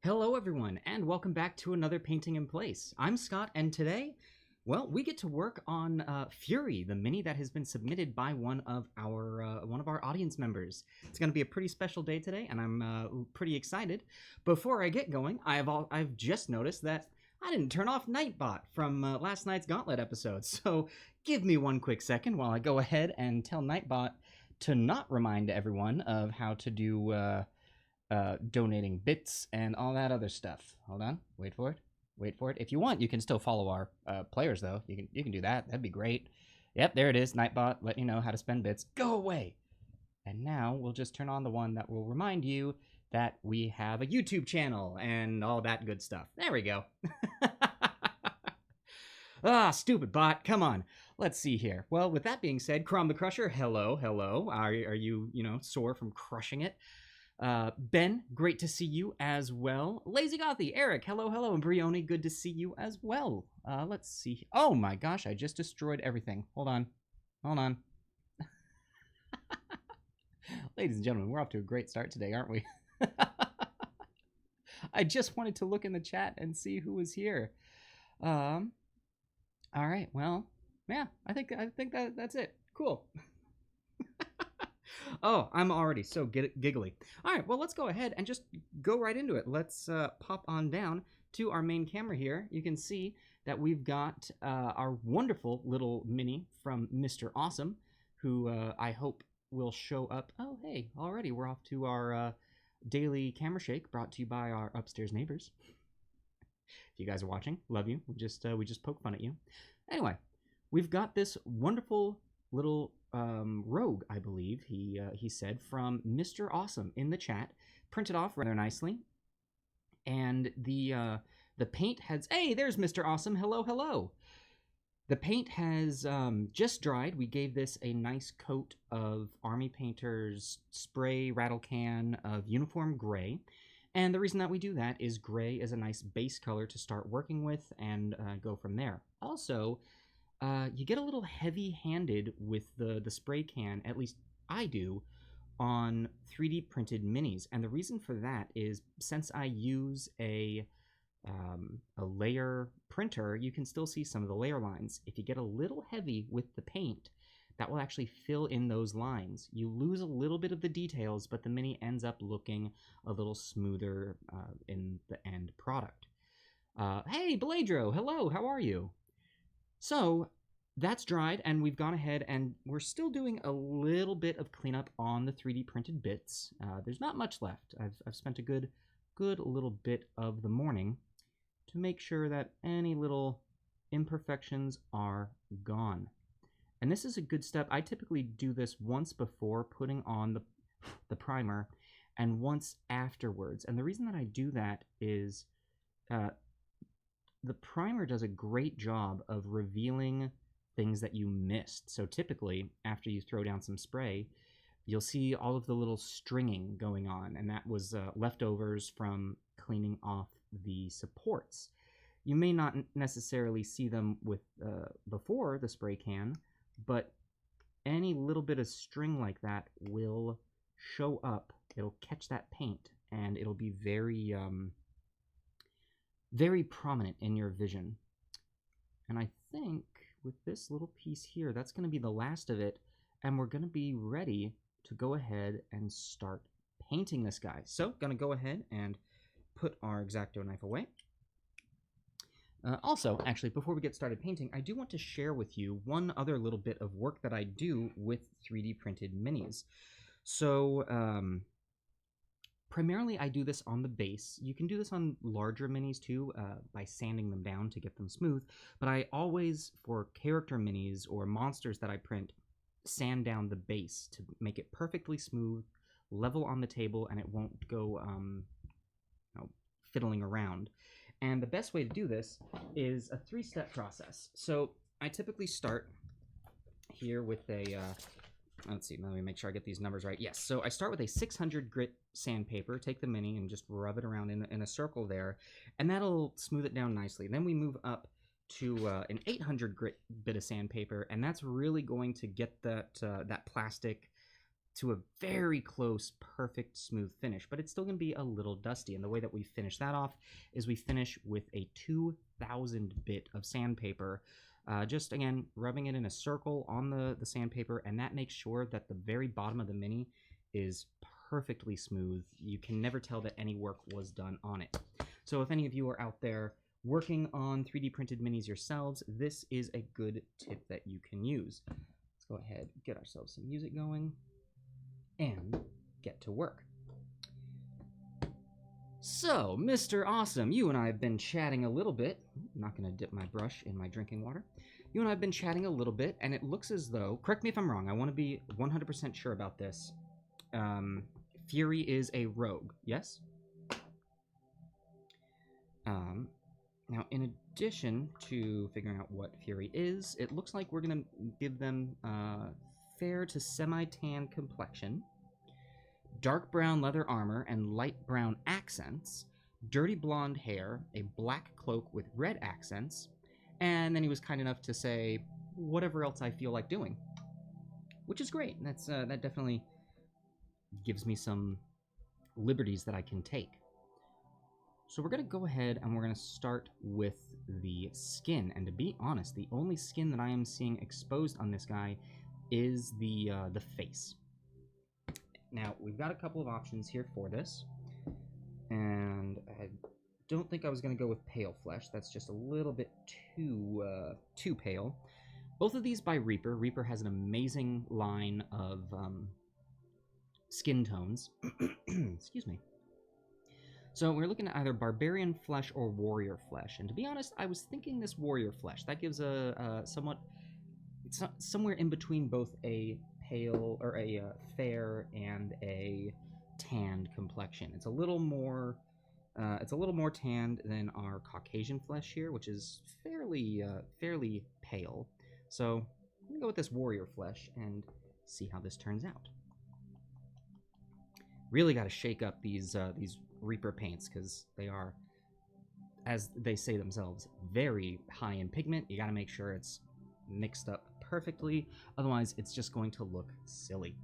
Hello everyone, and welcome back to another Painting in Place. I'm Scott, and today, well, we get to work on Fury, the mini that has been submitted by one of our audience members. It's going to be a pretty special day today, and I'm pretty excited. Before I get going, I've just noticed that I didn't turn off Nightbot from last night's Gauntlet episode, so give me one quick second while I go ahead and tell Nightbot to not remind everyone of how to do donating bits and all that other stuff. Hold on, wait for it. If you want, you can still follow our players though. You can do that. That'd be great. Yep, there it is. Nightbot, let you know how to spend bits. Go away. And now we'll just turn on the one that will remind you that we have a YouTube channel and all that good stuff. There we go. Stupid bot. Come on. Let's see here. Well, with that being said, Crom the Crusher, hello. Are you, sore from crushing it? Ben, great to see you as well. Lazy Gothy, Eric, hello, and Brioni, good to see you as well. Let's see. Oh my gosh, I just destroyed everything. Hold on. Ladies and gentlemen, we're off to a great start today, aren't we? I just wanted to look in the chat and see who was here. All right, well, yeah, I think that's it. Cool. Oh, I'm already so giggly. All right, well, let's go ahead and just go right into it. Let's pop on down to our main camera here. You can see that we've got our wonderful little mini from MrAwesome, who I hope will show up. Oh, hey, already we're off to our daily camera shake brought to you by our upstairs neighbors. If you guys are watching, love you. We just poke fun at you. Anyway, we've got this wonderful little rogue, I believe he said, from MrAwesome in the chat, printed off rather nicely, and the paint has, hey, there's MrAwesome, hello. The paint has just dried. We gave this a nice coat of Army Painter's spray rattle can of uniform gray, and the reason that we do that is gray is a nice base color to start working with and go from there. Also, you get a little heavy-handed with the spray can, at least I do, on 3D printed minis. And the reason for that is since I use a layer printer, you can still see some of the layer lines. If you get a little heavy with the paint, that will actually fill in those lines. You lose a little bit of the details, but the mini ends up looking a little smoother in the end product. Hey, Beladro, hello, how are you? So that's dried, and we've gone ahead and we're still doing a little bit of cleanup on the 3D printed bits. There's not much left. I've spent a good little bit of the morning to make sure that any little imperfections are gone. And this is a good step. I typically do this once before putting on the primer and once afterwards. And the reason that I do that is the primer does a great job of revealing things that you missed. So typically, after you throw down some spray, you'll see all of the little stringing going on, and that was leftovers from cleaning off the supports. You may not necessarily see them with before the spray can, but any little bit of string like that will show up. It'll catch that paint, and it'll be very very prominent in your vision. And I think with this little piece here, that's going to be the last of it, and we're going to be ready to go ahead and start painting this guy. So, going to go ahead and put our X-Acto knife away. Also, actually, before we get started painting, I do want to share with you one other little bit of work that I do with 3D printed minis. So, primarily, I do this on the base. You can do this on larger minis too, by sanding them down to get them smooth. But I always, for character minis or monsters that I print, sand down the base to make it perfectly smooth, level on the table, and it won't go fiddling around. And the best way to do this is a 3-step process. So I typically start here with a let's see, let me make sure I get these numbers right. Yes, so I start with a 600 grit sandpaper, take the mini and just rub it around in a circle there, and that'll smooth it down nicely. Then we move up to an 800 grit bit of sandpaper, and that's really going to get that plastic to a very close, perfect, smooth finish, but it's still going to be a little dusty. And the way that we finish that off is we finish with a 2000 bit of sandpaper, just again rubbing it in a circle on the sandpaper, and that makes sure that the very bottom of the Mini is perfectly smooth. You can never tell that any work was done on it. So if any of you are out there working on 3D printed Minis yourselves, this is a good tip that you can use. Let's go ahead, get ourselves some music going, and get to work. So, Mr. Awesome, you and I have been chatting a little bit. I'm not going to dip my brush in my drinking water. You and I have been chatting a little bit, and it looks as though, correct me if I'm wrong, I want to be 100% sure about this. Fury is a rogue, yes? Now, in addition to figuring out what Fury is, it looks like we're going to give them fair to semi-tan complexion, dark brown leather armor and light brown accents, dirty blonde hair, a black cloak with red accents, and then he was kind enough to say whatever else I feel like doing, which is great. That's that definitely gives me some liberties that I can take. So we're going to go ahead and we're going to start with the skin. And to be honest, the only skin that I am seeing exposed on this guy is the face. Now, we've got a couple of options here for this. And I don't think I was going to go with pale flesh. That's just a little bit too pale. Both of these by Reaper. Reaper has an amazing line of skin tones. Excuse me. So we're looking at either barbarian flesh or warrior flesh, and to be honest, I was thinking this warrior flesh. That gives a somewhat, it's somewhere in between both a pale or a fair and a tanned complexion. It's a little more tanned than our Caucasian flesh here, which is fairly pale. So I'm gonna go with this warrior flesh and see how this turns out. Really got to shake up these Reaper paints, because they are, as they say themselves, very high in pigment. You got to make sure it's mixed up perfectly, otherwise it's just going to look silly.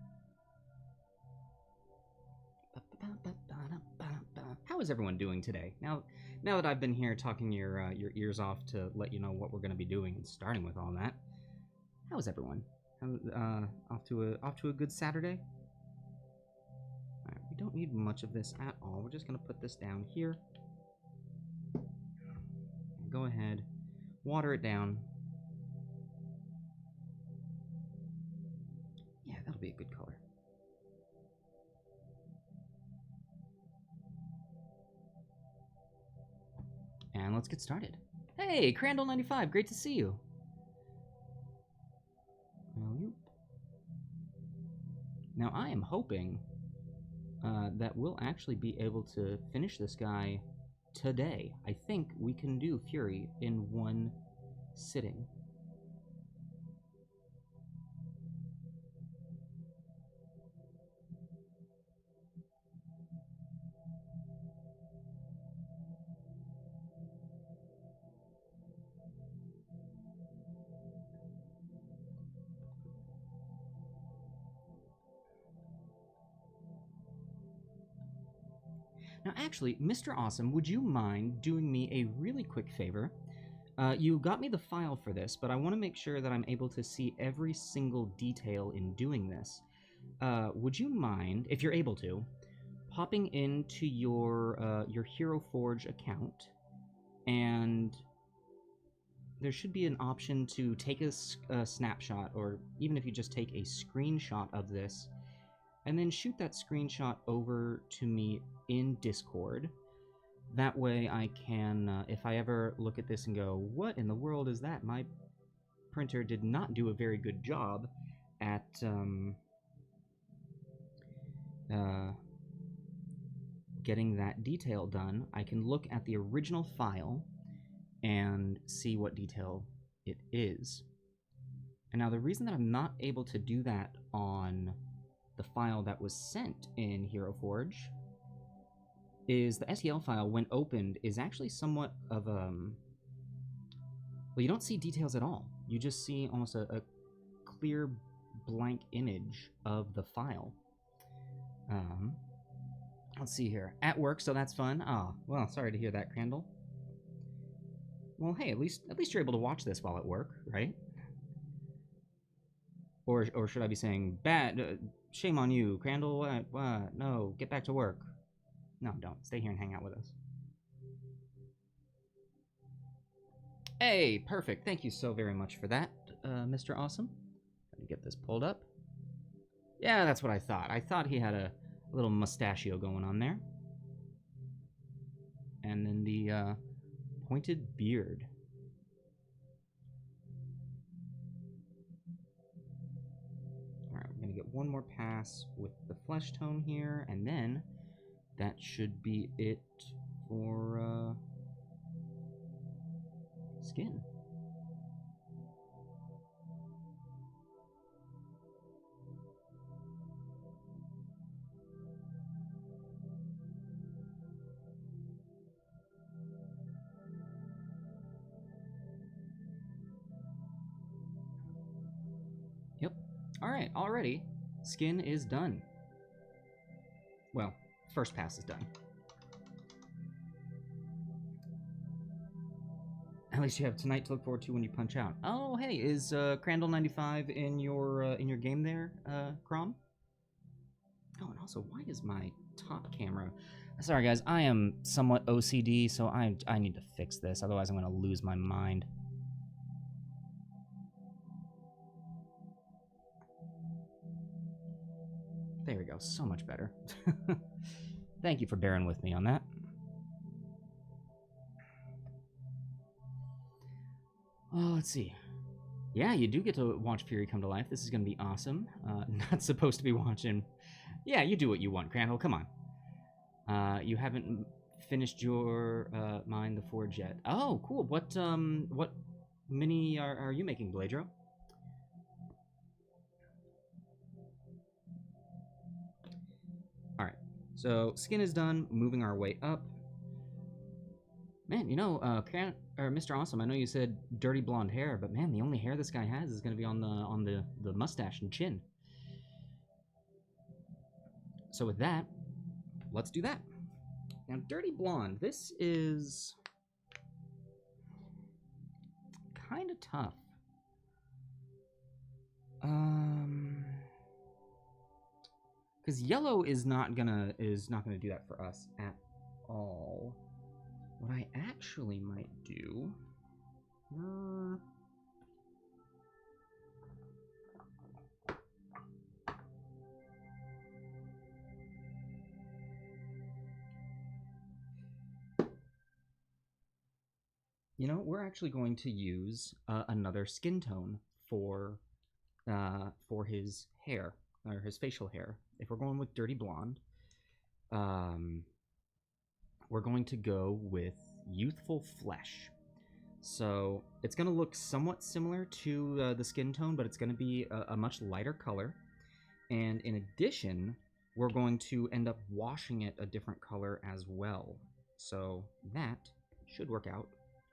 How is everyone doing today? Now that I've been here talking your ears off to let you know what we're going to be doing and starting with all that, how is everyone? Off to a good Saturday? We don't need much of this at all. We're just going to put this down here. Go ahead, water it down. Yeah, that'll be a good color. And let's get started. Hey, Crandall95, great to see you. Now, I am hoping that we'll actually be able to finish this guy today. I think we can do Fury in one sitting. Now, actually, Mr. Awesome, would you mind doing me a really quick favor? You got me the file for this, but I want to make sure that I'm able to see every single detail in doing this. Would you mind, if you're able to, popping into your Hero Forge account, and there should be an option to take a snapshot, or even if you just take a screenshot of this, and then shoot that screenshot over to me in Discord. That way I can, if I ever look at this and go, what in the world is that? My printer did not do a very good job at getting that detail done, I can look at the original file and see what detail it is. And now the reason that I'm not able to do that on the file that was sent in Hero Forge is the STL file, when opened, is actually somewhat of well, you don't see details at all. You just see almost a clear blank image of the file. Let's see here. At work, so that's fun. Oh, well, sorry to hear that, Crandall. Well, hey, at least you're able to watch this while at work, right? Or should I be saying, bad, shame on you, Crandall, what, no, get back to work. No, don't, stay here and hang out with us. Hey, perfect, thank you so very much for that, MrAwesome. Let me get this pulled up. Yeah, that's what I thought. I thought he had a little mustachio going on there. And then the pointed beard. Alright, we're gonna get one more pass with the flesh tone here, and then that should be it for skin. Yep. Alright, already, skin is done. Well, first pass is done. At least you have tonight to look forward to when you punch out. Oh, hey, is Crandall95 in your game there, Crom? Oh, and also, why is my top camera... Sorry, guys, I am somewhat OCD, so I need to fix this, otherwise I'm going to lose my mind. There we go, so much better. Thank you for bearing with me on that. Oh, let's see. Yeah, you do get to watch Fury come to life. This is going to be awesome. Not supposed to be watching... Yeah, you do what you want, Crandall. Come on. You haven't finished your Mine the Forge yet. Oh, cool. What mini are you making, Bladro? Alright. So, skin is done. Moving our way up. Man, you know, MrAwesome, I know you said dirty blonde hair, but man, the only hair this guy has is going to be on the mustache and chin. So with that, let's do that. Now, dirty blonde, this is kind of tough. Because yellow is not gonna do that for us at all. What I actually might do... You know, we're actually going to use another skin tone for his hair, or his facial hair. If we're going with dirty blonde, we're going to go with youthful flesh. So it's going to look somewhat similar to the skin tone, but it's going to be a much lighter color. And in addition, we're going to end up washing it a different color as well. So that should work out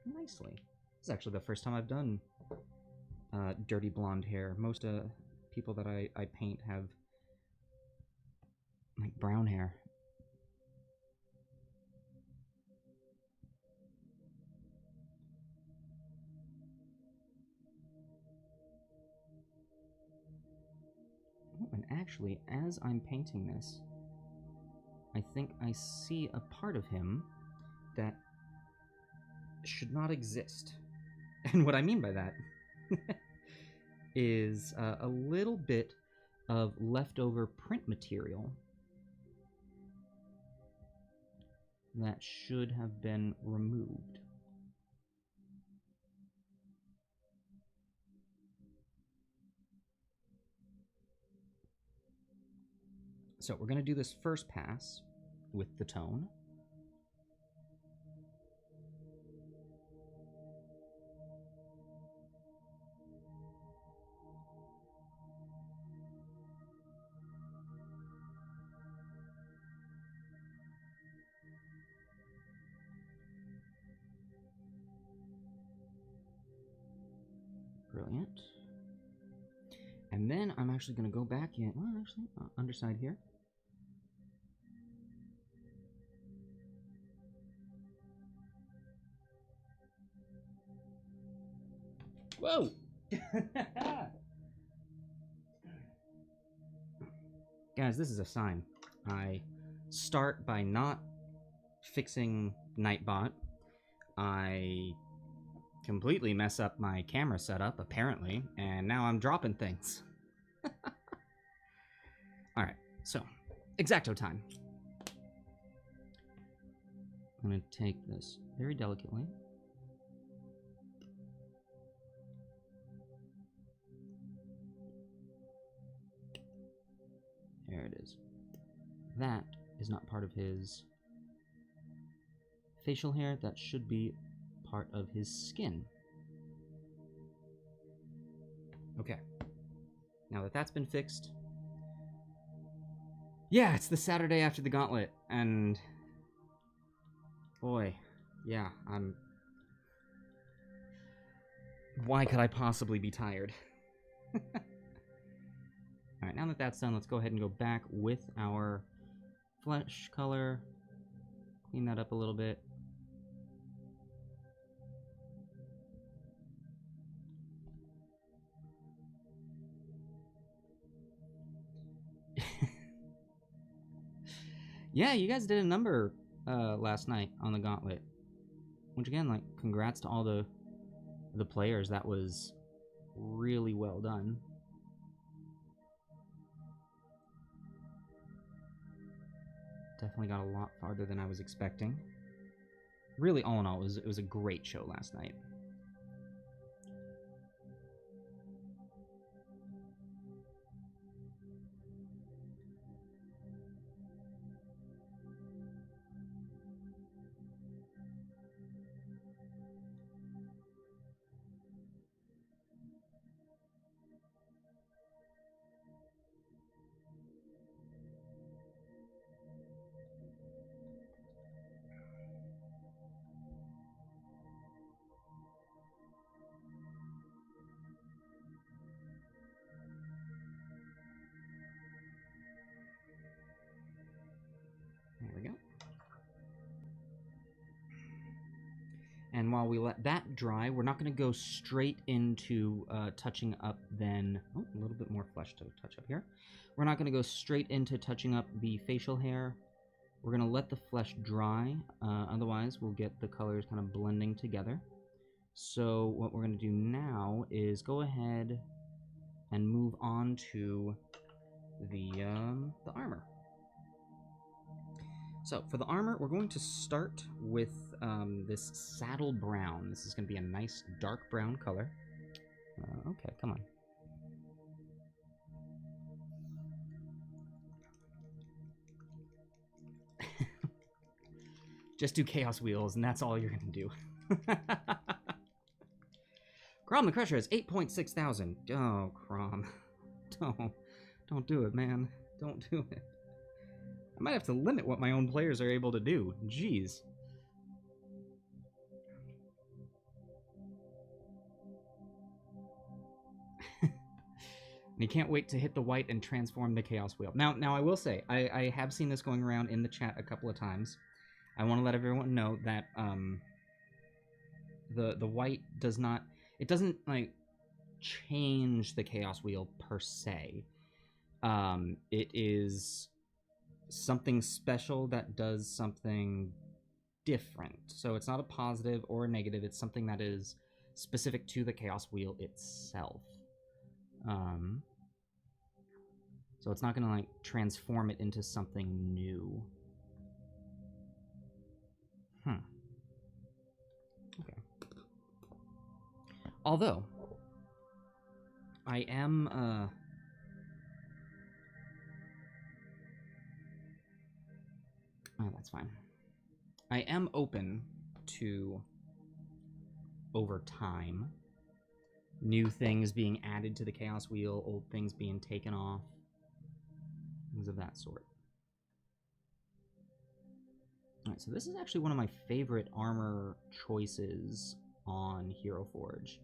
nicely. This is actually the first time I've done dirty blonde hair. Most people that I paint have like brown hair. Oh, and actually, as I'm painting this, I think I see a part of him that should not exist. And what I mean by that is a little bit of leftover print material that should have been removed. So we're going to do this first pass with the tone. Brilliant. And then I'm actually going to go back in. Well, actually, underside here. Whoa! Guys, this is a sign. I start by not fixing Nightbot. I completely mess up my camera setup, apparently, and now I'm dropping things. Alright, so, X-Acto time. I'm going to take this very delicately. There it is. That is not part of his facial hair. That should be part of his skin. Okay. Now that that's been fixed... Yeah, it's the Saturday after the gauntlet, and... Boy, yeah, I'm... Why could I possibly be tired? Alright, now that that's done, let's go ahead and go back with our flesh color. Clean that up a little bit. Yeah, you guys did a number last night on the gauntlet. Once again, like, congrats to all the players. That was really well done. Definitely got a lot farther than I was expecting. Really, all in all, it was a great show last night. There we go. And while we let that dry, we're not going to go straight into touching up then... Oh, a little bit more flesh to touch up here. We're not going to go straight into touching up the facial hair. We're going to let the flesh dry. Otherwise, we'll get the colors kind of blending together. So what we're going to do now is go ahead and move on to the armor. So, for the armor, we're going to start with this saddle brown. This is going to be a nice dark brown color. Okay, come on. Just do Chaos Wheels, and that's all you're going to do. Crom the Crusher has 8.6 thousand. Oh, Crom. Don't do it, man. Don't do it. I might have to limit what my own players are able to do. Jeez. And you can't wait to hit the white and transform the Chaos Wheel. Now I will say, I have seen this going around in the chat a couple of times. I want to let everyone know that the white does not... It doesn't, like, change the Chaos Wheel per se. It is... something special that does something different. So it's not a positive or a negative, it's something that is specific to the Chaos Wheel itself. So it's not going to, like, transform it into something new. Okay. Although, I am, oh, that's fine. I am open to, over time, new things being added to the Chaos Wheel, old things being taken off, things of that sort. Alright, so this is actually one of my favorite armor choices on Hero Forge.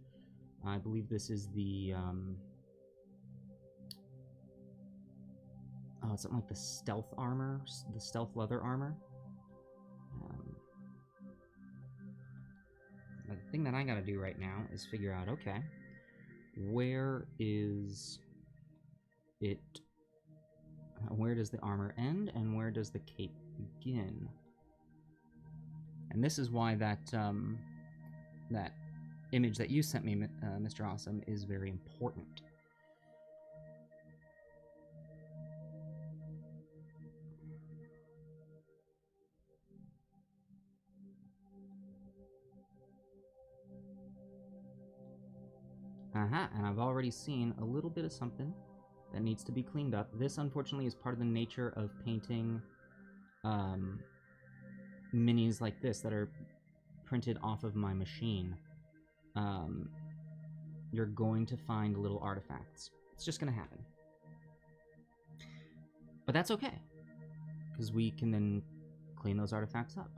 I believe this is the Oh, it's something like the stealth armor, the stealth leather armor. The thing that I gotta do right now is figure out, okay, where is it? Where does the armor end, and where does the cape begin? And this is why that that image that you sent me, MrAwesome, is very important. And I've already seen a little bit of something that needs to be cleaned up. This, unfortunately, is part of the nature of painting minis like this that are printed off of my machine. You're going to find little artifacts. It's just going to happen. But that's okay, because we can then clean those artifacts up.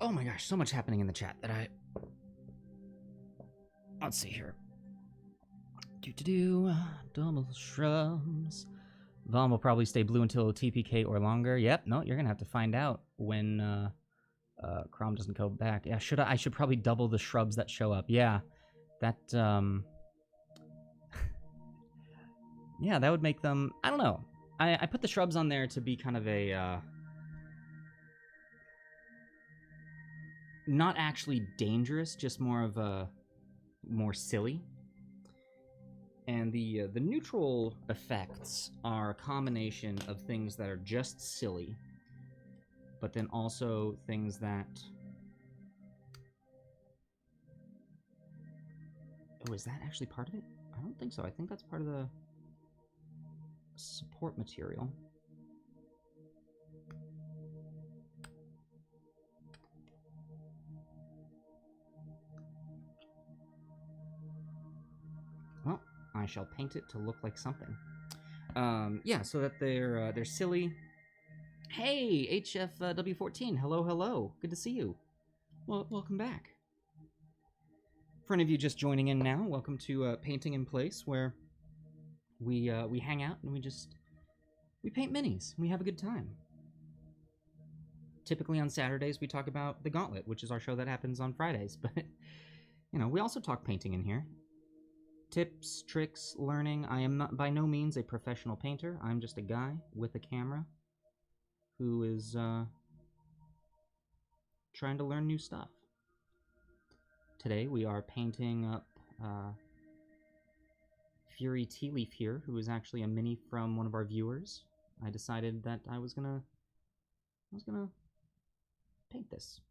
Oh my gosh, so much happening in the chat that let's see here. Double shrubs. Vaughn will probably stay blue until TPK or longer. Yep, no, you're gonna have to find out when Crom doesn't go back. Yeah, I should probably double the shrubs that show up. Yeah. That yeah, that would make them, I don't know. I put the shrubs on there to be kind of a not actually dangerous, just more of a more silly. And the neutral effects are a combination of things that are just silly, but then also things that... Oh, is that actually part of it? I don't think so. I think that's part of the support material. Well, I shall paint it to look like something. Yeah, so that they're silly. Hey, HFW14, hello, hello. Good to see you. Well, welcome back. For any of you just joining in now, welcome to Painting in Place, where we hang out and we paint minis. We have a good time. Typically on Saturdays we talk about The Gauntlet, which is our show that happens on Fridays, but you know, we also talk painting in here. Tips, tricks, learning. I am not by no means a professional painter. I'm just a guy with a camera who is trying to learn new stuff. Today we are painting up Fury Tea Leaf here, who is actually a mini from one of our viewers. I decided that I was gonna paint this.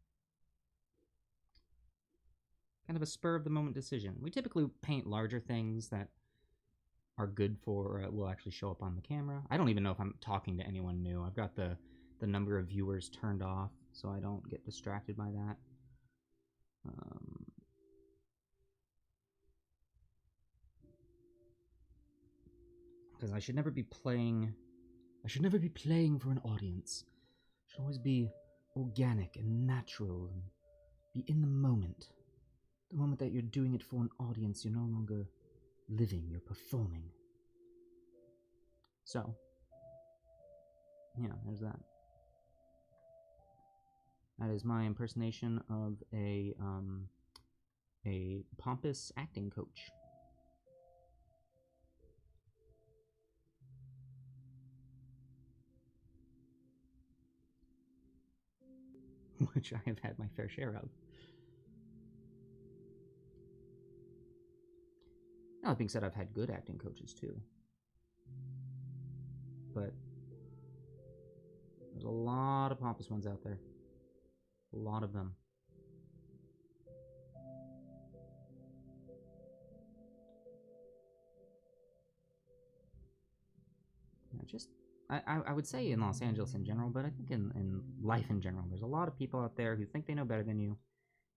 Kind of a spur of the moment decision. We typically paint larger things that are good for will actually show up on the camera. I don't even know if I'm talking to anyone new. I've got the number of viewers turned off so I don't get distracted by that. Because I should never be playing for an audience. I should always be organic and natural and be in the moment. The moment that you're doing it for an audience, you're no longer living, you're performing. So, Yeah, there's that. That is my impersonation of a pompous acting coach. Which I have had my fair share of. Now, that being said, I've had good acting coaches too. But there's a lot of pompous ones out there. A lot of them. I would say in Los Angeles in general, but I think in life in general, there's a lot of people out there who think they know better than you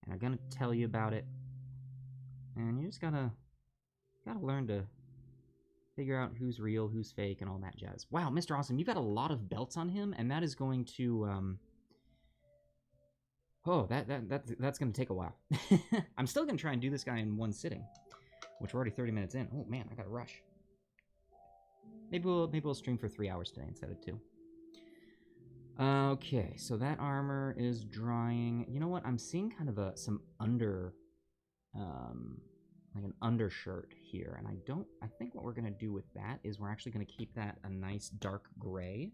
and are going to tell you about it. And you just gotta learn to figure out who's real, who's fake, and all that jazz. Wow, MrAwesome, you've got a lot of belts on him, and that is going to that's going to take a while. I'm still going to try and do this guy in one sitting, which we're already 30 minutes in. Oh man, I got to rush. Maybe we'll stream for 3 hours today instead of 2. Okay, so that armor is drying. You know what? I'm seeing kind of some under, like an undershirt here, and I think what we're gonna do with that is we're actually gonna keep that a nice dark gray,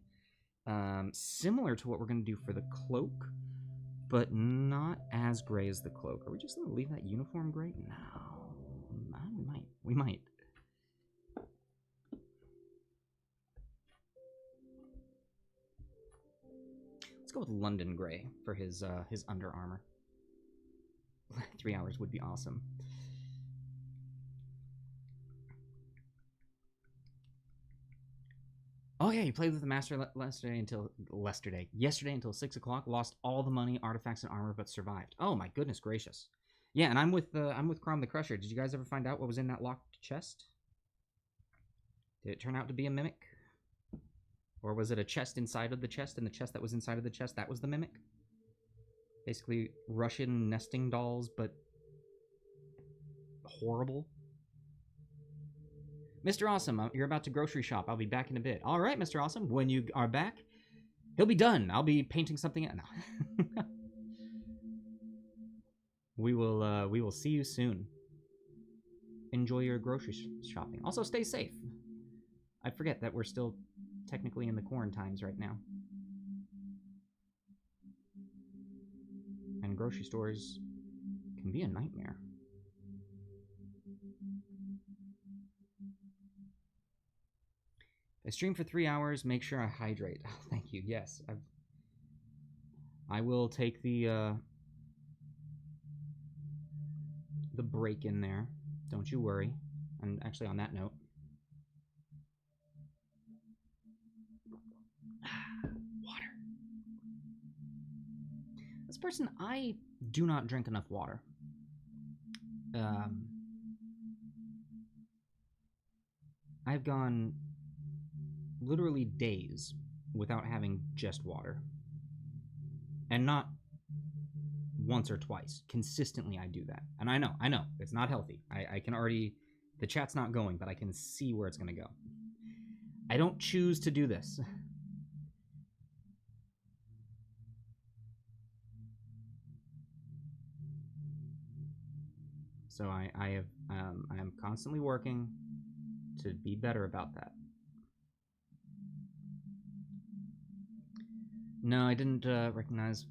similar to what we're gonna do for the cloak, but not as gray as the cloak. Are we just gonna leave that uniform gray? No, we might. Let's go with London Gray for his Under Armour. 3 hours would be awesome. Oh yeah, you played with the Master yesterday until 6 o'clock. Lost all the money, artifacts, and armor, but survived. Oh my goodness gracious! Yeah, and I'm with Crom the Crusher. Did you guys ever find out what was in that locked chest? Did it turn out to be a mimic? Or was it a chest inside of the chest, and the chest that was inside of the chest, that was the mimic? Basically, Russian nesting dolls, but horrible. MrAwesome, you're about to grocery shop. I'll be back in a bit. All right, MrAwesome, when you are back, he'll be done. I'll be painting something. No. We will see you soon. Enjoy your grocery shopping. Also, stay safe. I forget that we're still technically in the quarantines right now. And grocery stores can be a nightmare. I stream for 3 hours, make sure I hydrate. Oh, thank you, yes. I will take the break in there. Don't you worry. And actually, on that note, water. This person, I do not drink enough water. I've gone literally days without having just water. And not once or twice. Consistently I do that. And I know, it's not healthy. I can already, the chat's not going, but I can see where it's gonna go. I don't choose to do this. So I am constantly working to be better about that. No, I didn't recognize.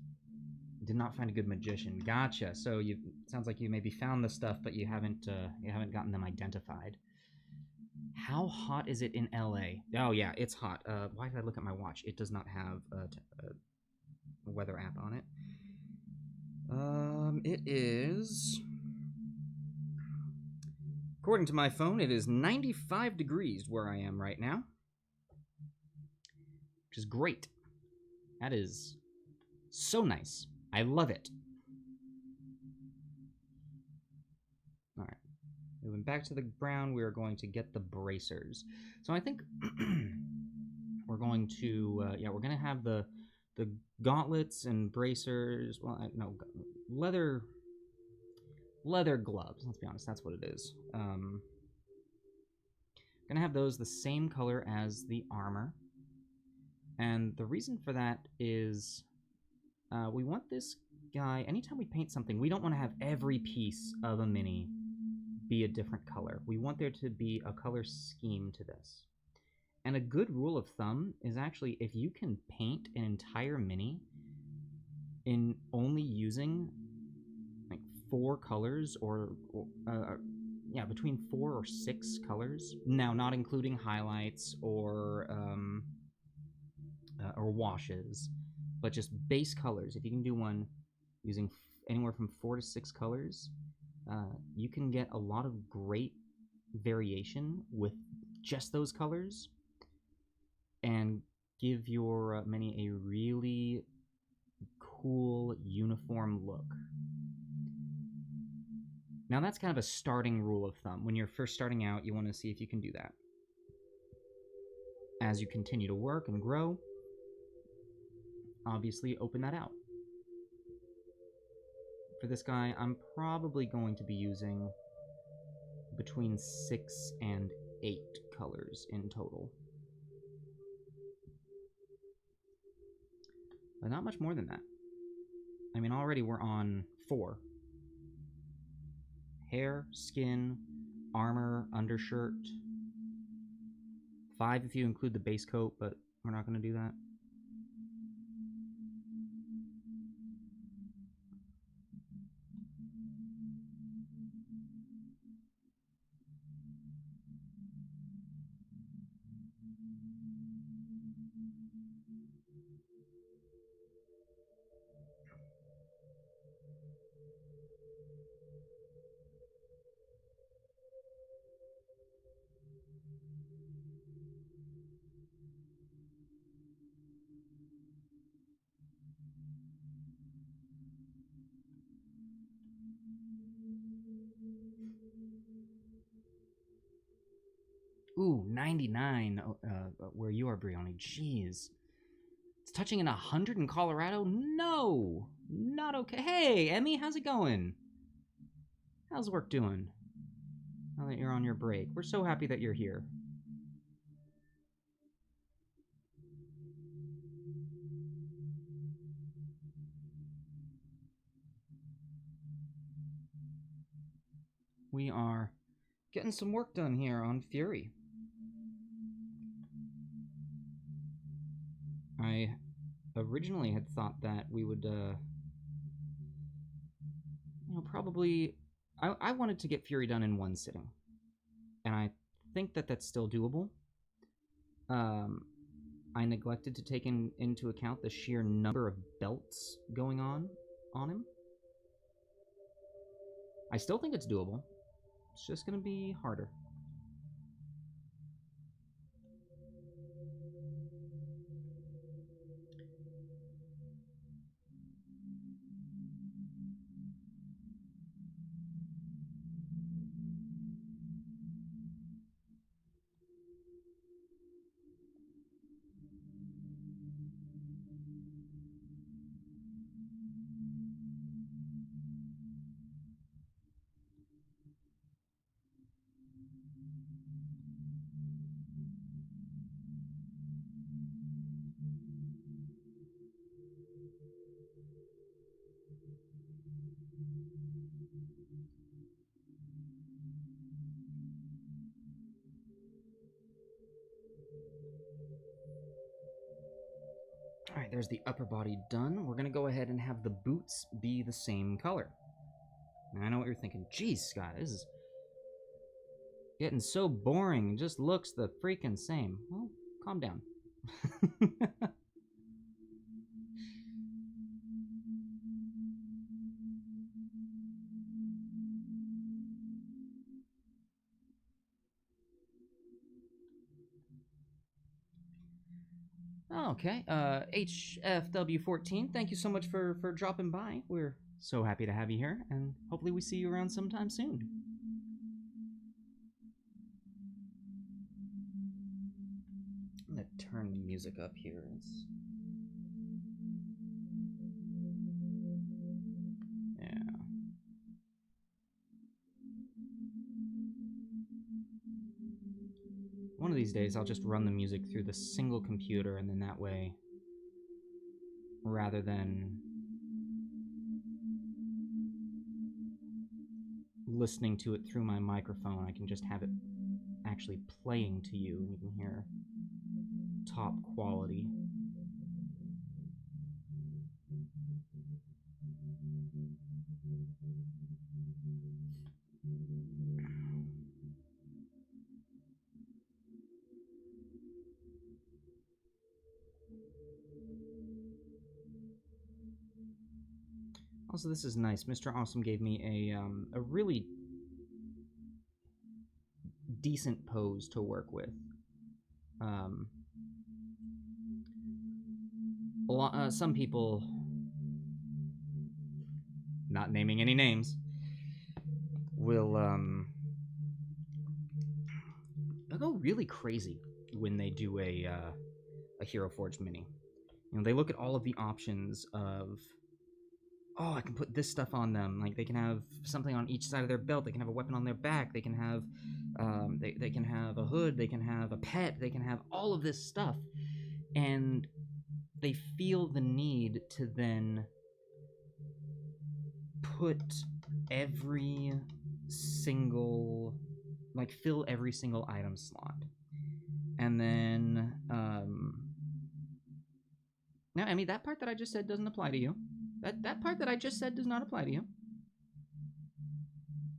Did not find a good magician. Gotcha. So you sounds like you maybe found the stuff, but you haven't gotten them identified. How hot is it in LA? Oh yeah, it's hot. Why did I look at my watch? It does not have a weather app on it. It is. According to my phone, it is 95 degrees where I am right now, which is great. That is so nice. I love it. All right. Moving back to the brown, we are going to get the bracers. So I think we're going to, we're going to have the gauntlets and bracers. Well, no, leather gloves. Let's be honest, that's what it is. Gonna have those the same color as the armor. And the reason for that is we want this guy, anytime we paint something, we don't want to have every piece of a mini be a different color. We want there to be a color scheme to this. And a good rule of thumb is actually if you can paint an entire mini in only using like 4 colors or yeah, between 4 or 6 colors. Now, not including highlights or washes, but just base colors. If you can do one using anywhere from 4 to 6 colors, you can get a lot of great variation with just those colors and give your mini a really cool uniform look. Now that's kind of a starting rule of thumb. When you're first starting out, you want to see if you can do that. As you continue to work and grow, obviously open that out. For this guy, I'm probably going to be using between 6 and 8 colors in total. But not much more than that. I mean, already we're on 4. Hair, skin, armor, undershirt. 5 if you include the base coat, but we're not going to do that. Ooh, 99 where you are, Brioni. Jeez. It's touching in 100 in Colorado? No! Not okay. Hey, Emmy, how's it going? How's work doing? Now that you're on your break. We're so happy that you're here. We are getting some work done here on Fury. I originally had thought that we would, probably... I wanted to get Fury done in one sitting. And I think that that's still doable. I neglected to take into account the sheer number of belts going on him. I still think it's doable. It's just going to be harder. Alright, there's the upper body done. We're going to go ahead and have the boots be the same color. Now, I know what you're thinking. Geez, Scott, this is getting so boring. It just looks the freaking same. Well, calm down. Okay, HFW14, thank you so much for dropping by. We're so happy to have you here, and hopefully we see you around sometime soon. I'm gonna turn the music up here. Yeah. One of these days, I'll just run the music through the single computer, and then that way, rather than listening to it through my microphone, I can just have it actually playing to you, and you can hear top quality. Also, this is nice. MrAwesome gave me a really decent pose to work with. Some people, not naming any names, will they'll go really crazy when they do a Hero Forge mini. You know, they look at all of the options of, oh, I can put this stuff on them. Like, they can have something on each side of their belt. They can have a weapon on their back. They can have, they can have a hood. They can have a pet. They can have all of this stuff, and they feel the need to then put every single, like, fill every single item slot, and then, no, I mean, that part that I just said doesn't apply to you. That part that I just said does not apply to you.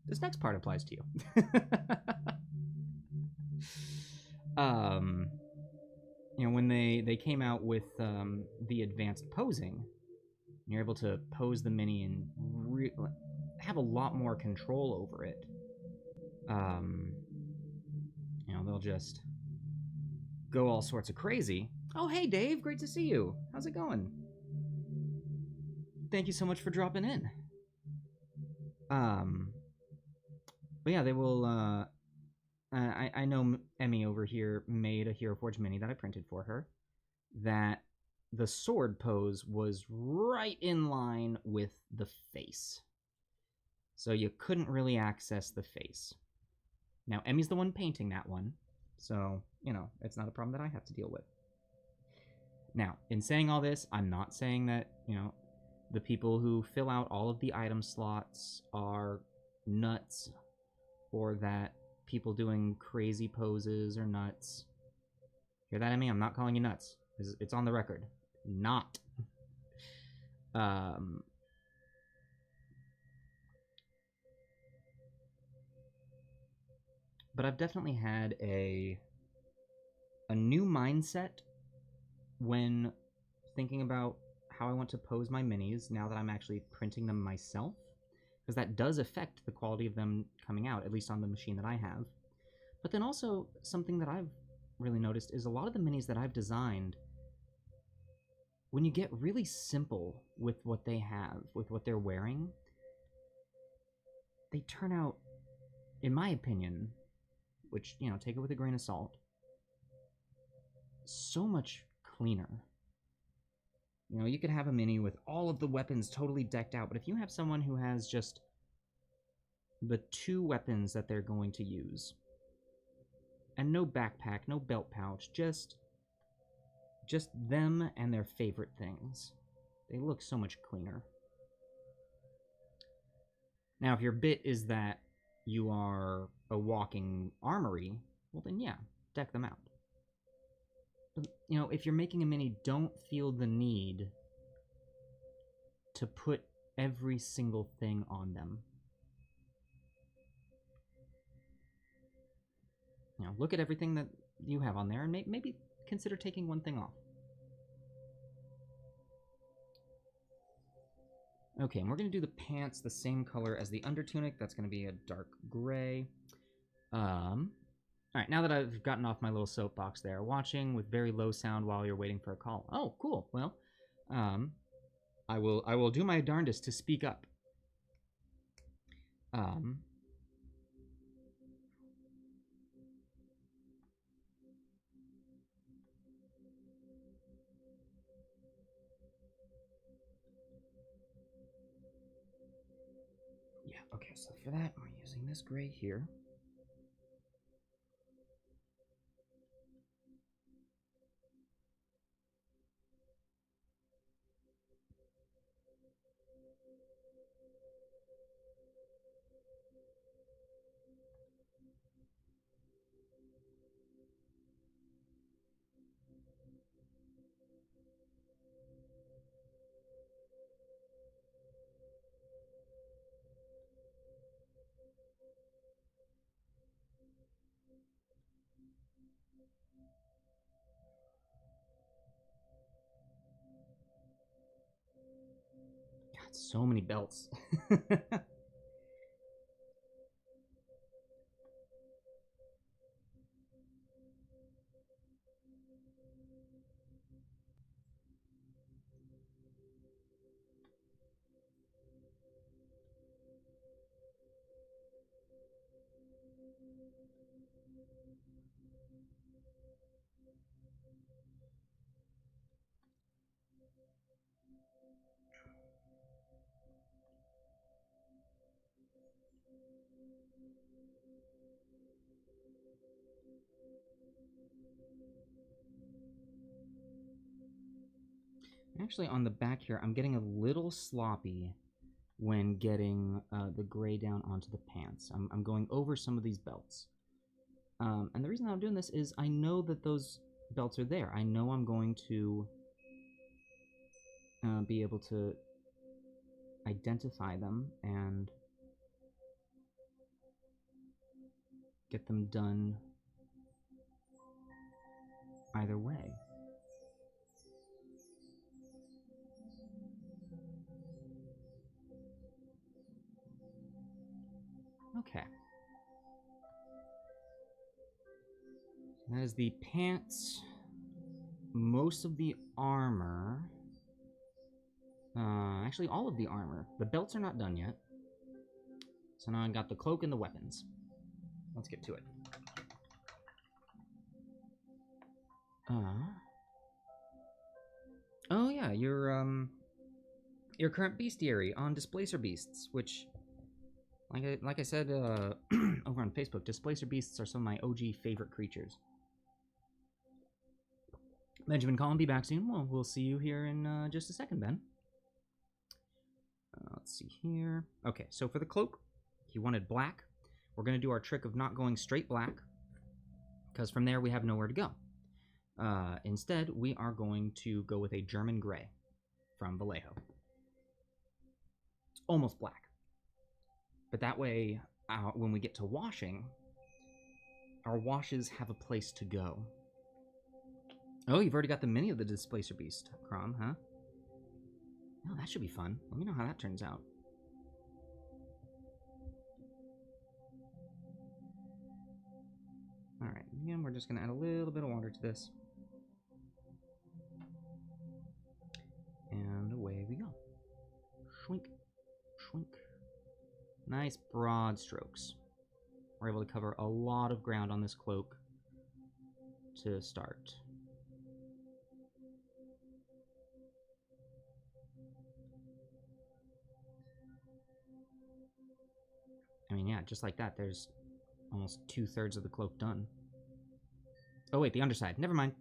This next part applies to you. You know, when they came out with the advanced posing, you're able to pose the mini and have a lot more control over it. You know, they'll just go all sorts of crazy. Oh, hey, Dave, great to see you. How's it going? Thank you so much for dropping in. But yeah, they will, I know Emmy over here made a Hero Forge mini that I printed for her, that the sword pose was right in line with the face. So you couldn't really access the face. Now, Emmy's the one painting that one, so, you know, it's not a problem that I have to deal with. Now, in saying all this, I'm not saying that, you know, the people who fill out all of the item slots are nuts, or that people doing crazy poses are nuts. Hear that, Emmy? I'm not calling you nuts. It's on the record. Not. But I've definitely had a new mindset when thinking about how I want to pose my minis now that I'm actually printing them myself, because that does affect the quality of them coming out, at least on the machine that I have. But then also, something that I've really noticed is a lot of the minis that I've designed, when you get really simple with what they have, with what they're wearing, they turn out, in my opinion, which, you know, take it with a grain of salt, so much cleaner. You know, you could have a mini with all of the weapons totally decked out, but if you have someone who has just the 2 weapons that they're going to use, and no backpack, no belt pouch, just them and their favorite things, they look so much cleaner. Now, if your bit is that you are a walking armory, well then yeah, deck them out. But, you know, if you're making a mini, don't feel the need to put every single thing on them. You know, look at everything that you have on there and maybe consider taking one thing off. Okay, and we're going to do the pants the same color as the undertunic. That's going to be a dark gray. All right, now that I've gotten off my little soapbox there, watching with very low sound while you're waiting for a call. Oh, cool. Well, I will do my darndest to speak up. Yeah, okay, so for that, we're using this gray here. So many belts. Actually, on the back here, I'm getting a little sloppy when getting the gray down onto the pants. I'm going over some of these belts. And the reason I'm doing this is I know that those belts are there. I know I'm going to be able to identify them and get them done either way. Okay. That is the pants. Most of the armor. Actually, all of the armor. The belts are not done yet. So now I got the cloak and the weapons. Let's get to it. Oh yeah, your current bestiary on Displacer Beasts, which, like I said over on Facebook, Displacer Beasts are some of my OG favorite creatures. Benjamin Collin, be back soon. Well, we'll see you here in just a second, Ben. Let's see here. Okay, so for the cloak, he wanted black. We're going to do our trick of not going straight black, because from there we have nowhere to go. Instead, we are going to go with a German gray from Vallejo. Almost black. But that way, when we get to washing, our washes have a place to go. Oh, you've already got the mini of the Displacer Beast, Crom, huh? Oh, that should be fun. Let me know how that turns out. Alright, again, we're just going to add a little bit of water to this. And away we go. Shwink, shwink. Nice broad strokes. We're able to cover a lot of ground on this cloak to start. I mean, yeah, just like that, there's almost 2/3 of the cloak done. Oh wait, the underside. Never mind.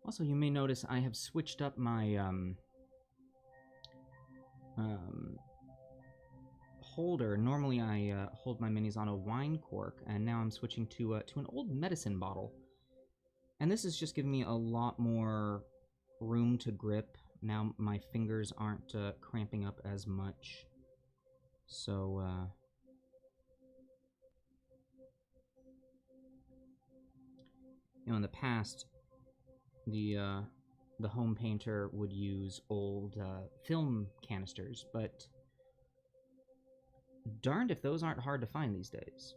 Also, you may notice I have switched up my holder. Normally I hold my minis on a wine cork, and now I'm switching to an old medicine bottle. And this is just giving me a lot more room to grip. Now my fingers aren't cramping up as much. So, in the past, the home painter would use old film canisters, but darned if those aren't hard to find these days.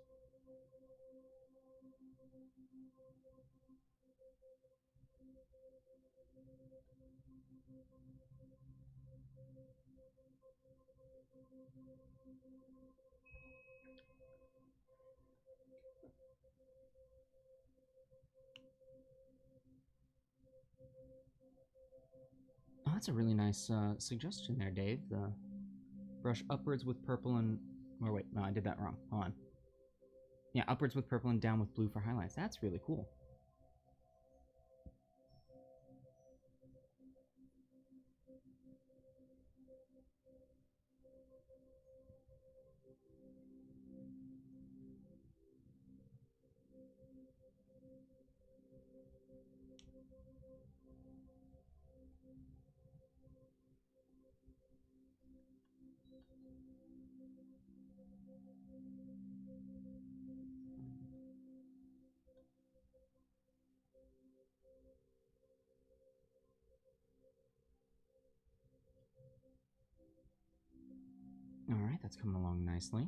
Oh, that's a really nice suggestion there, Dave. The brush upwards with purple and... Or wait, no, I did that wrong. Hold on. Yeah, upwards with purple and down with blue for highlights. That's really cool. All right, that's coming along nicely.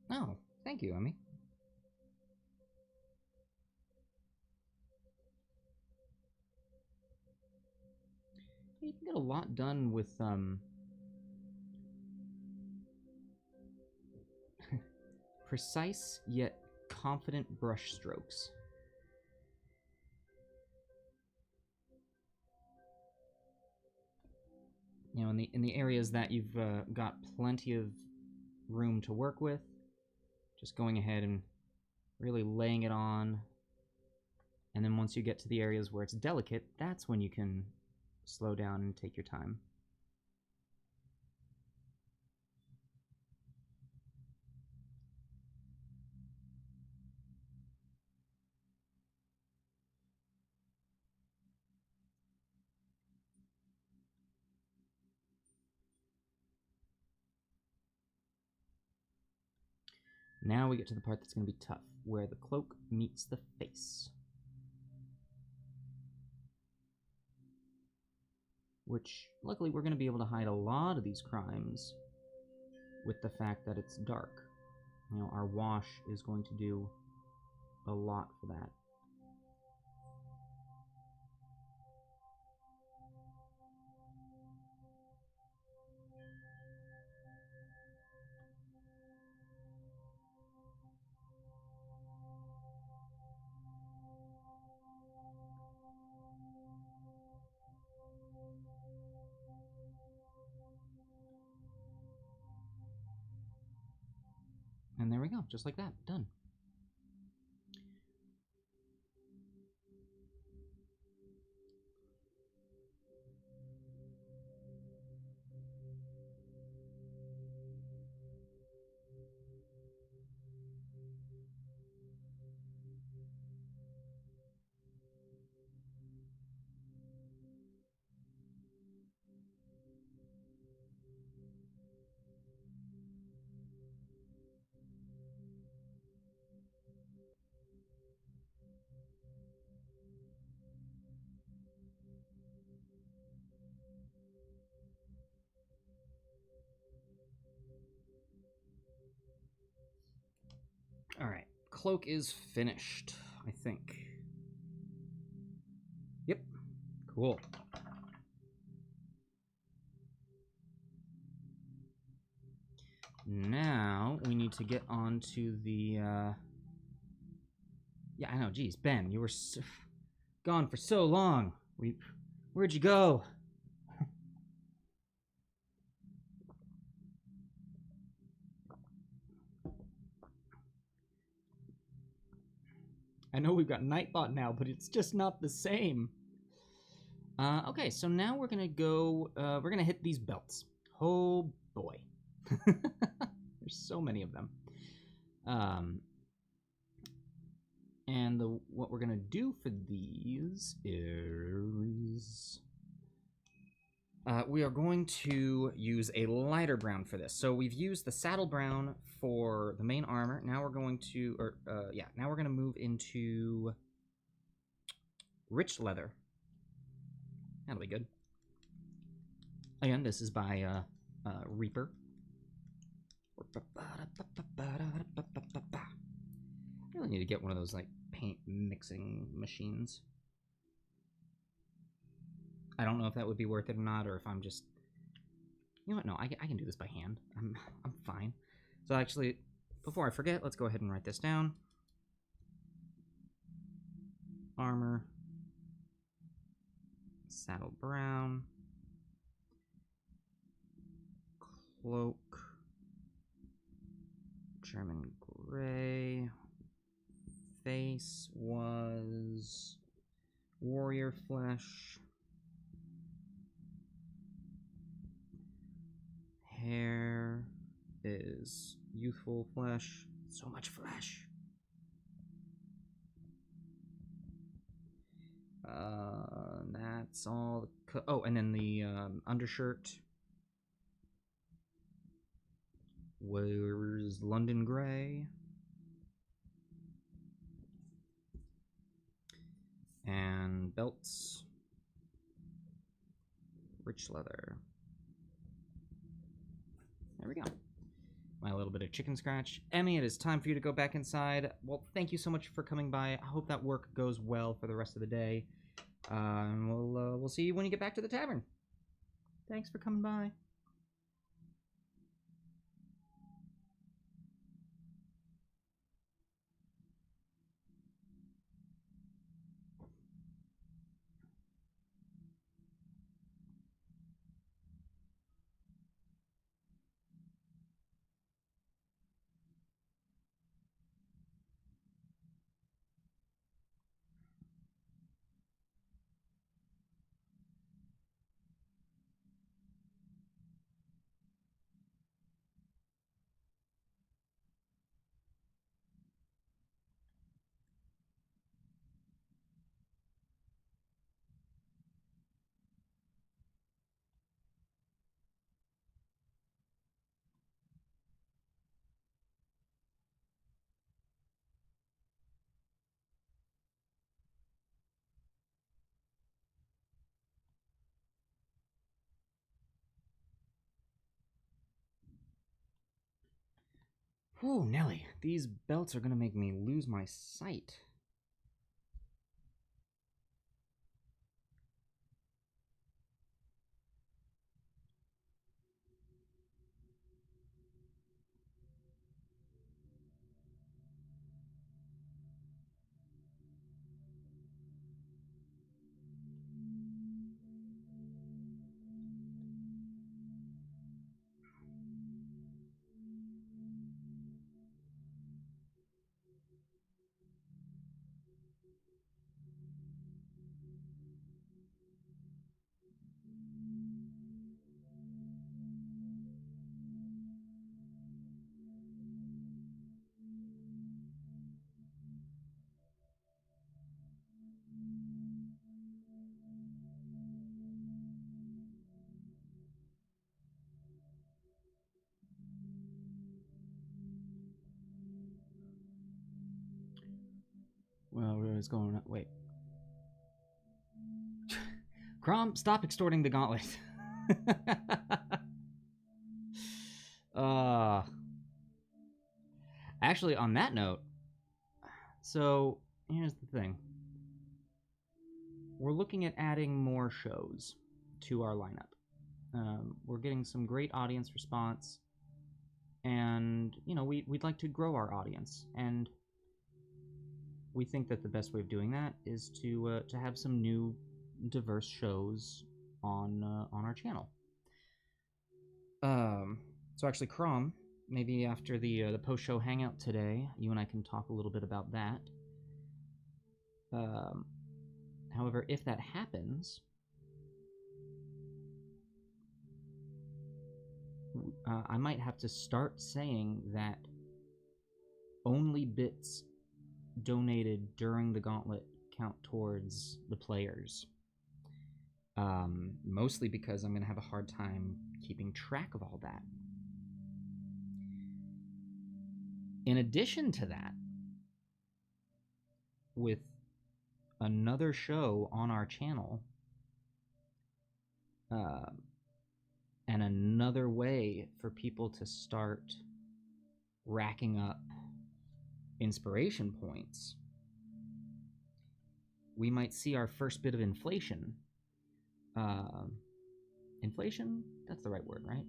Oh, thank you, Emmy. You can get a lot done with precise yet confident brush strokes. You know, in the areas that you've got plenty of room to work with, just going ahead and really laying it on. And then once you get to the areas where it's delicate, that's when you can slow down and take your time. Now we get to the part that's going to be tough, where the cloak meets the face. Which, luckily, we're going to be able to hide a lot of these crimes with the fact that it's dark. You know, our wash is going to do a lot for that. And there we go, just like that, done. Alright, cloak is finished, I think. Yep, cool. Now we need to get on to the, yeah, I know, geez, Ben, you were gone for so long. Where'd you go? I know we've got Nightbot now, but it's just not the same. Okay, so now we're gonna go, we're gonna hit these belts. Oh boy. There's so many of them. And what we're gonna do for these is we are going to use a lighter brown for this. So we've used the saddle brown for the main armor. Now we're going to, now we're gonna move into rich leather. That'll be good. Again, this is by Reaper. I really need to get one of those like paint mixing machines. I don't know if that would be worth it or not, or if I'm just, you know what? No, I can do this by hand. I'm fine. So actually, before I forget, let's go ahead and write this down. Armor, saddle brown, cloak, German gray, face was warrior flesh, hair is youthful flesh. So much flesh. That That's all. Oh, and then the undershirt. Where's London Gray? And belts. Rich leather. There we go. My little bit of chicken scratch. Emmy, it is time for you to go back inside. Well, thank you so much for coming by. I hope that work goes well for the rest of the day. And we'll see you when you get back to the tavern. Thanks for coming by. Whew, Nelly, these belts are gonna make me lose my sight. Well, what's going on? Wait. Crom, stop extorting the gauntlet. uh, Actually, on that note, so here's the thing. We're looking at adding more shows to our lineup. We're getting some great audience response, and we'd like to grow our audience, and we think that the best way of doing that is to have some new, diverse shows on our channel. So actually, Crom, maybe after the post-show hangout today, you and I can talk a little bit about that. However, if that happens, I might have to start saying that only bits donated during the gauntlet count towards the players. Mostly because I'm going to have a hard time keeping track of all that. In addition to that, with another show on our channel, and another way for people to start racking up inspiration points, we might see our first bit of inflation. Inflation? That's the right word, right?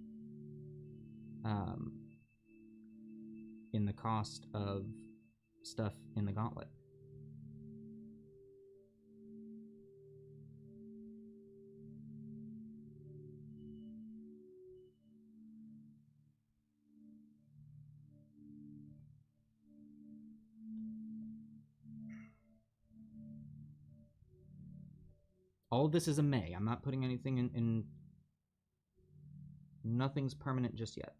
In the cost of stuff in the gauntlet. All of this is a may. I'm not putting anything in. Nothing's permanent just yet.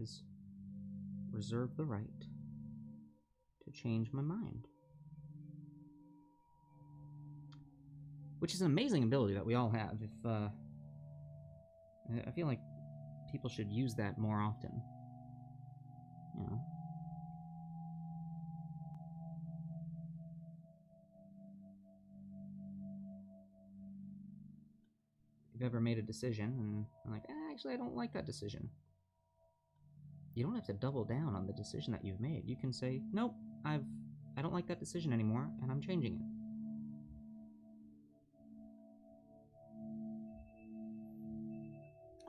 always reserve the right to change my mind. Which is an amazing ability that we all have. I feel like people should use that more often. You know? If you've ever made a decision and I'm like, actually, I don't like that decision. You don't have to double down on the decision that you've made. You can say, nope, I don't like that decision anymore, and I'm changing it.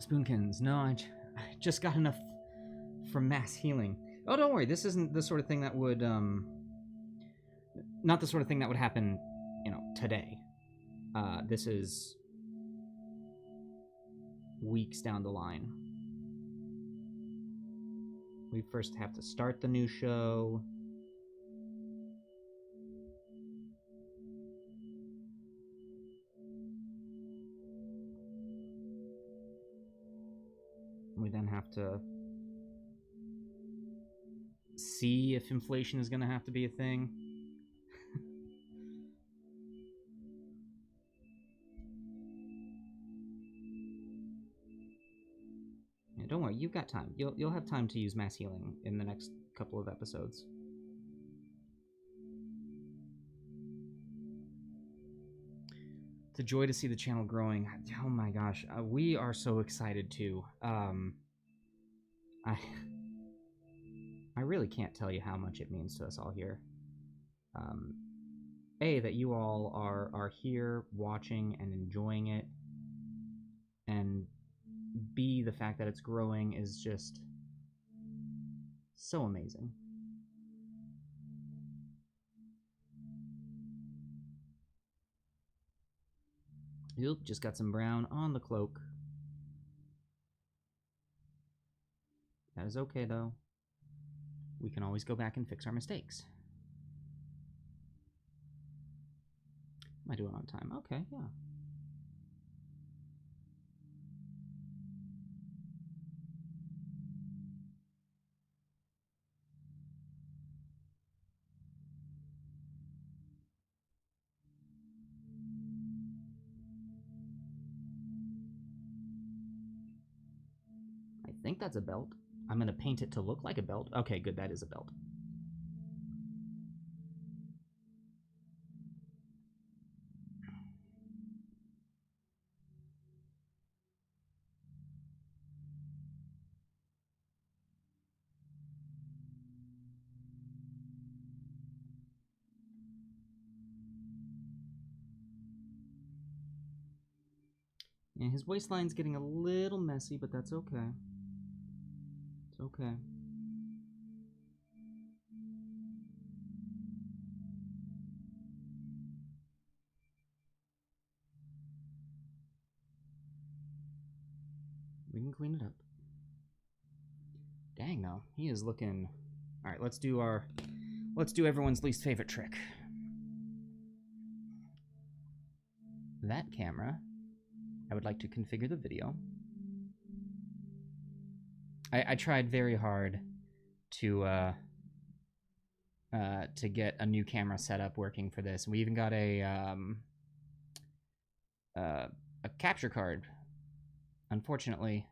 Spoonkins, no, I just got enough from mass healing. Oh, don't worry, this isn't the sort of thing that would, not the sort of thing that would happen, you know, today. This is weeks down the line. We first have to start the new show. We then have to see if inflation is going to have to be a thing. Yeah, don't worry, you've got time. You'll have time to use mass healing in the next couple of episodes. It's a joy to see the channel growing. Oh my gosh, we are so excited too. I really can't tell you how much it means to us all here. A, that you all are here watching and enjoying it, and B, the fact that it's growing is just so amazing. Oop, just got some brown on the cloak. That is okay, though. We can always go back and fix our mistakes. Am I doing on time? Okay, yeah. I think that's a belt. I'm going to paint it to look like a belt. Okay, good, that is a belt. And his waistline's getting a little messy, but that's okay. It's okay. We can clean it up. Dang, though, he is looking... All right, let's do everyone's least favorite trick. That camera, I would like to configure the video. I tried very hard to get a new camera setup working for this. We even got a capture card. Unfortunately,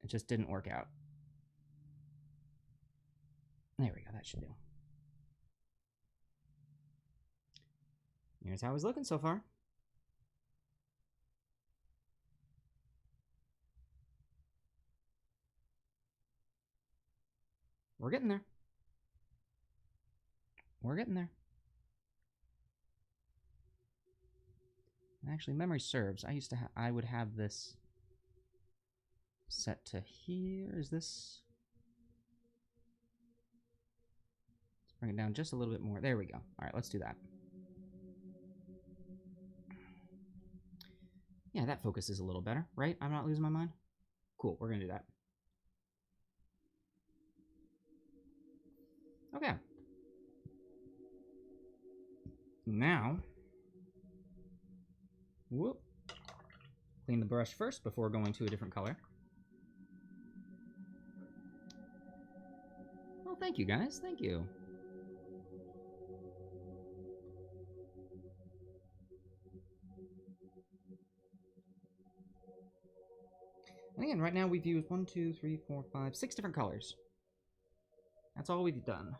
it just didn't work out. There we go, that should do. Here's how it's looking so far. We're getting there. We're getting there. Actually, memory serves. I would have this set to here. Is this? Let's bring it down just a little bit more. There we go. All right, let's do that. Yeah, that focus is a little better, right? I'm not losing my mind? Cool, we're gonna do that. Okay. Now, whoop. Clean the brush first before going to a different color. Thank you, guys. Thank you. And again, right now we've used 1, 2, 3, 4, 5, 6 different colors. That's all we've done.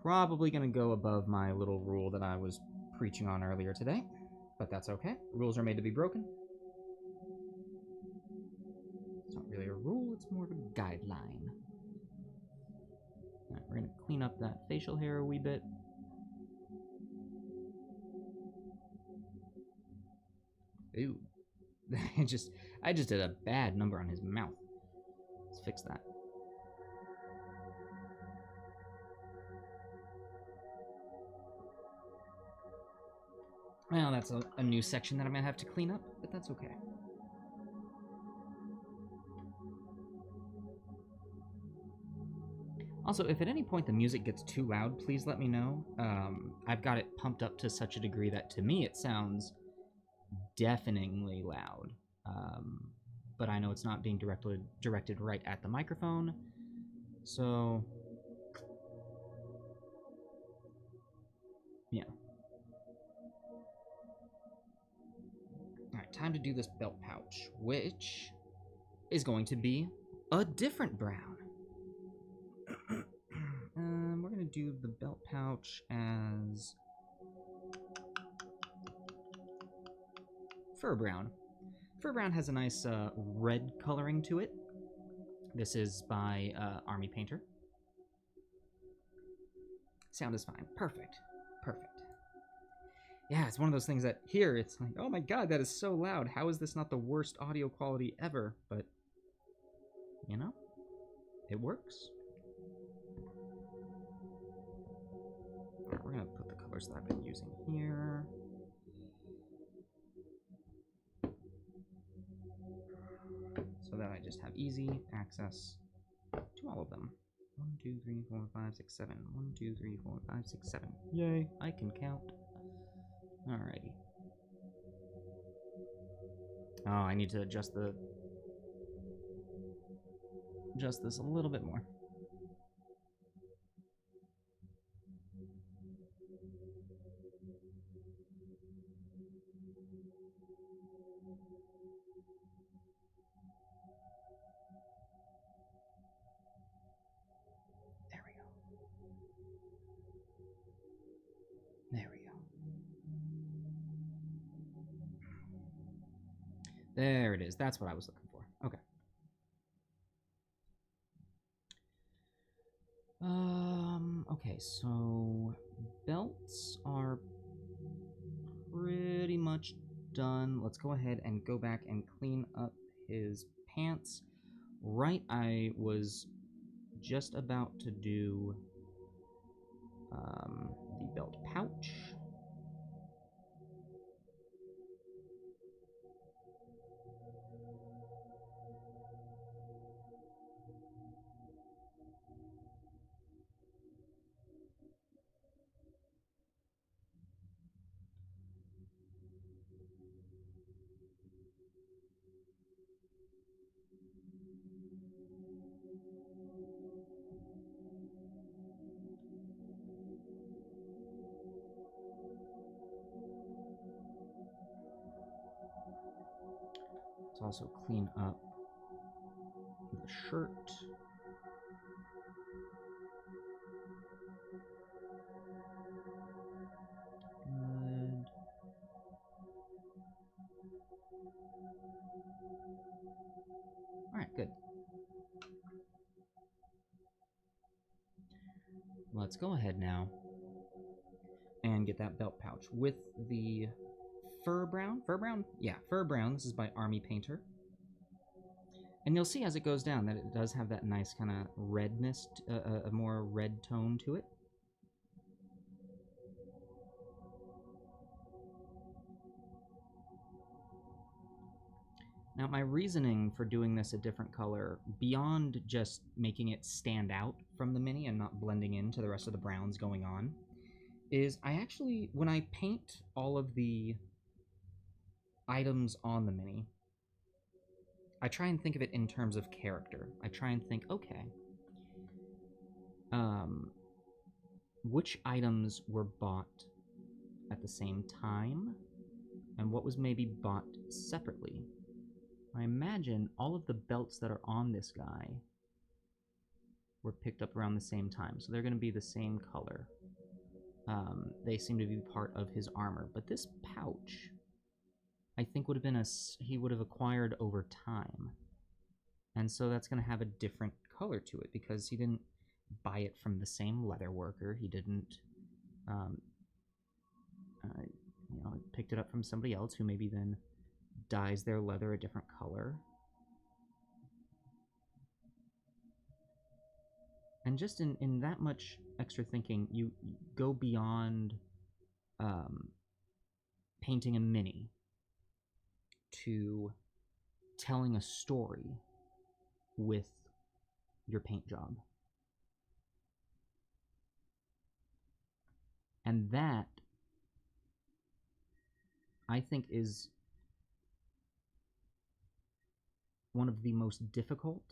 Probably going to go above my little rule that I was preaching on earlier today, but that's okay. Rules are made to be broken. It's not really a rule, it's more of a guideline. Alright, we're going to clean up that facial hair a wee bit. Ooh. I just did a bad number on his mouth. Let's fix that. Well, that's a new section that I'm going to have to clean up, but that's okay. Also, if at any point the music gets too loud, please let me know. I've got it pumped up to such a degree that to me it sounds deafeningly loud. But I know it's not being directed right at the microphone. So, yeah. Alright, time to do this belt pouch, which is going to be a different brown. We're going to do the belt pouch as fur brown. Fur brown has a nice red coloring to it. This is by Army Painter. Sound is fine. Perfect. Perfect. Yeah, it's one of those things that here it's like, oh my god, that is so loud. How is this not the worst audio quality ever? But, you know, it works. Alright, we're going to put the colors that I've been using here. So that I just have easy access to all of them. 1, 2, 3, 4, 5, 6, 7. 1, 2, 3, 4, 5, 6, 7. Yay, I can count. Alrighty. Oh, I need to adjust this a little bit more. There we go. There it is. That's what I was looking for. Okay. Okay, so belts are pretty much done. Let's go ahead and go back and clean up his pants. Right, I was just about to do the belt pouch. Let's also clean up the shirt. Good. Alright, good. Let's go ahead now and get that belt pouch with the fur brown. Fur brown? Yeah, fur brown. This is by Army Painter. And you'll see as it goes down that it does have that nice kind of redness, a more red tone to it. Now, my reasoning for doing this a different color, beyond just making it stand out from the mini and not blending into the rest of the browns going on, is I actually, when I paint all of the items on the mini, I try and think of it in terms of character. I try and think, okay, which items were bought at the same time, and what was maybe bought separately. I imagine all of the belts that are on this guy were picked up around the same time, so they're going to be the same color. They seem to be part of his armor, but this pouch, I think, would have been he would have acquired over time, and so that's going to have a different color to it because he didn't buy it from the same leather worker. He didn't, picked it up from somebody else who maybe then dyes their leather a different color. And just in that much extra thinking, you go beyond painting a mini to telling a story with your paint job. And that, I think, is one of the most difficult,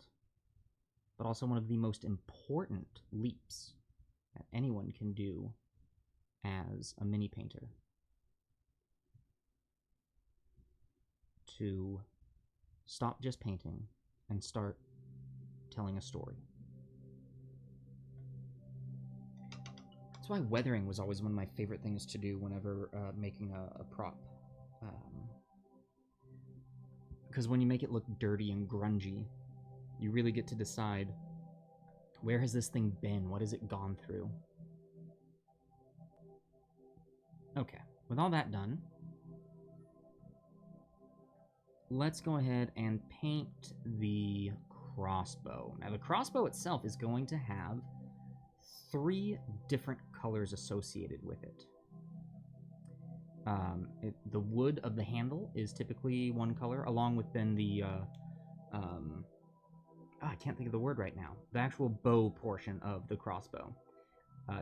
but also one of the most important leaps that anyone can do as a mini painter. To stop just painting and start telling a story. That's why weathering was always one of my favorite things to do whenever making a prop. Because when you make it look dirty and grungy, you really get to decide, where has this thing been? What has it gone through? Okay, with all that done, let's go ahead and paint the crossbow. Now, the crossbow itself is going to have 3 different colors associated with it. The wood of the handle is typically one color, along with then the, I can't think of the word right now, the actual bow portion of the crossbow.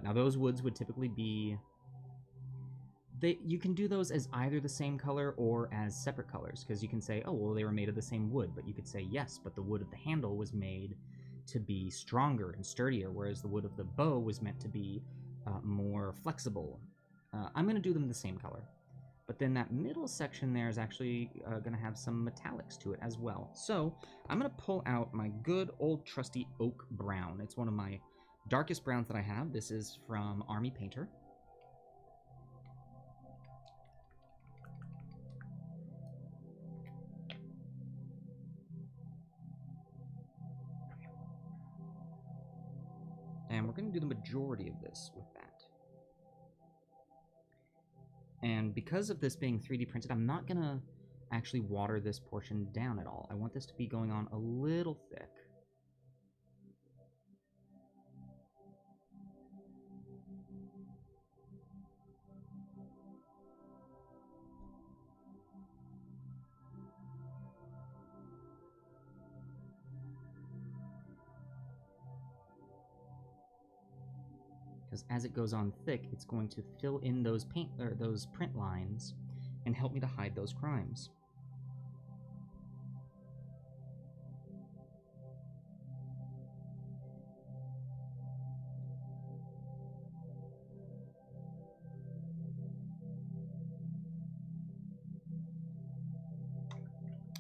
Now, those woods would typically be... you can do those as either the same color or as separate colors, because you can say, oh, well, they were made of the same wood, but you could say, yes, but the wood of the handle was made to be stronger and sturdier, whereas the wood of the bow was meant to be more flexible. I'm going to do them the same color. But then that middle section there is actually going to have some metallics to it as well. So I'm going to pull out my good old trusty oak brown. It's one of my darkest browns that I have. This is from Army Painter. And we're going to do the majority of this with that. And because of this being 3D printed, I'm not going to actually water this portion down at all. I want this to be going on a little thick. Because as it goes on thick, it's going to fill in those print lines and help me to hide those crimes.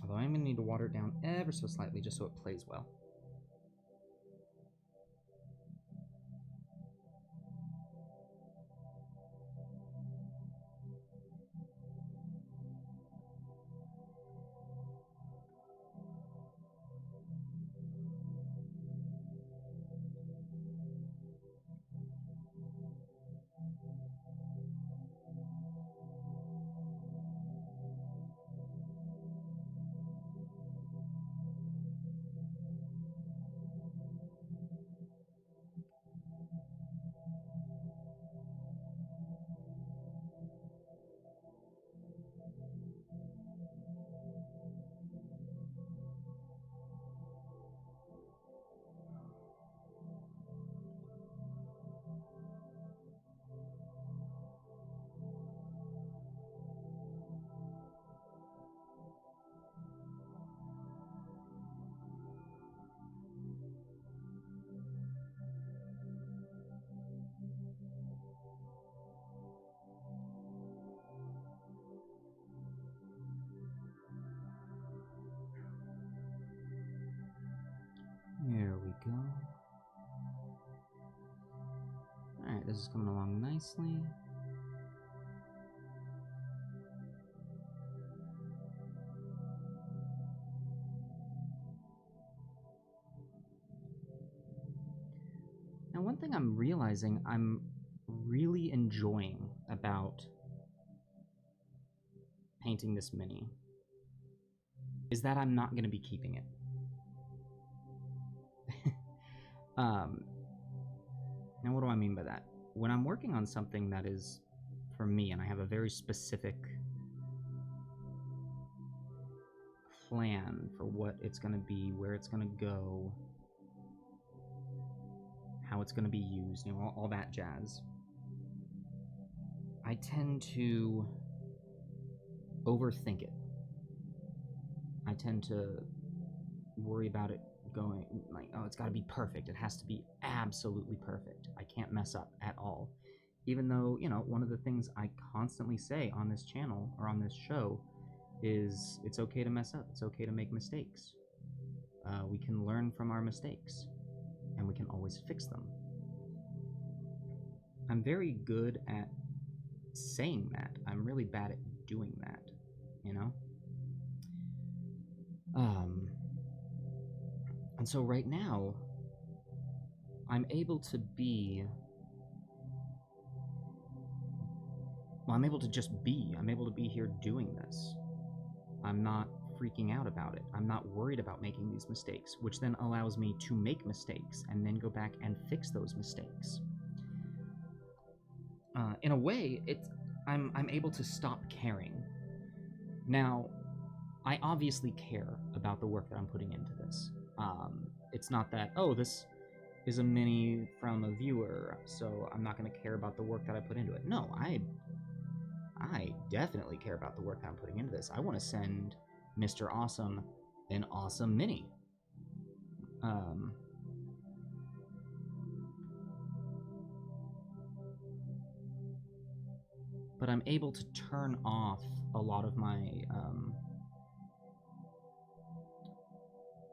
Although I'm going to need to water it down ever so slightly just so it plays well. go. Alright, this is coming along nicely. Now, one thing I'm realizing I'm really enjoying about painting this mini is that I'm not going to be keeping it. Now, what do I mean by that? When I'm working on something that is for me, and I have a very specific plan for what it's going to be, where it's going to go, how it's going to be used, you know, all that jazz, I tend to overthink it. I tend to worry about it going like, oh, it's got to be perfect. It has to be absolutely perfect. I can't mess up at all. Even though, you know, one of the things I constantly say on this channel or on this show is it's okay to mess up. It's okay to make mistakes. We can learn from our mistakes, and we can always fix them. I'm very good at saying that. I'm really bad at doing that, you know? And so right now, I'm able to be... Well, I'm able to just be. I'm able to be here doing this. I'm not freaking out about it. I'm not worried about making these mistakes, which then allows me to make mistakes and then go back and fix those mistakes. In a way, I'm able to stop caring. Now, I obviously care about the work that I'm putting into this. It's not that, oh, this is a mini from a viewer, so I'm not going to care about the work that I put into it. No, I definitely care about the work that I'm putting into this. I want to send MrAwesome an awesome mini. But I'm able to turn off a lot of my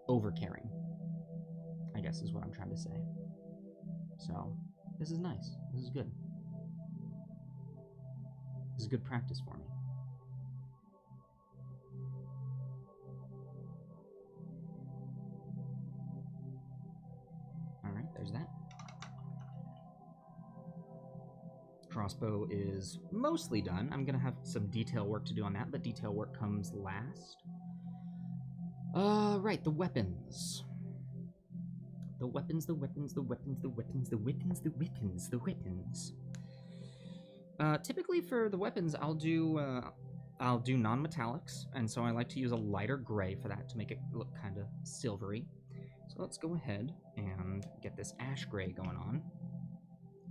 over-caring, I guess is what I'm trying to say. So, this is nice. This is good. This is good practice for me. Alright, there's that. Crossbow is mostly done. I'm going to have some detail work to do on that, but detail work comes last. Right, the weapons. The weapons. Typically for the weapons, I'll do non-metallics, and so I like to use a lighter gray for that to make it look kind of silvery. So let's go ahead and get this ash gray going on.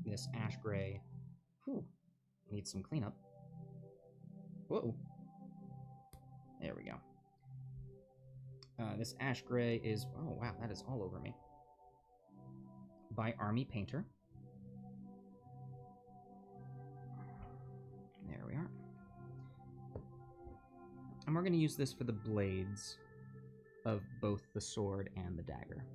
This ash gray, needs some cleanup. Whoa. There we go. This ash gray is, oh wow, that is all over me. By Army Painter. There we are. And we're going to use this for the blades of both the sword and the dagger.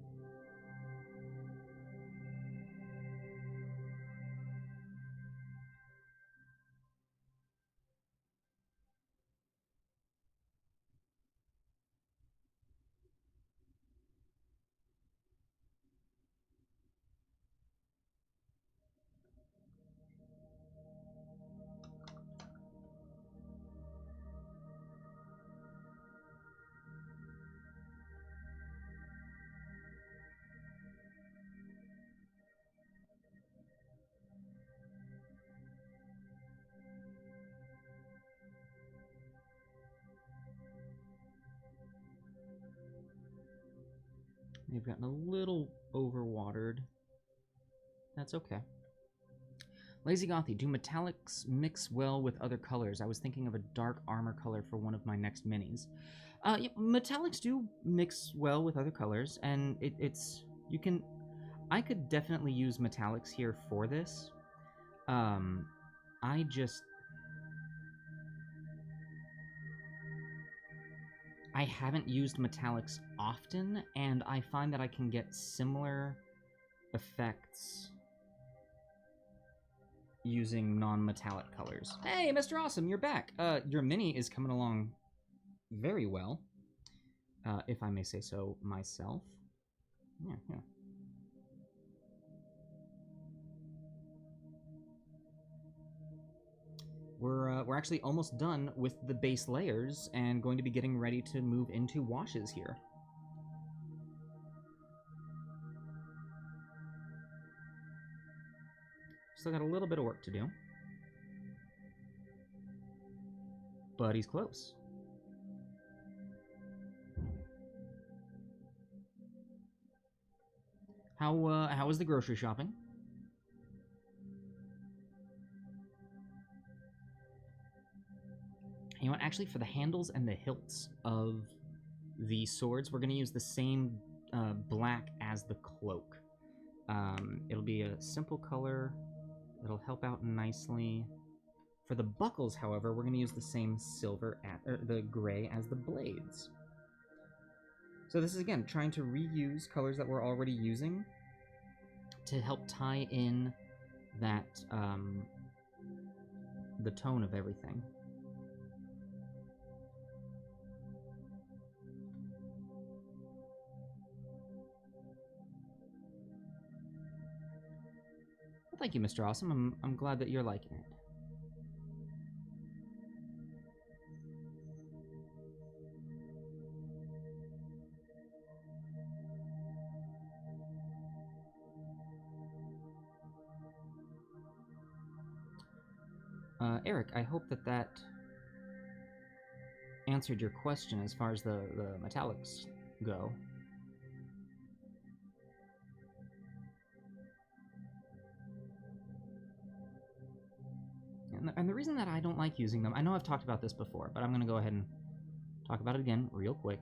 They've gotten a little overwatered. That's okay. Lazy Gothy, do metallics mix well with other colors? I was thinking of a dark armor color for one of my next minis. Yeah, metallics do mix well with other colors, and I could definitely use metallics here for this. I haven't used metallics often, and I find that I can get similar effects using non-metallic colors. Hey, MrAwesome, you're back. Your mini is coming along very well, if I may say so myself. Yeah. We're actually almost done with the base layers and going to be getting ready to move into washes here. Still got a little bit of work to do, but he's close. How was the grocery shopping? You know what, actually, for the handles and the hilts of the swords, we're going to use the same black as the cloak. It'll be a simple color. It'll help out nicely. For the buckles, however, we're going to use the same silver, the gray as the blades. So this is, again, trying to reuse colors that we're already using to help tie in that, the tone of everything. Well, thank you, MrAwesome. I'm glad that you're liking it. Eric, I hope that answered your question as far as the metallics go. And the reason that I don't like using them, I know I've talked about this before, but I'm going to go ahead and talk about it again real quick.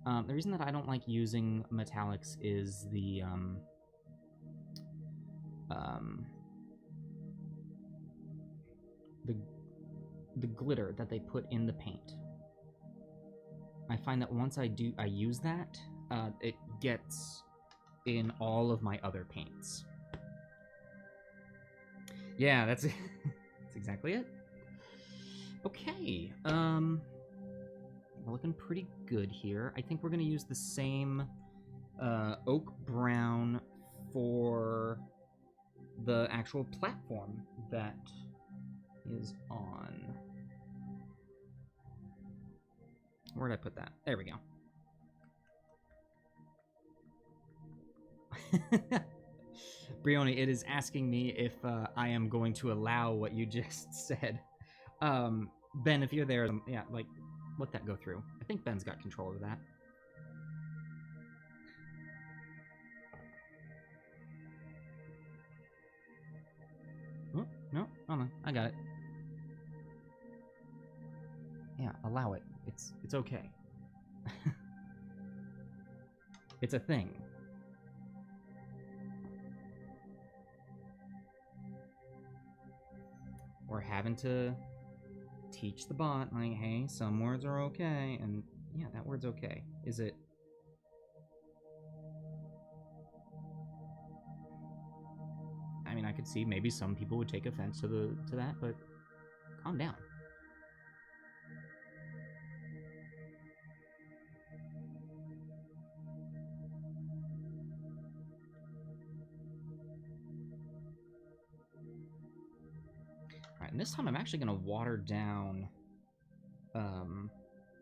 The reason that I don't like using metallics is the glitter that they put in the paint. I find that once I use that, it gets in all of my other paints. Yeah, that's it. That's exactly it. Okay, we're looking pretty good here. I think we're gonna use the same oak brown for the actual platform that is on. Where did I put that? There we go. Brioni, it is asking me if I am going to allow what you just said. Ben, if you're there, yeah, like, let that go through. I think Ben's got control of that. Oh, no, hold on, I got it. Yeah, allow it. It's okay. It's a thing. We're having to teach the bot, like, hey, some words are okay, and yeah, that word's okay. Is it? I mean, I could see maybe some people would take offense to that, but calm down. Alright, and this time I'm actually going to water down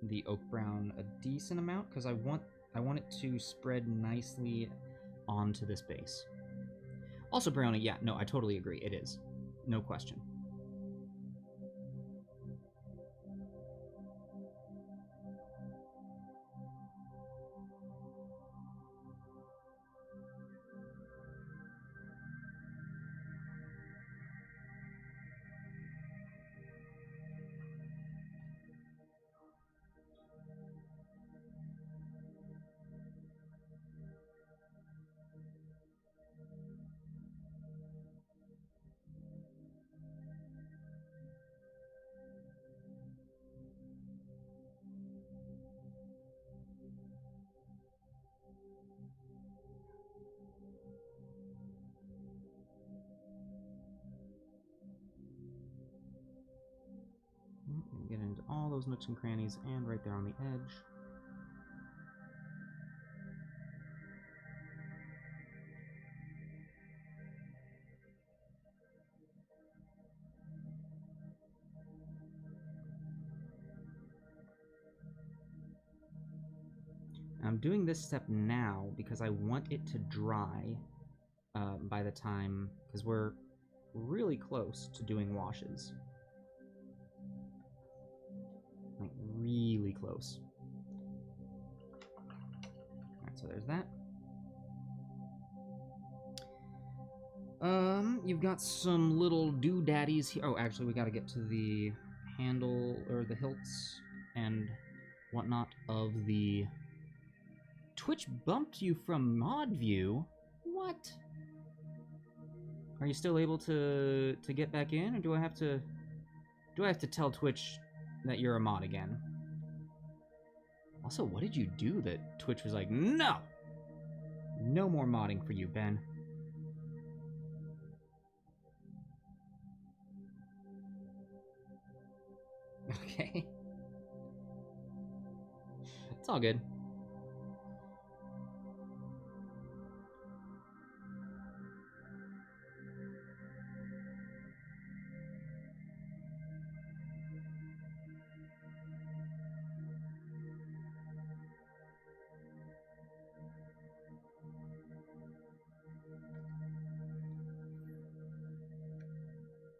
the oak brown a decent amount, because I want it to spread nicely onto this base. Also, Brianna, yeah, no, I totally agree. It is. No question. those nooks and crannies, and right there on the edge. I'm doing this step now because I want it to dry by the time, because we're really close to doing washes. Like, really close. Alright, so there's that. You've got some little doodaddies here. Oh, actually, we gotta get to the handle, or the hilts, and whatnot of the... Twitch bumped you from mod view? What? Are you still able to get back in, or do I have to tell Twitch that you're a mod again? Also, what did you do that Twitch was like, no! No more modding for you, Ben. Okay. It's all good.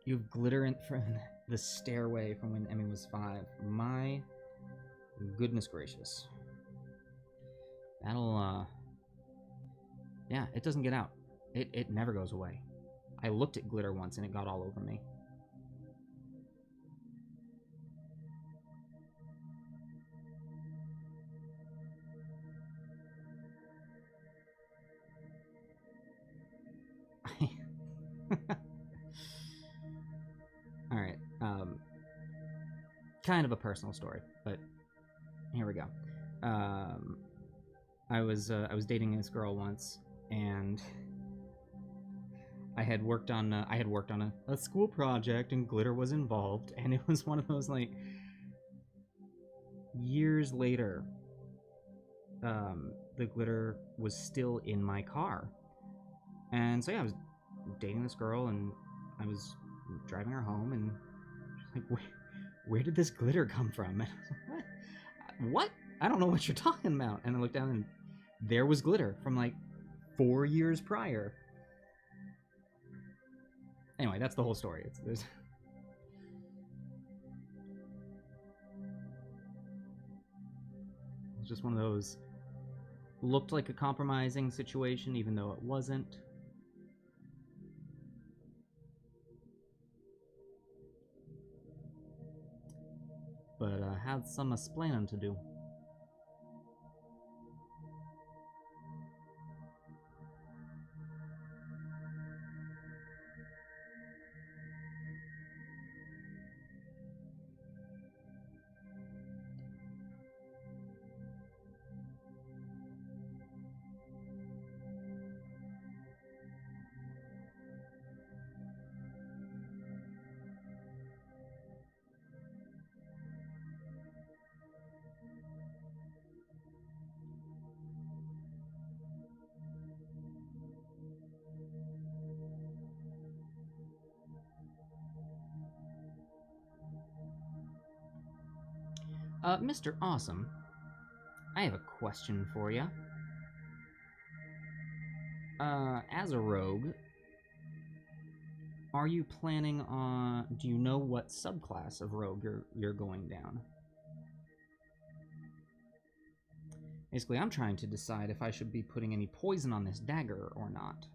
You have glitter in from the stairway from when Emmy was 5. My goodness gracious. That'll, yeah, it doesn't get out. It never goes away. I looked at glitter once and it got all over me. Alright, kind of a personal story, but here we go. I was dating this girl once, and I had worked on a school project, and glitter was involved, and it was one of those, like, years later, the glitter was still in my car. And so yeah, I was dating this girl, and I was driving her home, and she's like, where did this glitter come from? And I was like, what? I don't know what you're talking about. And I looked down, and there was glitter from like 4 years prior. Anyway, that's the whole story. It's just one of those, looked like a compromising situation even though it wasn't. But had some explaining to do. MrAwesome, I have a question for you. As a rogue, are you planning on... Do you know what subclass of rogue you're going down? Basically, I'm trying to decide if I should be putting any poison on this dagger or not.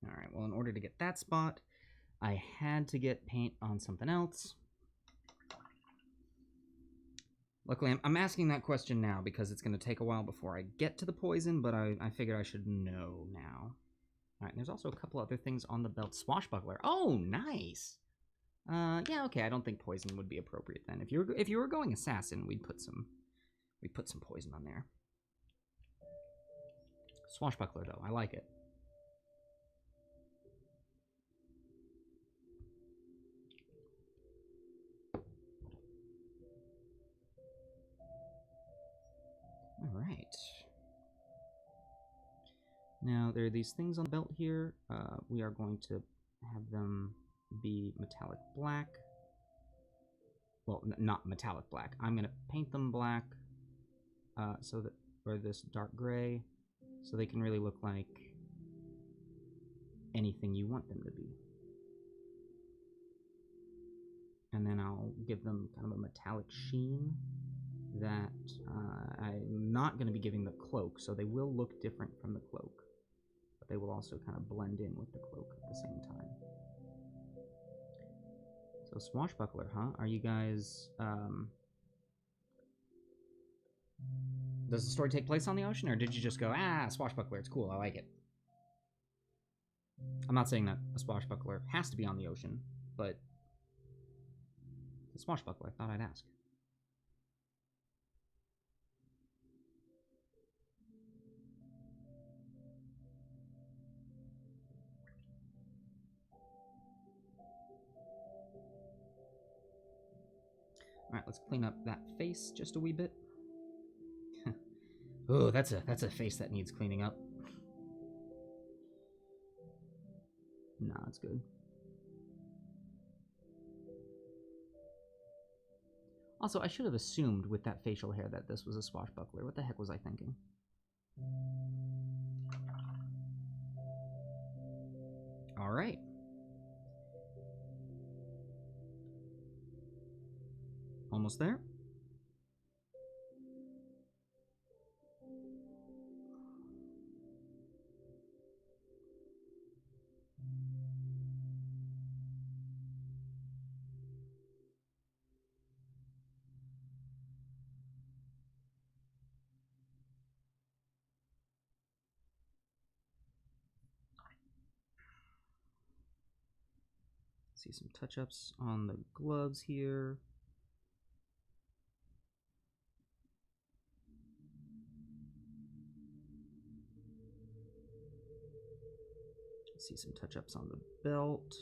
Alright, well, in order to get that spot, I had to get paint on something else. Luckily, I'm asking that question now because it's going to take a while before I get to the poison, but I figured I should know now. All right, there's also a couple other things on the belt. Swashbuckler. Oh, nice. Yeah, okay. I don't think poison would be appropriate then. If you were going assassin, we'd put some poison on there. Swashbuckler though, I like it. All right. Now there are these things on the belt here. We are going to have them be metallic black. Well, not metallic black. I'm going to paint them black, so that, or this dark gray, so they can really look like anything you want them to be. And then I'll give them kind of a metallic sheen that I'm not going to be giving the cloak, so they will look different from the cloak, but they will also kind of blend in with the cloak at the same time. So Swashbuckler, huh? Are you guys... Does the story take place on the ocean, or did you just go, ah, Swashbuckler, it's cool, I like it? I'm not saying that a Swashbuckler has to be on the ocean, but a Swashbuckler, I thought I'd ask. Alright, let's clean up that face just a wee bit. Oh, that's a face that needs cleaning up. Nah, it's good. Also, I should have assumed with that facial hair that this was a Swashbuckler. What the heck was I thinking? Alright. Almost there. See some touch-ups on the gloves here. See some touch-ups on the belt.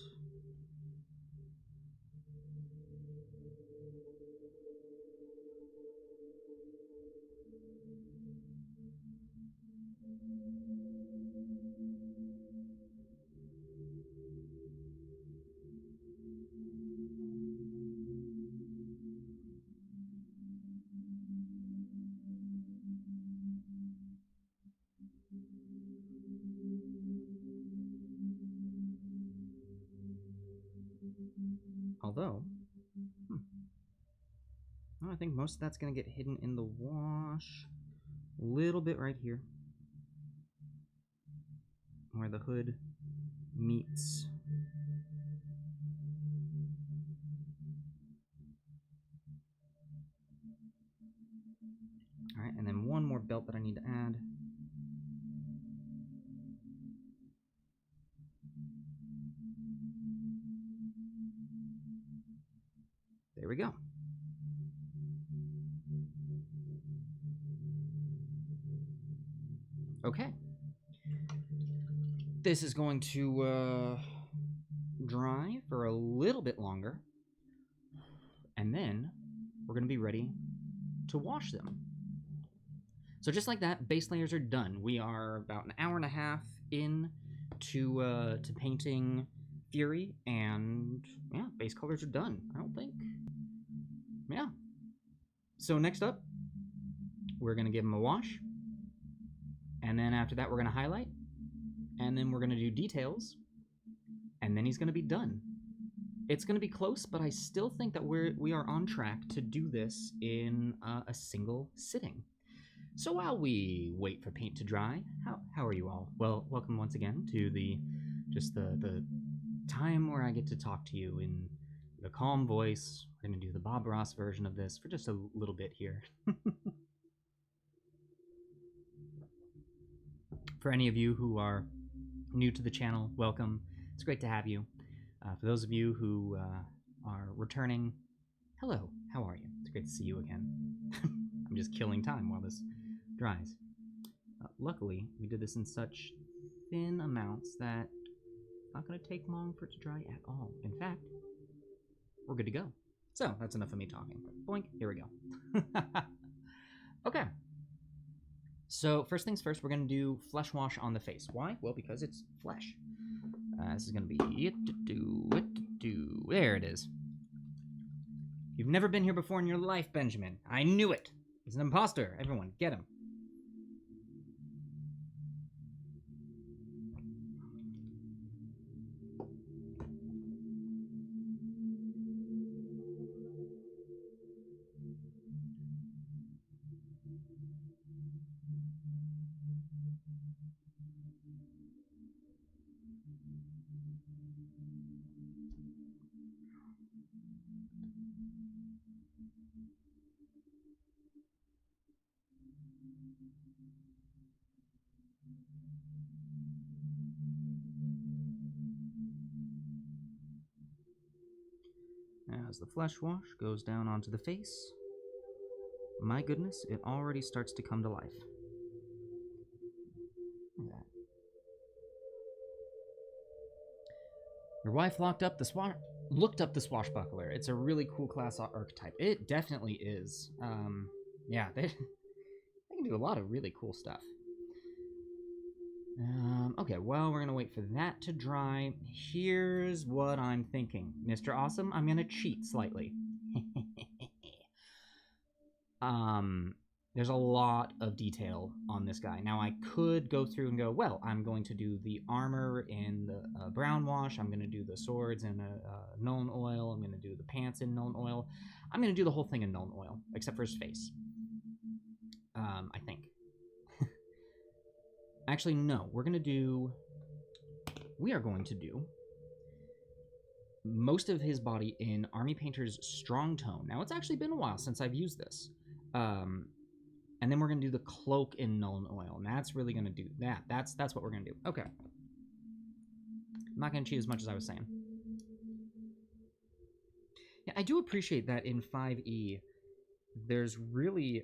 Although, I think most of that's going to get hidden in the wash. A little bit right here, where the hood meets. Alright, and then one more belt that I need to add. There we go. Okay. This is going to dry for a little bit longer, and then we're going to be ready to wash them. So just like that, base layers are done. We are about an hour and a half in to painting Fury, and yeah, base colors are done, I don't think. Yeah. So next up, we're going to give him a wash, and then after that we're going to highlight, and then we're going to do details, and then he's going to be done. It's going to be close, but I still think that we are on track to do this in a single sitting. So while we wait for paint to dry, how are you all? Well, welcome once again to the time where I get to talk to you in the calm voice. We're going to do the Bob Ross version of this for just a little bit here. For any of you who are new to the channel, welcome. It's great to have you. For those of you who are returning, hello, how are you? It's great to see you again. I'm just killing time while this dries. Luckily, we did this in such thin amounts that it's not going to take long for it to dry at all. In fact, we're good to go. So, that's enough of me talking. Boink, here we go. Okay. So, first things first, we're going to do flesh wash on the face. Why? Well, because it's flesh. This is going to be There it is. You've never been here before in your life, Benjamin. I knew it. He's an imposter. Everyone, get him. As the flesh wash goes down onto the face, my goodness, it already starts to come to life. Look at that. Your wife looked up the swashbuckler. It's a really cool class archetype. It definitely is. Yeah, they can do a lot of really cool stuff. Okay, well, we're going to wait for that to dry. Here's what I'm thinking. MrAwesome, I'm going to cheat slightly. There's a lot of detail on this guy. Now, I could go through and go, well, I'm going to do the armor in the brown wash. I'm going to do the swords in Nuln Oil. I'm going to do the pants in Nuln Oil. I'm going to do the whole thing in Nuln Oil, except for his face. I think. Actually, no. We are going to do most of his body in Army Painter's Strong Tone. Now, it's actually been a while since I've used this. And then we're going to do the cloak in Nuln Oil. And that's really going to do that. That's what we're going to do. Okay. I'm not going to cheat as much as I was saying. Yeah, I do appreciate that in 5e, there's really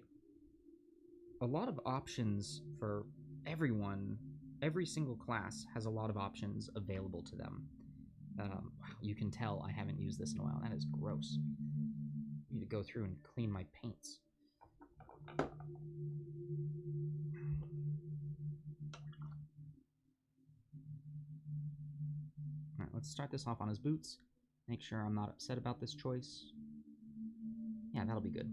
a lot of options for everyone. Every single class has a lot of options available to them. Wow, you can tell I haven't used this in a while. That is gross. I need to go through and clean my paints. Alright, let's start this off on his boots. Make sure I'm not upset about this choice. Yeah, that'll be good.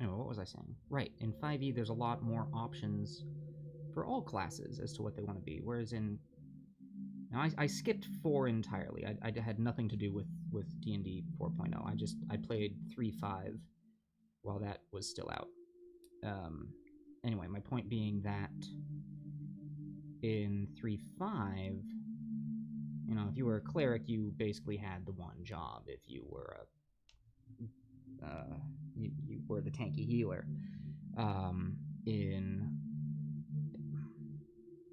Anyway, what was I saying? Right, in 5e there's a lot more options for all classes as to what they want to be, whereas in... Now, I skipped 4 entirely. I had nothing to do with D&D 4.0. I played 3.5 while that was still out. Anyway, my point being that in 3.5, you know, if you were a cleric, you basically had the one job. If you were you were the tanky healer. I mean,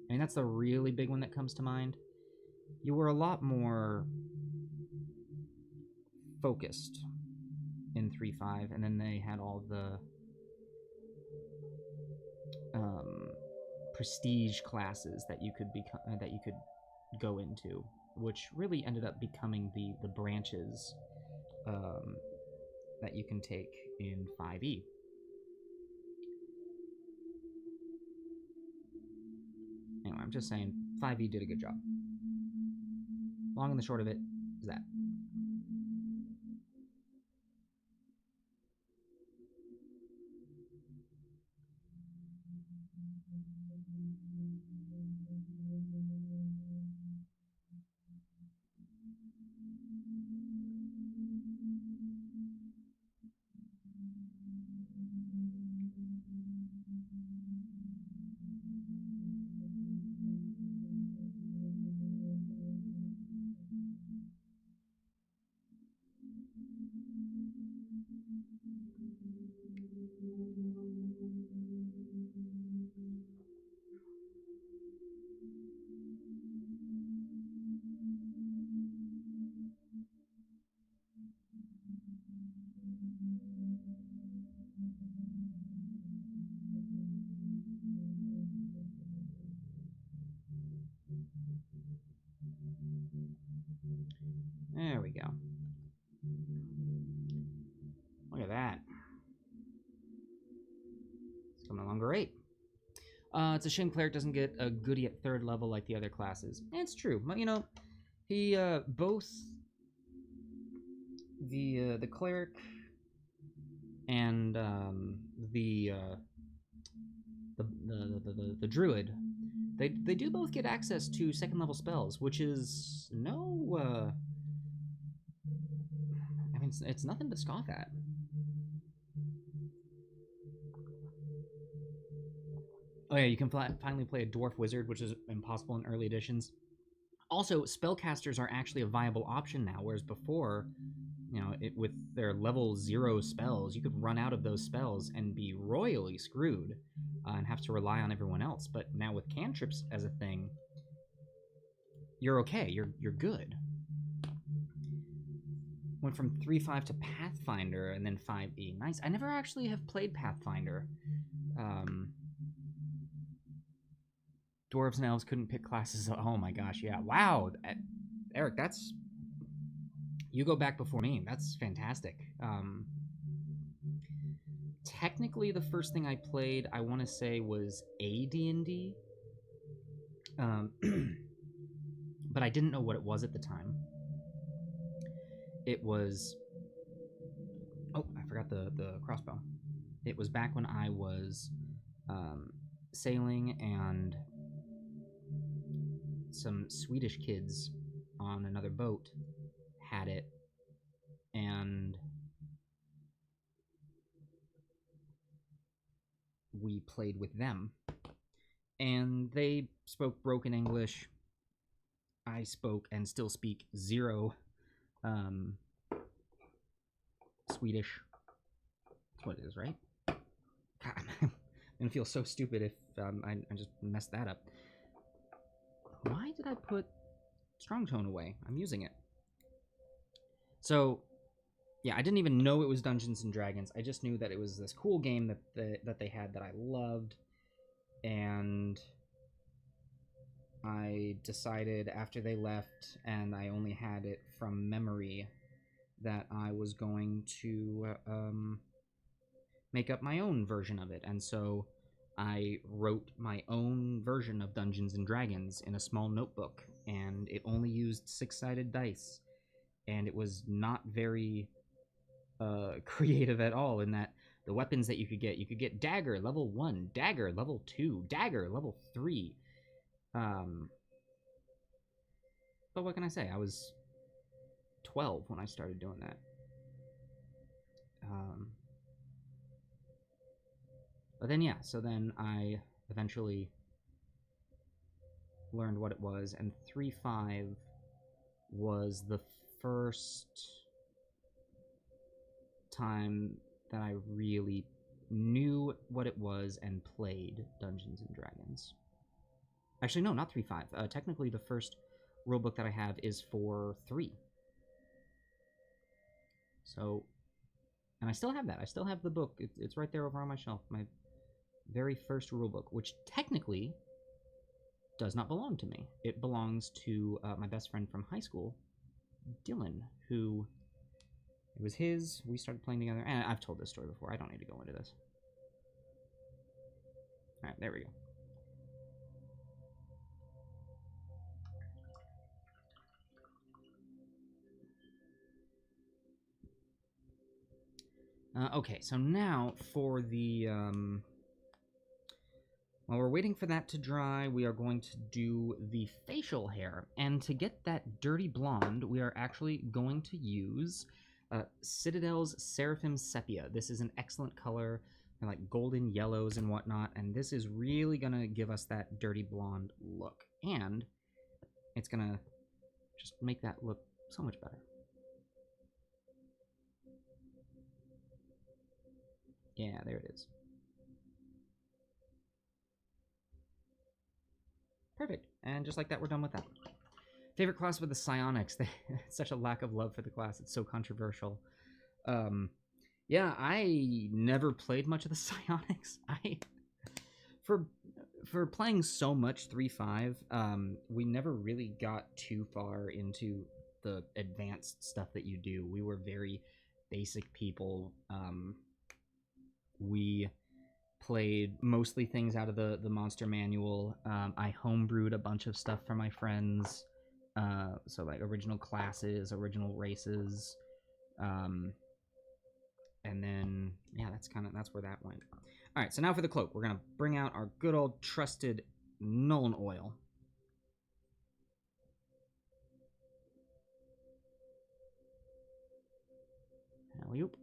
that's the really big one that comes to mind. You were a lot more focused in 3.5, and then they had all the prestige classes that you could go into, which really ended up becoming the branches that you can take in 5e. Anyway, I'm just saying 5e did a good job. Long and the short of it is that. There we go. Look at that. It's coming along great. It's a shame Cleric doesn't get a goodie at 3rd level like the other classes. And it's true. You know, he both the Cleric and the Druid, they do both get access to 2nd level spells, which is no. I mean, it's nothing to scoff at. Oh yeah, you can finally play a Dwarf Wizard, which is impossible in early editions. Also, spellcasters are actually a viable option now, whereas before, you know, with their level 0 spells, you could run out of those spells and be royally screwed and have to rely on everyone else. But now with cantrips as a thing, you're okay. You're good. Went from 3.5 to Pathfinder and then 5e. Nice. I never actually have played Pathfinder. Dwarves and elves couldn't pick classes. Oh my gosh, yeah. Wow. Eric, that's... You go back before me. That's fantastic. Technically, the first thing I played, I want to say, was a D&D. But I didn't know what it was at the time. It was... Oh, I forgot the crossbow. It was back when I was sailing, and some Swedish kids on another boat had it, and we played with them. And they spoke broken English. I spoke and still speak 0 Swedish. That's what it is, right? God, I'm gonna feel so stupid if I just messed that up. Why did I put Strong Tone away? I'm using it. So, yeah, I didn't even know it was Dungeons and Dragons. I just knew that it was this cool game that they had that I loved, and I decided after they left and I only had it from memory that I was going to make up my own version of it. And so I wrote my own version of Dungeons and Dragons in a small notebook, and it only used 6-sided dice, and it was not very creative at all in that the weapons that you could get dagger level 1, dagger level 2, dagger level 3. But what can I say? I was 12 when I started doing that. But then, yeah, so then I eventually learned what it was, and 3.5 was the first time that I really knew what it was and played Dungeons and Dragons. Actually, no, not 3.5. Technically, the first rulebook that I have is for 3. So, and I still have that. I still have the book. It's right there over on my shelf. My very first rulebook, which technically does not belong to me. It belongs to my best friend from high school, Dylan, who... It was his. We started playing together. And I've told this story before. I don't need to go into this. All right, there we go. Okay, so now for the While we're waiting for that to dry, we are going to do the facial hair. And to get that dirty blonde, we are actually going to use Citadel's Seraphim Sepia. This is an excellent color, like golden yellows and whatnot, and this is really going to give us that dirty blonde look. And it's going to just make that look so much better. Yeah, there it is. Perfect. And just like that, we're done with that. Favorite class with the psionics. Such a lack of love for the class. It's so controversial. Yeah, I never played much of the psionics. For playing so much 3-5, we never really got too far into the advanced stuff that you do. We were very basic people. We played mostly things out of the monster manual. I homebrewed a bunch of stuff for my friends, so like original classes, original races, and then yeah, that's where that went. All right, so now for the cloak, we're gonna bring out our good old trusted Nuln oil. Alley-oop.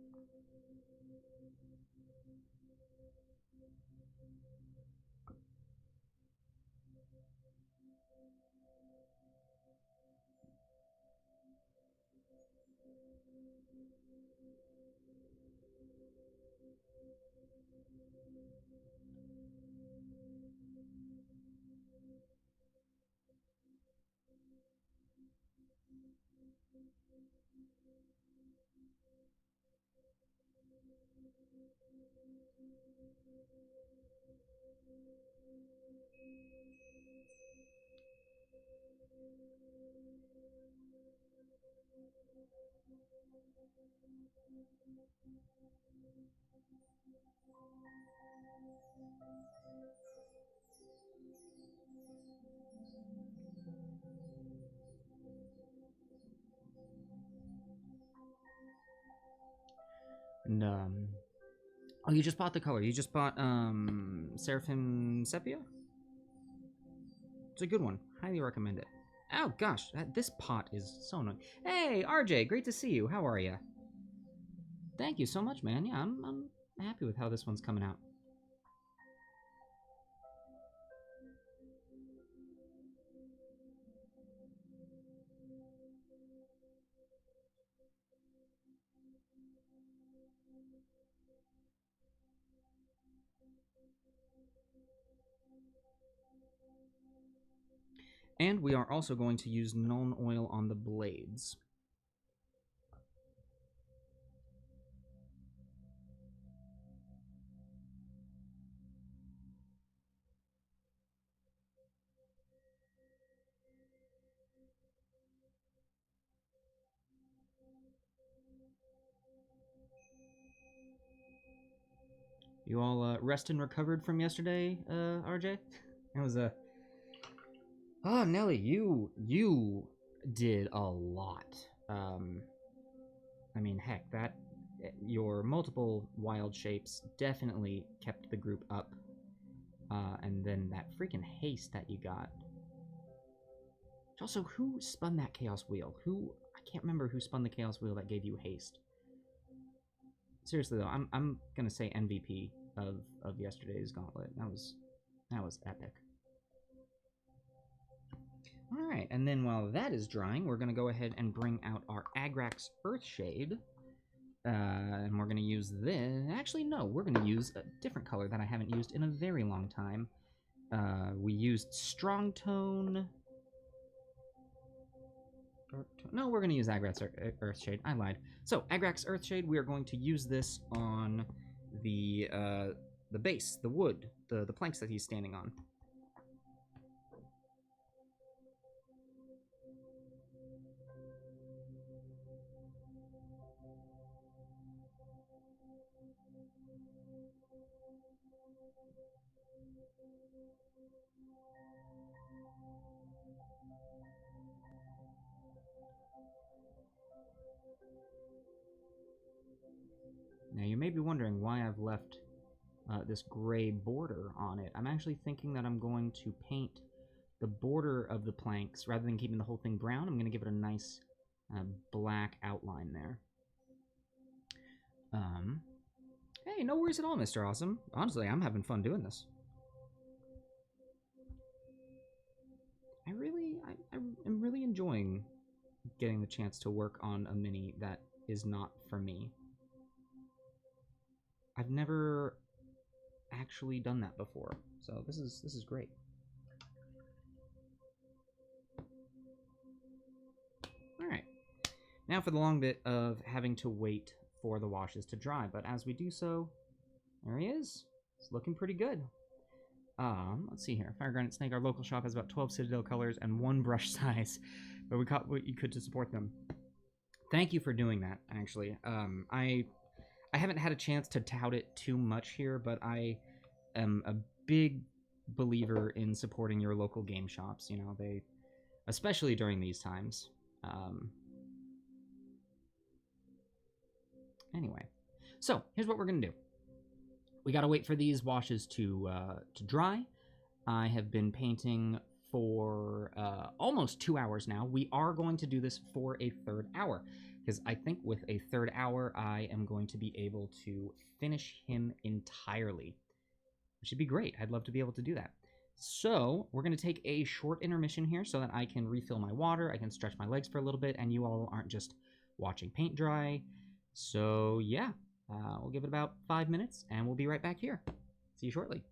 And oh, you just bought the color. You just bought Seraphim Sepia. It's a good one. Highly recommend it. Oh gosh, this pot is so annoying. Hey, RJ, great to see you. How are you? Thank you so much, man. Yeah, I'm happy with how this one's coming out. And we are also going to use Nuln oil on the blades. You all rest and recovered from yesterday, RJ? It was a... Oh, Nelly, you did a lot. I mean, heck, that... Your multiple wild shapes definitely kept the group up. And then that freaking haste that you got. Also, who spun that Chaos Wheel? I can't remember who spun the Chaos Wheel that gave you haste. Seriously though, I'm gonna say MVP of yesterday's gauntlet. That was epic. All right, and then while that is drying, we're gonna go ahead and bring out our Agrax Earthshade. And we're gonna use this. Actually, no, we're gonna use a different color that I haven't used in a very long time. We used Strong Tone. No, we're going to use Agrax Earthshade. I lied. So, Agrax Earthshade, we are going to use this on the base, the wood, the planks that he's standing on. Now, you may be wondering why I've left this gray border on it. I'm actually thinking that I'm going to paint the border of the planks, rather than keeping the whole thing brown, I'm going to give it a nice black outline there. Hey, no worries at all, Mr. Awesome. Honestly, I'm having fun doing this. I'm really enjoying getting the chance to work on a mini that is not for me. I've never actually done that before, so this is great. All right, now for the long bit of having to wait for the washes to dry, but as we do so, there he is. It's looking pretty good. Let's see here. Fire Garnet Snake, our local shop has about 12 Citadel colors and 1 brush size, but we caught what you could to support them. Thank you for doing that, actually. I haven't had a chance to tout it too much here, but I am a big believer in supporting your local game shops. You know, they, especially during these times. Anyway, so here's what we're gonna do. We gotta wait for these washes to dry. I have been painting for almost 2 hours now. We are going to do this for a 3rd hour, because I think with a 3rd hour, I am going to be able to finish him entirely, which should be great. I'd love to be able to do that. So we're going to take a short intermission here so that I can refill my water, I can stretch my legs for a little bit, and you all aren't just watching paint dry. So yeah, we'll give it about 5 minutes, and we'll be right back here. See you shortly.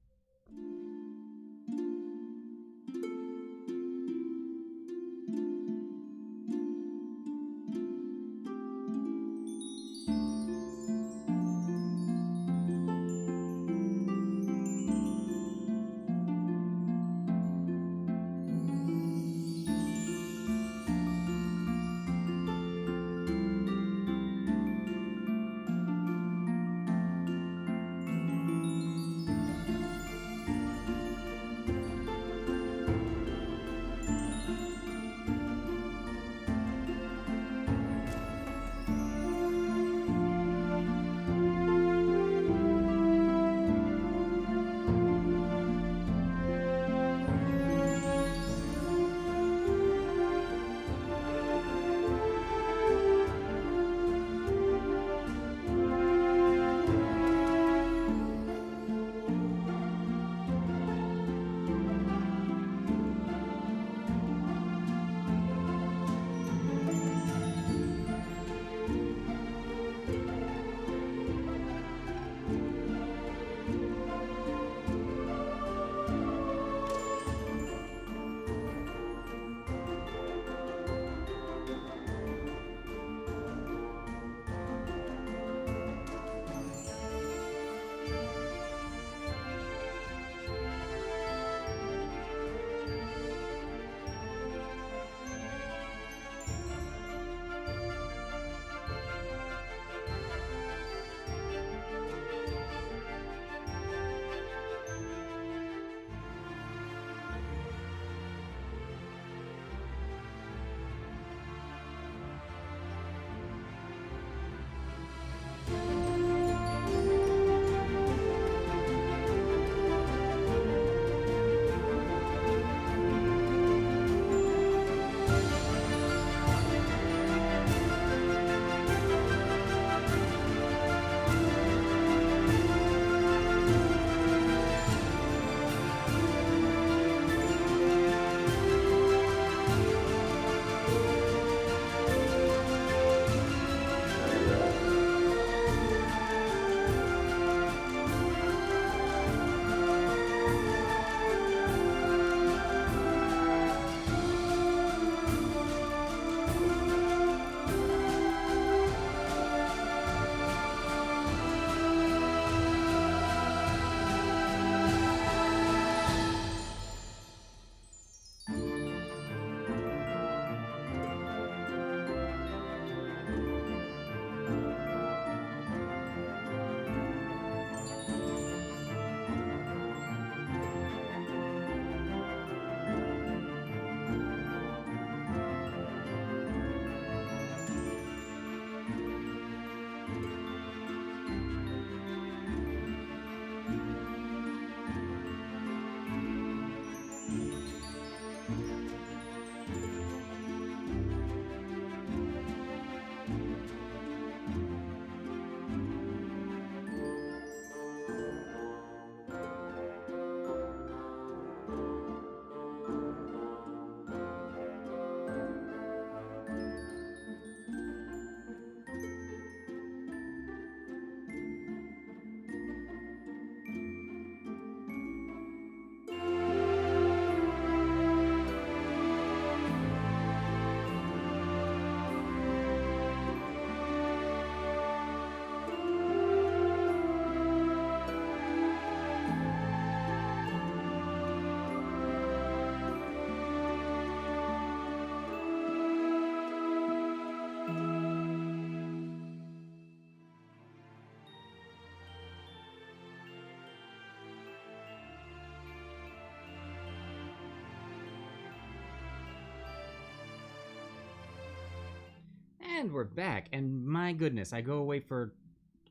And we're back, and my goodness, I go away for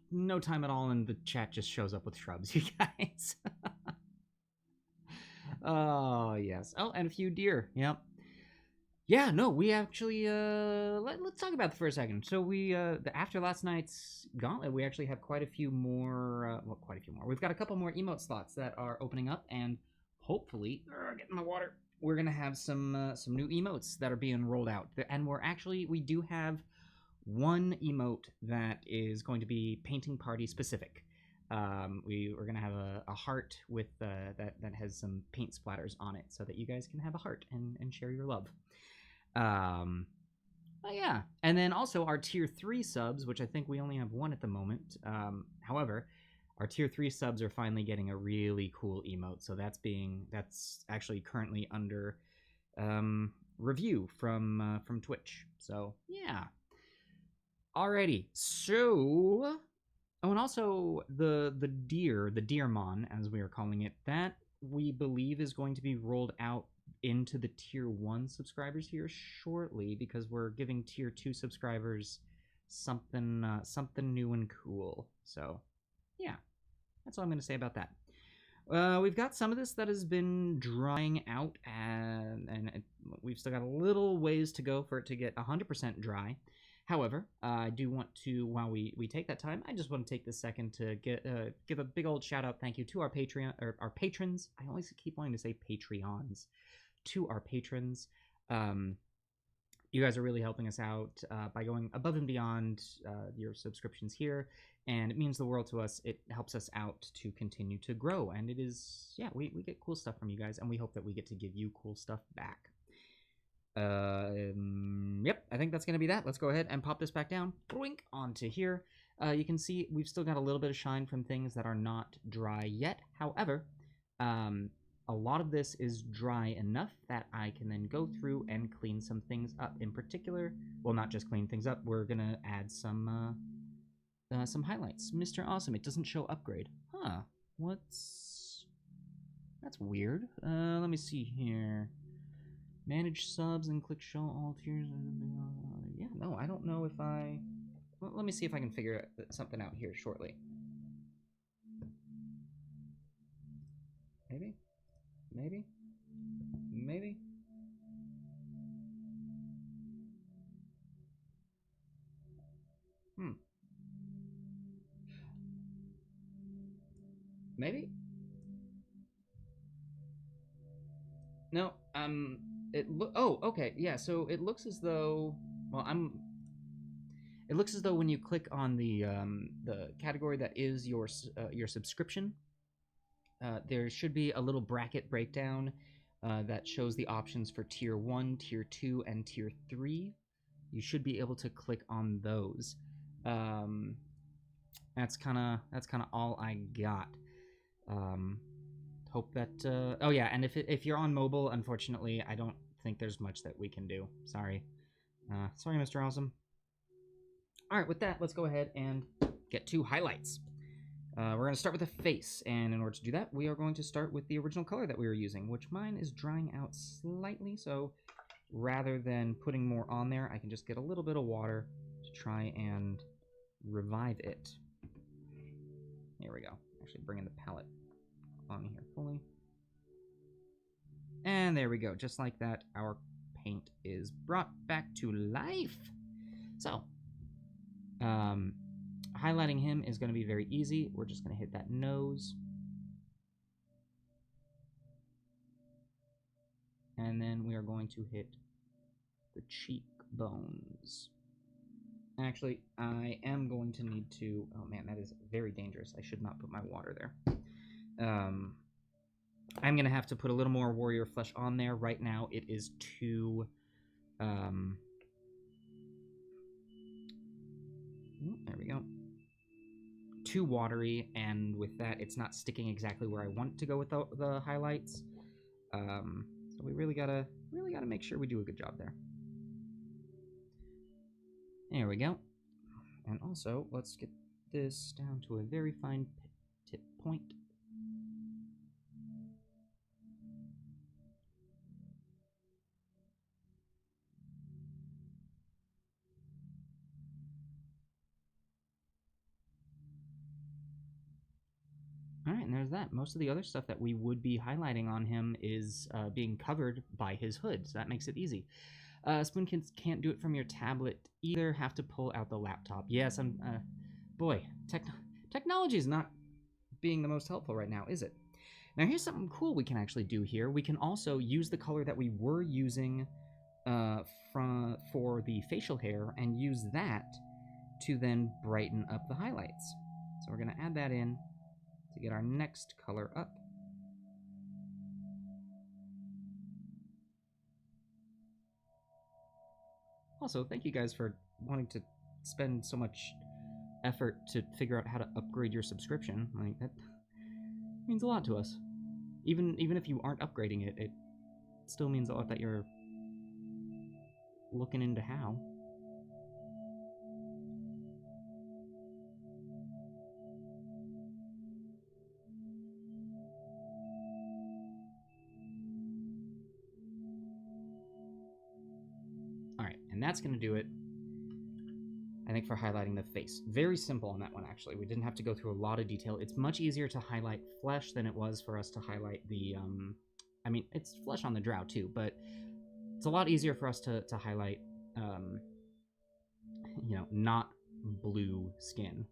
no time at all, and the chat just shows up with shrubs, you guys. Oh, yes. Oh, and a few deer, yep. Yeah, no, we actually, let's talk about that for a second. So we, after last night's gauntlet, we actually have quite a few more, well, quite a few more. We've got a couple more emote slots that are opening up, and hopefully, get in my water, we're gonna have some new emotes that are being rolled out. And we do have one emote that is going to be painting party specific. We're gonna have a heart with that has some paint splatters on it, so that you guys can have a heart and share your love. But yeah, and then also our tier 3 subs, which I think we only have one at the moment. However, our tier 3 subs are finally getting a really cool emote, so that's actually currently under review from Twitch. So yeah. Alrighty, so oh, and also the Deermon, as we are calling it, that we believe is going to be rolled out into the tier 1 subscribers here shortly, because we're giving tier 2 subscribers something new and cool. So yeah, that's all I'm going to say about that. We've got some of this that has been drying out, and we've still got a little ways to go for it to get 100% dry. However, I do want to, while we take that time, I just want to take this second to give a big old shout out, thank you to our our patrons. I always keep wanting to say Patreons. To our patrons, you guys are really helping us out by going above and beyond your subscriptions here, and it means the world to us. It helps us out to continue to grow, and it is, yeah, we get cool stuff from you guys, and we hope that we get to give you cool stuff back. Yep, I think that's going to be that. Let's go ahead and pop this back down. Boink, onto here. You can see we've still got a little bit of shine from things that are not dry yet. However, a lot of this is dry enough that I can then go through and clean some things up. In particular, well, not just clean things up, we're going to add some highlights. MrAwesome, it doesn't show upgrade. Huh, that's weird. Let me see here. Manage subs and click show all tiers. Yeah, no, I don't know if I... Well, let me see if I can figure something out here shortly. Maybe? Maybe? Maybe? Maybe? No, oh, okay, yeah, so it looks as though, well, it looks as though when you click on the category that is your subscription, there should be a little bracket breakdown that shows the options for tier 1, tier 2, and tier 3. You should be able to click on those. That's kind of all I got. Hope that oh yeah, and if you're on mobile, unfortunately, I don't think there's much that we can do. Sorry. Sorry, MrAwesome. All right, with that, let's go ahead and get to highlights. We're going to start with the face, and in order to do that, we are going to start with the original color that we were using, which mine is drying out slightly, so rather than putting more on there, I can just get a little bit of water to try and revive it. There we go. Actually bringing the palette on here fully. And there we go. Just like that, our paint is brought back to life. So, highlighting him is going to be very easy. We're just going to hit that nose. And then we are going to hit the cheekbones. Actually, I am going to need to... Oh man, that is very dangerous. I should not put my water there. I'm going to have to put a little more warrior flesh on there. Right now, it is too... there we go. Too watery, and with that, it's not sticking exactly where I want to go with the highlights. So we really gotta make sure we do a good job there. There we go. And also, let's get this down to a very fine tip point. right, and there's that. Most of the other stuff that we would be highlighting on him is being covered by his hood, so that makes it easy. Spoonkids can't do it from your tablet either. Have to pull out the laptop. Yes, I'm. Boy, technology is not being the most helpful right now, is it? Now here's something cool we can actually do here. We can also use the color that we were using for the facial hair and use that to then brighten up the highlights. So we're going to add that in to get our next color up. Also, thank you guys for wanting to spend so much effort to figure out how to upgrade your subscription. Like, that means a lot to us. Even if you aren't upgrading it, it still means a lot that you're looking into how. Alright, and that's going to do it, I think, for highlighting the face. Very simple on that one, actually. We didn't have to go through a lot of detail. It's much easier to highlight flesh than it was for us to highlight the, I mean, it's flesh on the drow, too, but it's a lot easier for us to highlight, you know, not blue skin.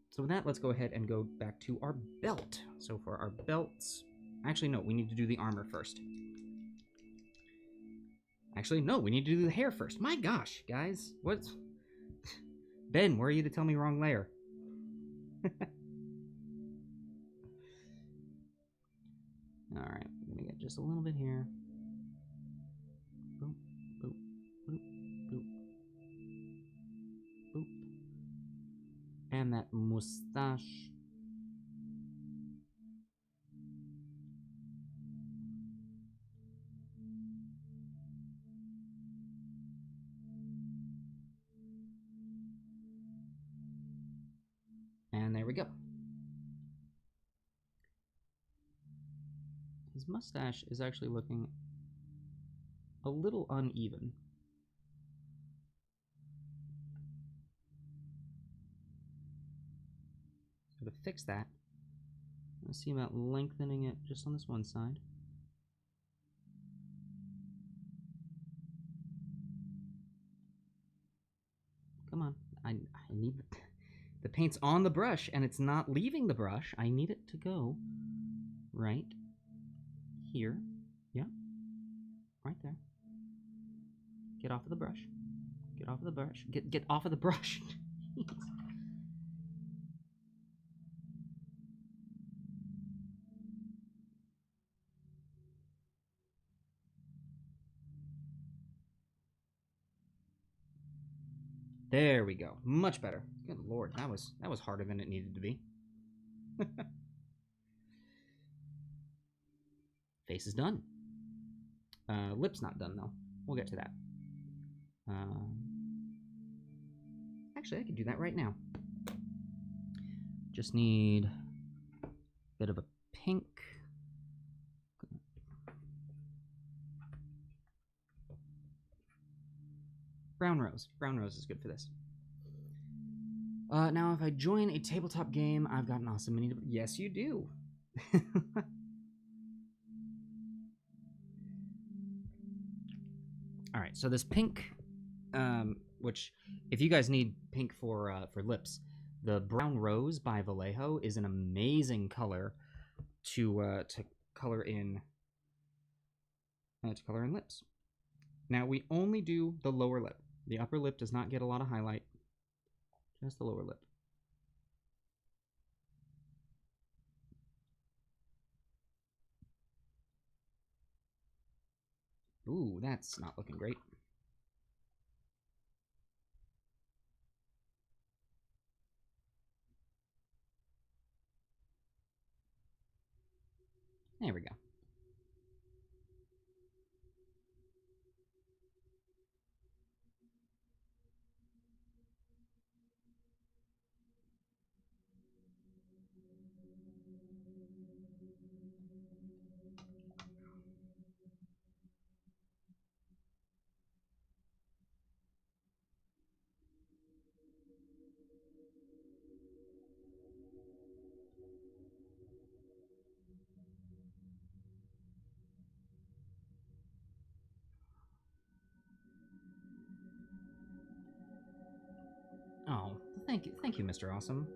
So with that, let's go ahead and go back to our belt. So for our belts... Actually, no, we need to do the armor first. Actually, no, we need to do the hair first. My gosh, guys. What's... Ben, where are you to tell me wrong layer? Alright, I'm gonna get just a little bit here. Boop, boop, boop, boop, boop. And that mustache. And there we go. His mustache is actually looking a little uneven. So to fix that, let's see about lengthening it just on this one side. Come on, I need the paint's on the brush and it's not leaving the brush. I need it to go right here. Yeah, right there. Get off of the brush. Get off of the brush. Get off of the brush. There we go. Much better. Good lord, that was harder than it needed to be. Face is done. Lip's not done though. We'll get to that. Actually, I could do that right now. Just need a bit of a pink. Brown rose. Brown rose is good for this. Now, if I join a tabletop game, I've got an awesome mini... Yes, you do. Alright, so this pink, which, if you guys need pink for lips, the Brown Rose by Vallejo is an amazing color to color in lips. Now, we only do the lower lip. The upper lip does not get a lot of highlight. Just the lower lip. Ooh, that's not looking great. There we go. thank you, Mr. Awesome.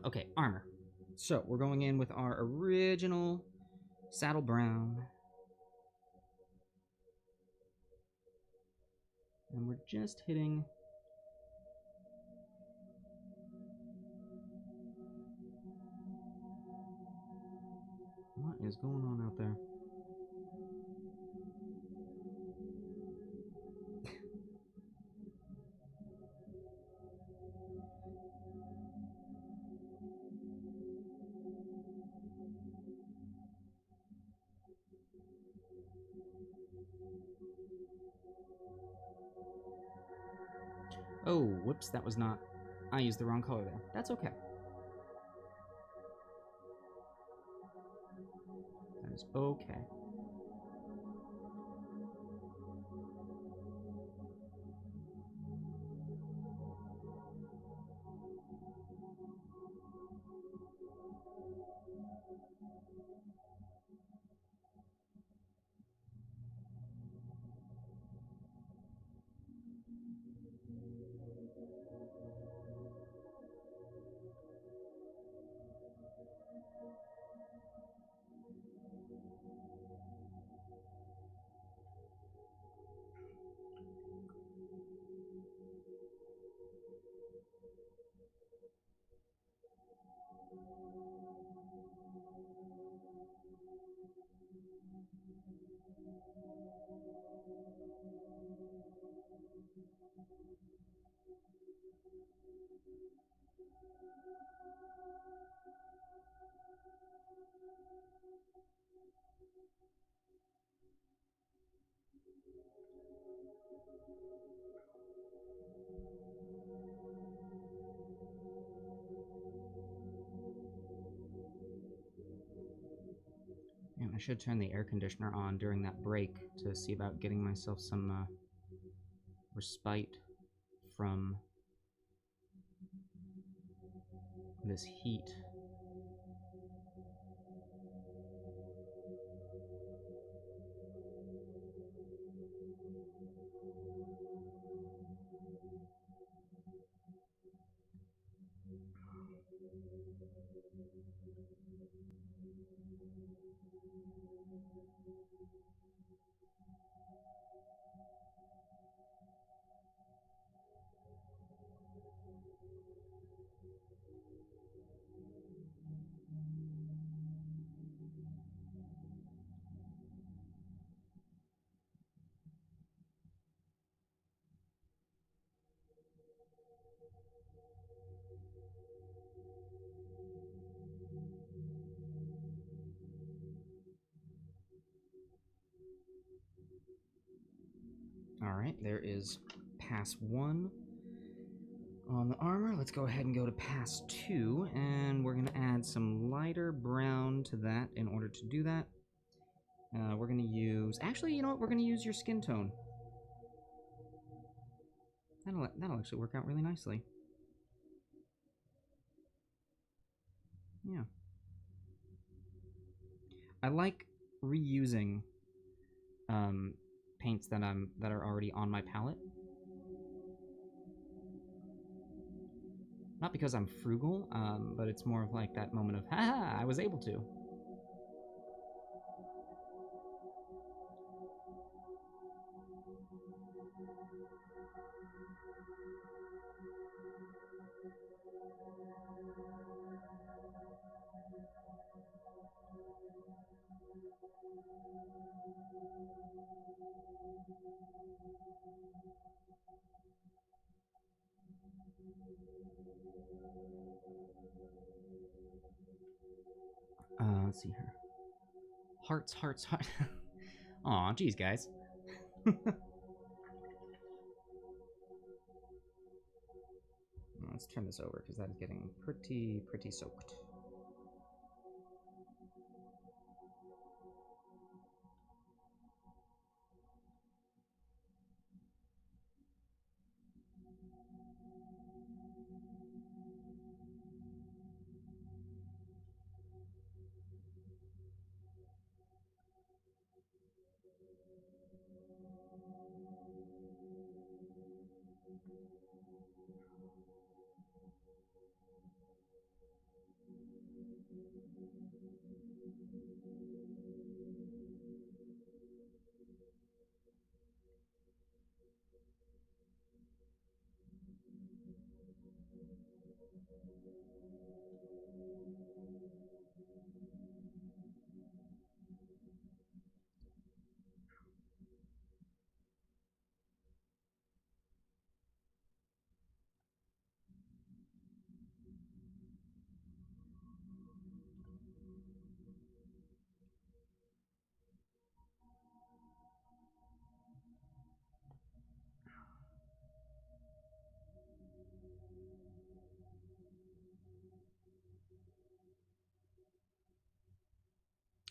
Okay, armor. So we're going in with our original saddle brown, and we're just hitting. What is going on out there? Oh, whoops, that was not... I used the wrong color there. That's okay. That is okay. Yeah, I should turn the air conditioner on during that break to see about getting myself some respite from this heat. Alright, there is pass 1 on the armor. Let's go ahead and go to pass 2, and we're going to add some lighter brown to that in order to do that. We're going to use... Actually, you know what? We're going to use your skin tone. That'll actually work out really nicely. Yeah. I like reusing paints that are already on my palette. Not because I'm frugal, but it's more of like that moment of, haha, I was able to. Let's see here. Hearts, hearts, hearts. Aw, geez, guys. Let's turn this over, because that is getting pretty soaked.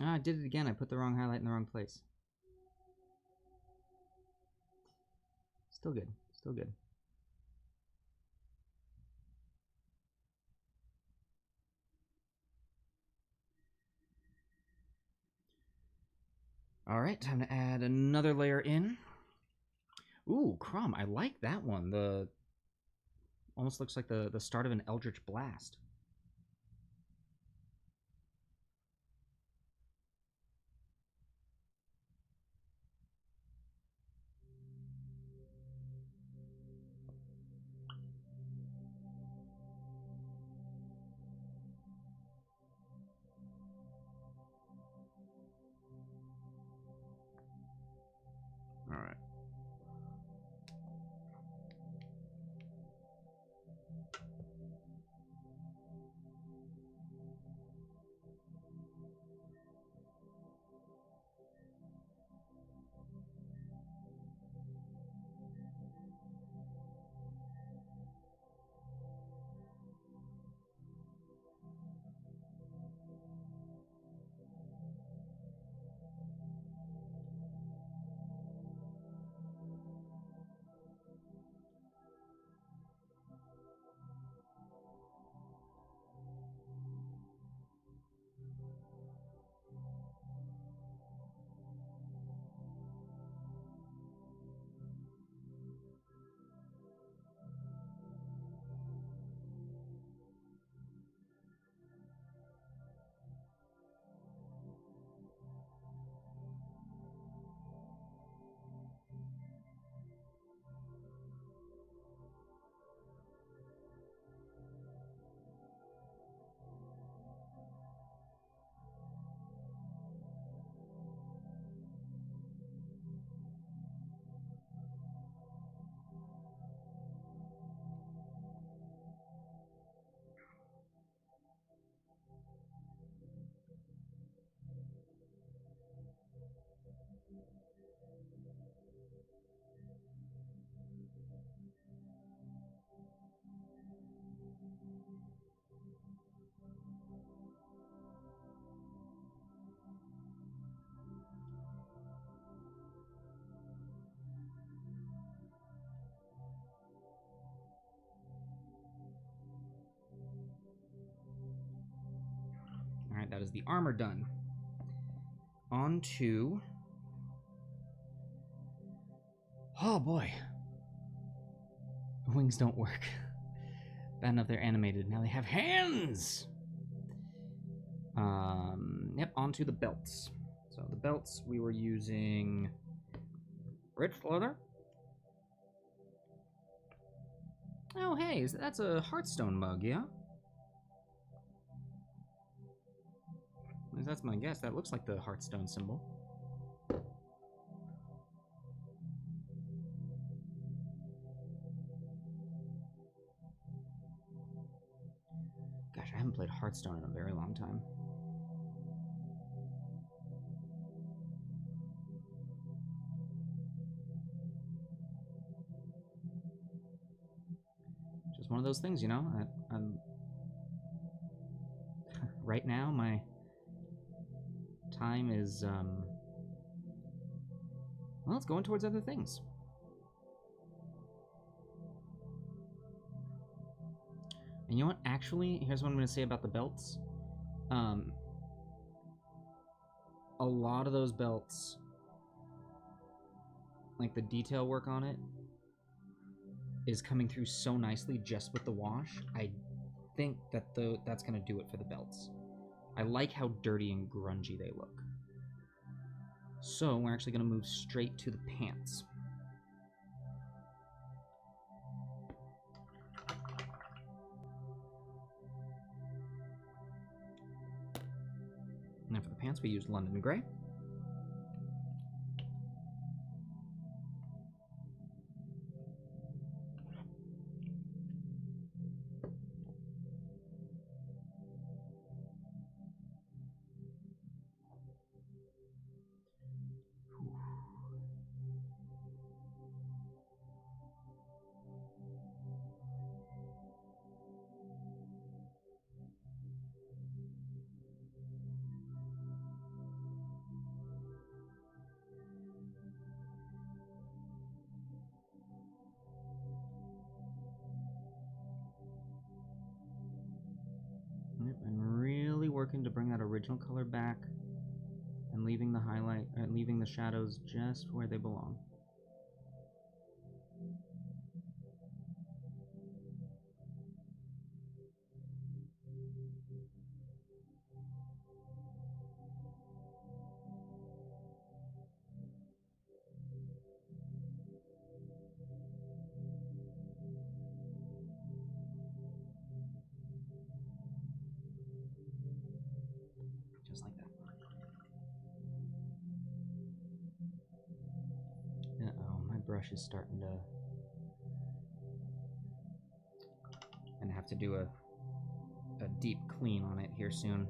Ah, I did it again. I put the wrong highlight in the wrong place. Still good. Still good. All right, time to add another layer in. Ooh, Crumb. I like that one. The almost looks like the start of an Eldritch Blast. All right. All right, that is the armor done. On to... Oh boy. Wings don't work. Bad enough they're animated. Now they have hands! Yep, onto the belts. So the belts, we were using rich leather. Oh, hey, that's a Hearthstone mug, yeah? At least that's my guess. That looks like the Hearthstone symbol. Gosh, I haven't played Hearthstone in a very long time. Just one of those things, you know? I'm right now, my time is, well, it's going towards other things. And you know what? Actually, here's what I'm going to say about the belts. A lot of those belts, like the detail work on it, is coming through so nicely just with the wash. I think that that's going to do it for the belts. I like how dirty and grungy they look. So we're actually going to move straight to the pants. And then for the pants, we use London Gray. And really working to bring that original color back and leaving the highlight, leaving the shadows just where they belong. Just like that. Uh-oh, my brush is starting to... I'm gonna have to do a deep clean on it here soon.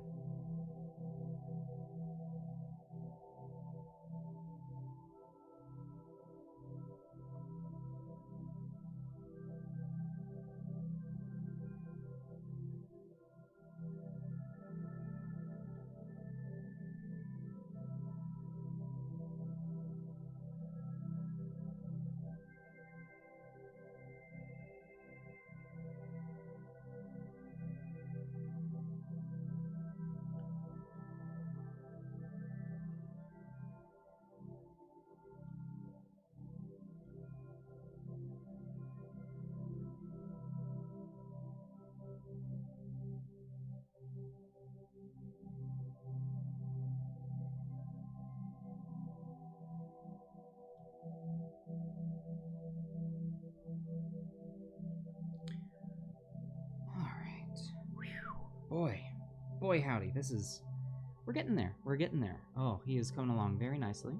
Boy howdy, this is... We're getting there. We're getting there. Oh, he is coming along very nicely.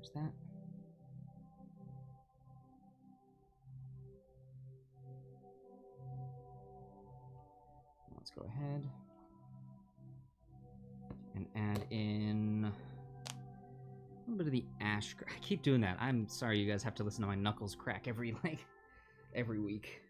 There's that. Let's go ahead and add in a little bit of the ash. I keep doing that. I'm sorry you guys have to listen to my knuckles crack every week.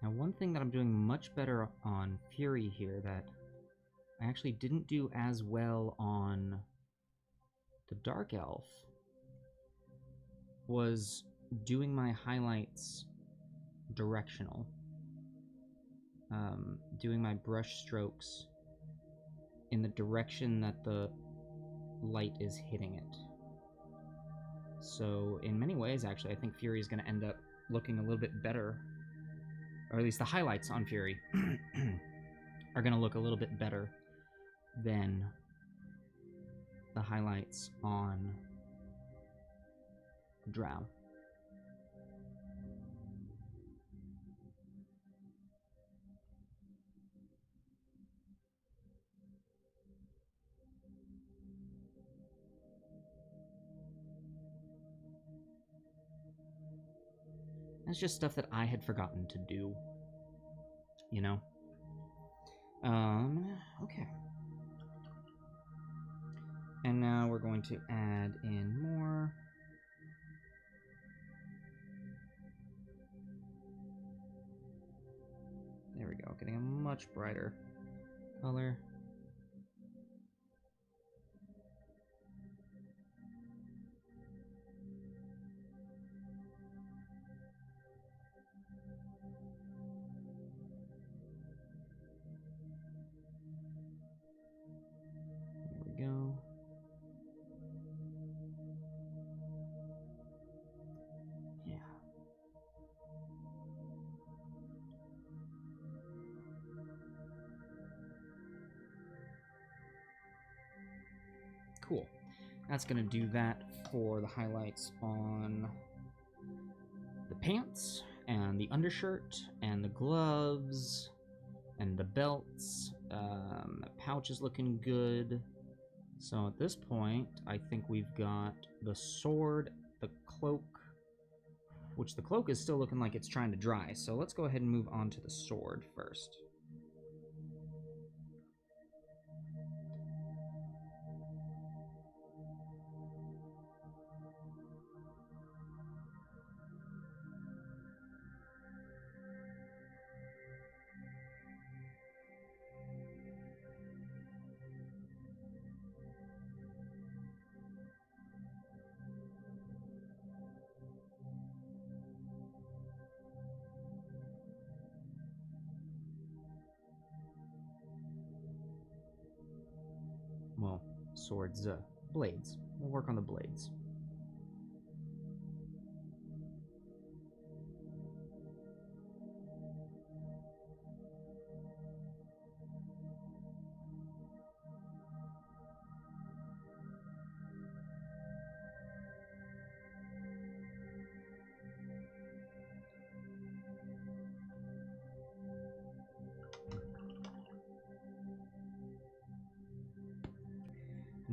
Now, one thing that I'm doing much better on Fury here that I actually didn't do as well on the Dark Elf was doing my highlights directional. Doing my brush strokes in the direction that the light is hitting it. So in many ways, actually, I think Fury is going to end up looking a little bit better, or at least the highlights on Fury are going to look a little bit better than the highlights on Drow. That's just stuff that I had forgotten to do, you know? Okay. And now we're going to add in more. There we go, getting a much brighter color. There we go. Yeah. Cool. That's going to do that for the highlights on the pants and the undershirt and the gloves and the belts. The pouch is looking good. So at this point, I think we've got the sword, the cloak, which the cloak is still looking like it's trying to dry. So let's go ahead and move on to the sword first. Well, swords, blades. We'll work on the blades.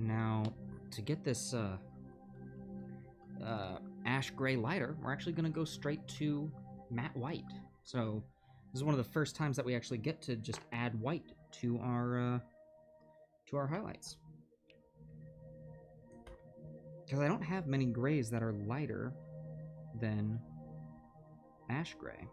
Now, to get this ash gray lighter, we're actually going to go straight to matte white. So this is one of the first times that we actually get to just add white to our highlights. Because I don't have many grays that are lighter than ash gray.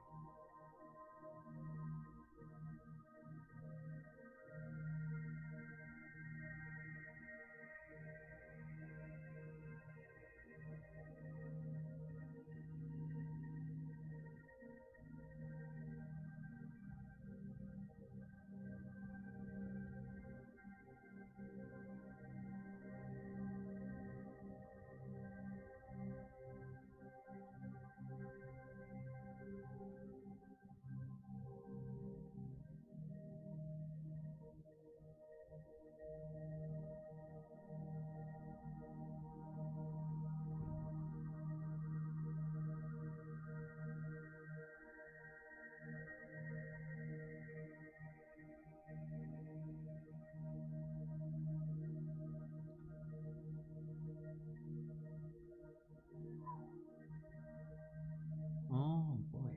Oh boy.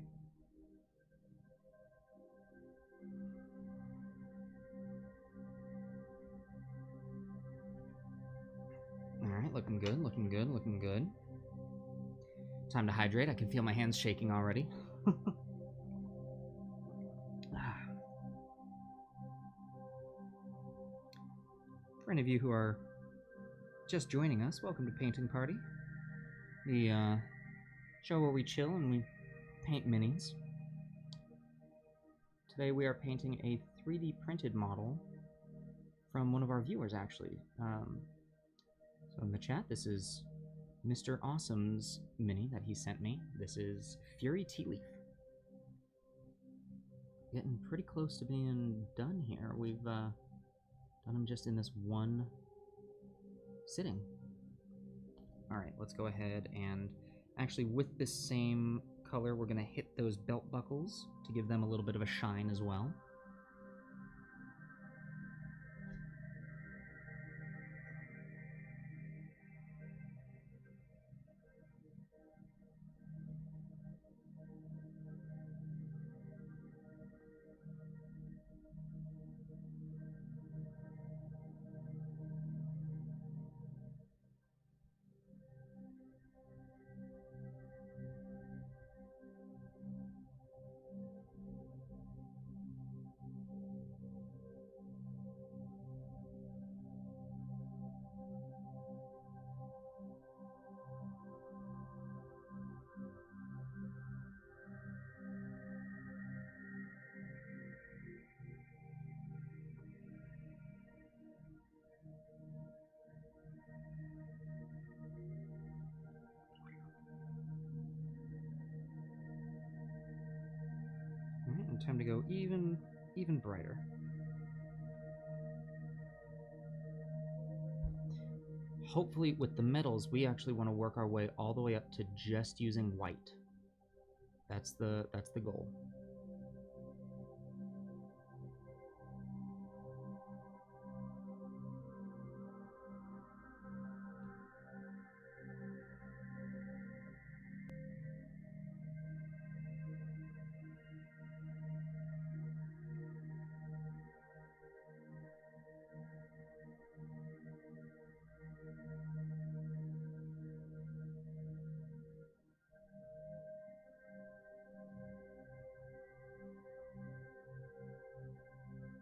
Alright, looking good, looking good, looking good. Time to hydrate. I can feel my hands shaking already. For any of you who are just joining us, welcome to Painting Party. The show where we chill and we paint minis. Today we are painting a 3D printed model from one of our viewers, actually. So in the chat, this is MrAwesome's mini that he sent me. This is Fury Tea Leaf. Getting pretty close to being done here. We've done them just in this one sitting. Alright, let's go ahead and actually with this same color, we're going to hit those belt buckles to give them a little bit of a shine as well. Alright, and time to go even brighter. Hopefully with the metals, we actually want to work our way all the way up to just using white. That's the goal.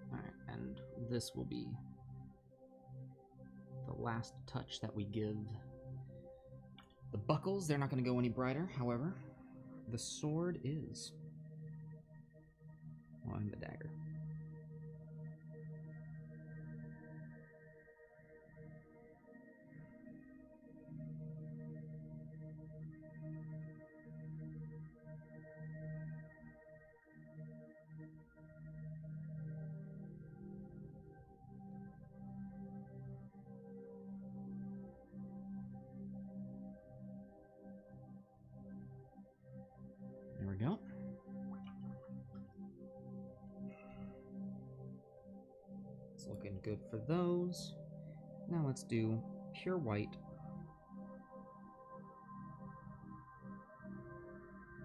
Alright, and this will be the last touch that we give. The buckles, they're not going to go any brighter, however. The sword is. Oh, and the dagger. There we go. It's looking good for those. Now let's do pure white.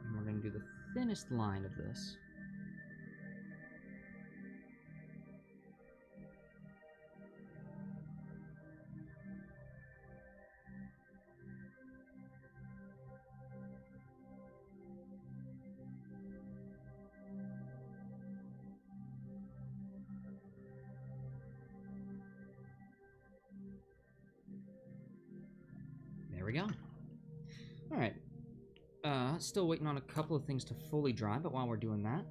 And we're going to do the thinnest line of this. There we go. Alright. Still waiting on a couple of things to fully dry, but while we're doing that,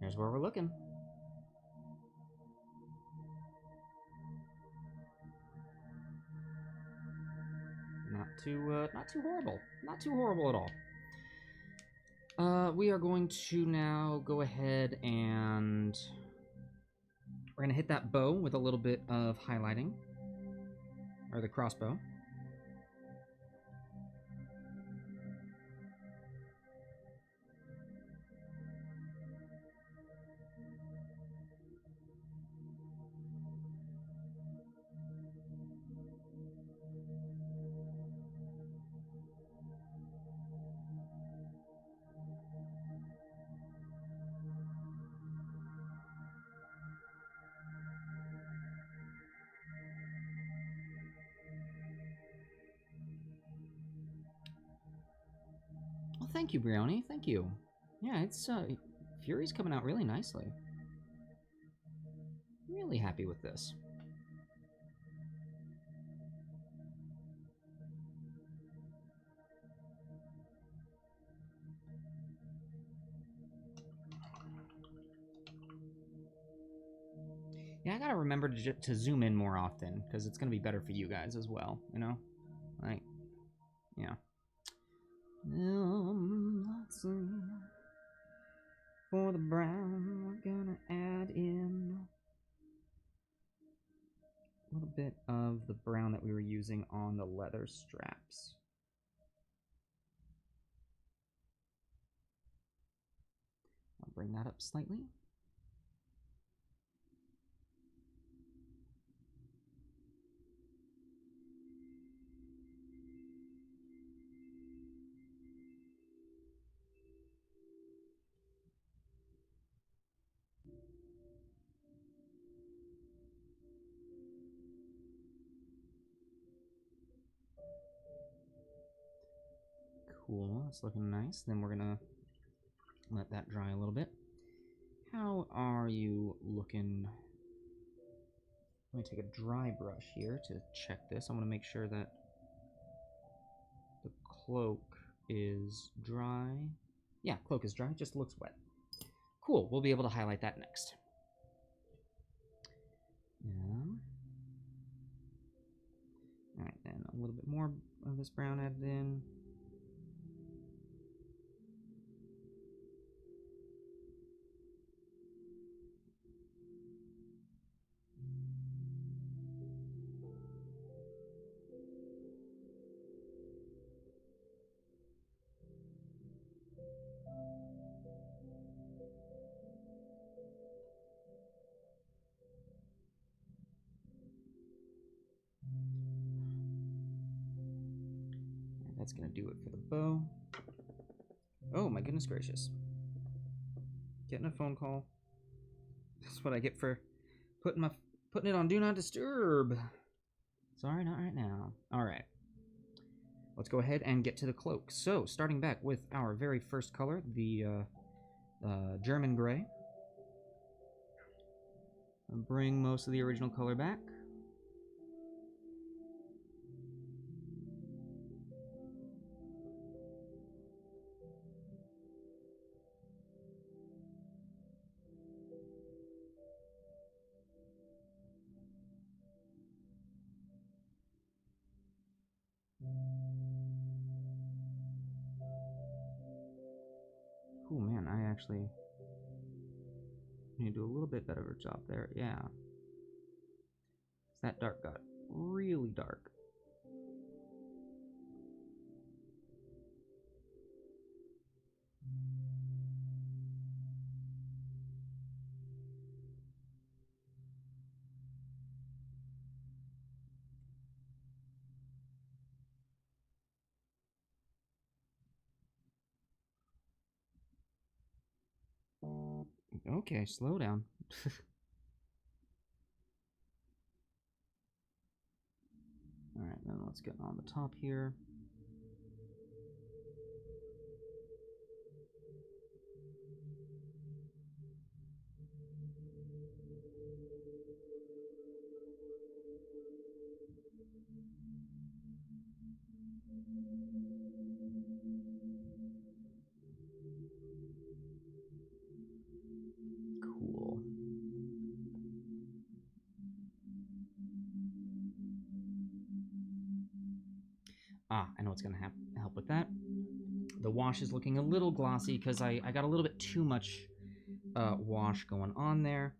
here's where we're looking. Not too horrible. Not too horrible at all. We are going to now go ahead and we're gonna hit that bow with a little bit of highlighting, or the crossbow. Well, thank you, Brioni. Thank you. Yeah, it's Fury's coming out really nicely. Really happy with this. Yeah, I gotta remember to zoom in more often, because it's gonna be better for you guys as well, you know? Like, yeah. Let's see. For the brown, we're gonna add in a little bit of the brown that we were using on the leather straps. I'll bring that up slightly. Cool, that's looking nice. Then we're gonna let that dry a little bit. How are you looking? Let me take a dry brush here to check this. I want to make sure that the cloak is dry. Yeah, cloak is dry, just looks wet. Cool, we'll be able to highlight that next. Yeah. Alright, then a little bit more of this brown added in. That's gonna do it for the bow. Oh my goodness gracious. Getting a phone call. That's what I get for putting it on Do Not Disturb. Sorry, not right now. Alright. Let's go ahead and get to the cloak. So, starting back with our very first color, the German gray. I'll bring most of the original color back. Oh man, I actually need to do a little bit better of a job there. Yeah. That dark got really dark. Okay, slow down. Alright, then let's get on the top here. Cool. Ah, I know what's going to help with that. The wash is looking a little glossy because I got a little bit too much wash going on there.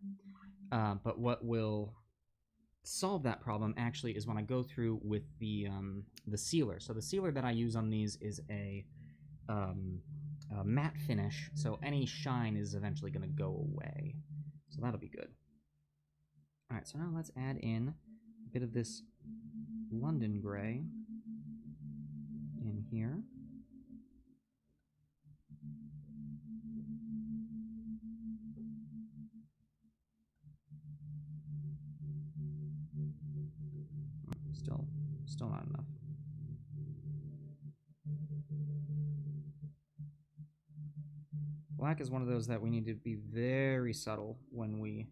But what will solve that problem actually is when I go through with the sealer. So the sealer that I use on these is a matte finish, so any shine is eventually going to go away. So that'll be good. Alright, so now let's add in a bit of this London gray in here. Still not enough. Black is one of those that we need to be very subtle when we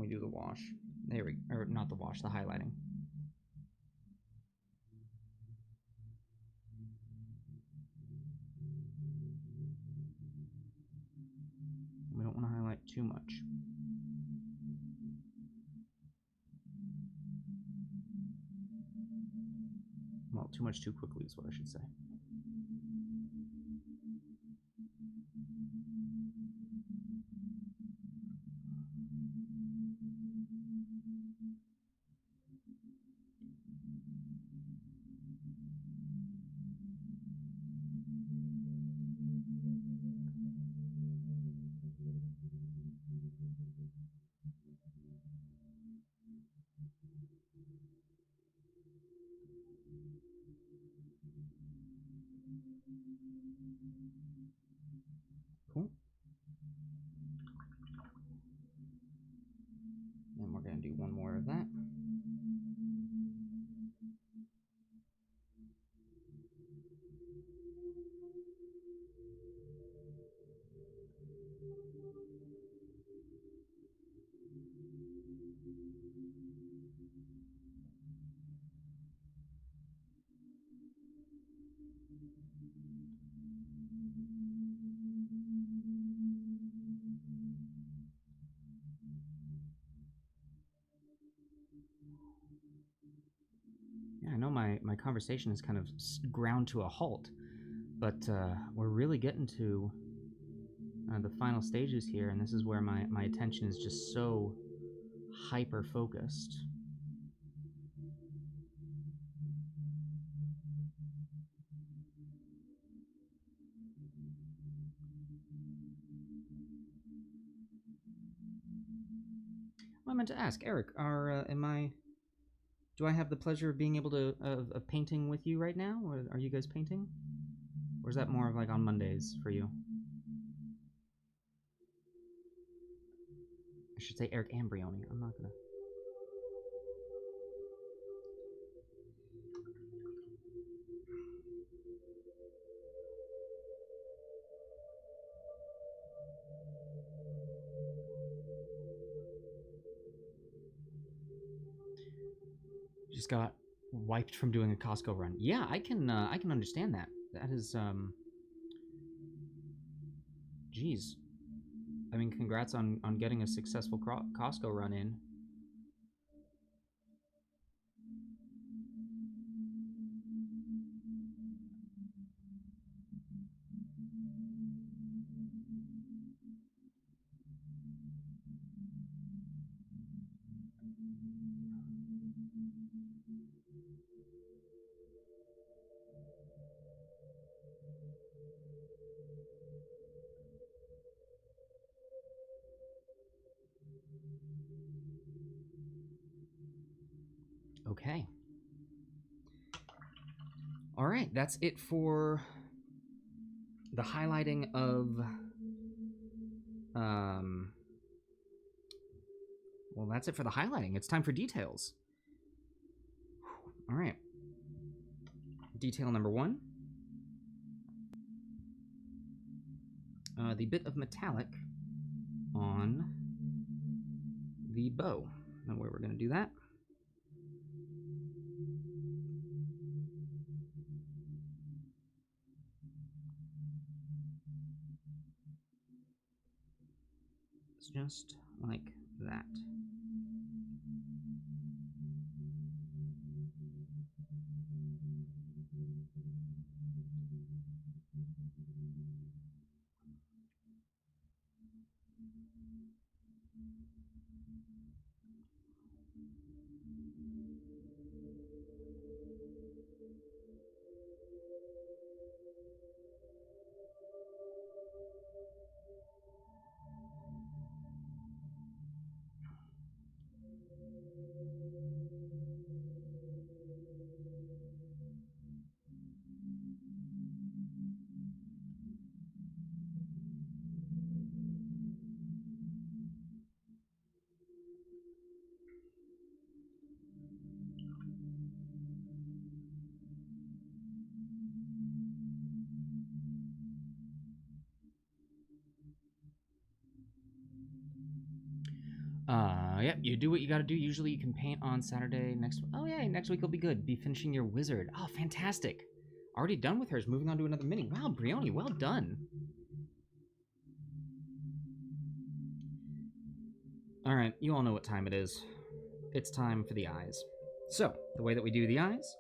do the wash. There we, or not the wash, the highlighting. We don't want to highlight too much. Well, too much too quickly is what I should say. Cool. Then we're going to do one more of that. Yeah, I know my conversation is kind of ground to a halt, but we're really getting to the final stages here, and this is where my attention is just so hyper-focused. Well, I meant to ask, Eric, do I have the pleasure of being able to of painting with you right now, or are you guys painting, or is that more of like on Mondays for you? I should say Eric and Brioni. I'm not gonna. Just got wiped from doing a Costco run. Yeah, I can understand that. That is geez. I mean, congrats on getting a successful Costco run in. Okay. All right, that's it for the highlighting of well, that's it for the highlighting. It's time for details. All right. Detail number 1. The bit of metallic on the bow. And where we're going to do that. It's just like that. Yep, you do what you gotta do. Usually you can paint on Saturday next. Oh, yeah, next week will be good. Be finishing your wizard. Oh, fantastic. Already done with hers. Moving on to another mini. Wow, Brioni, well done. All right, you all know what time it is. It's time for the eyes. So, the way that we do the eyes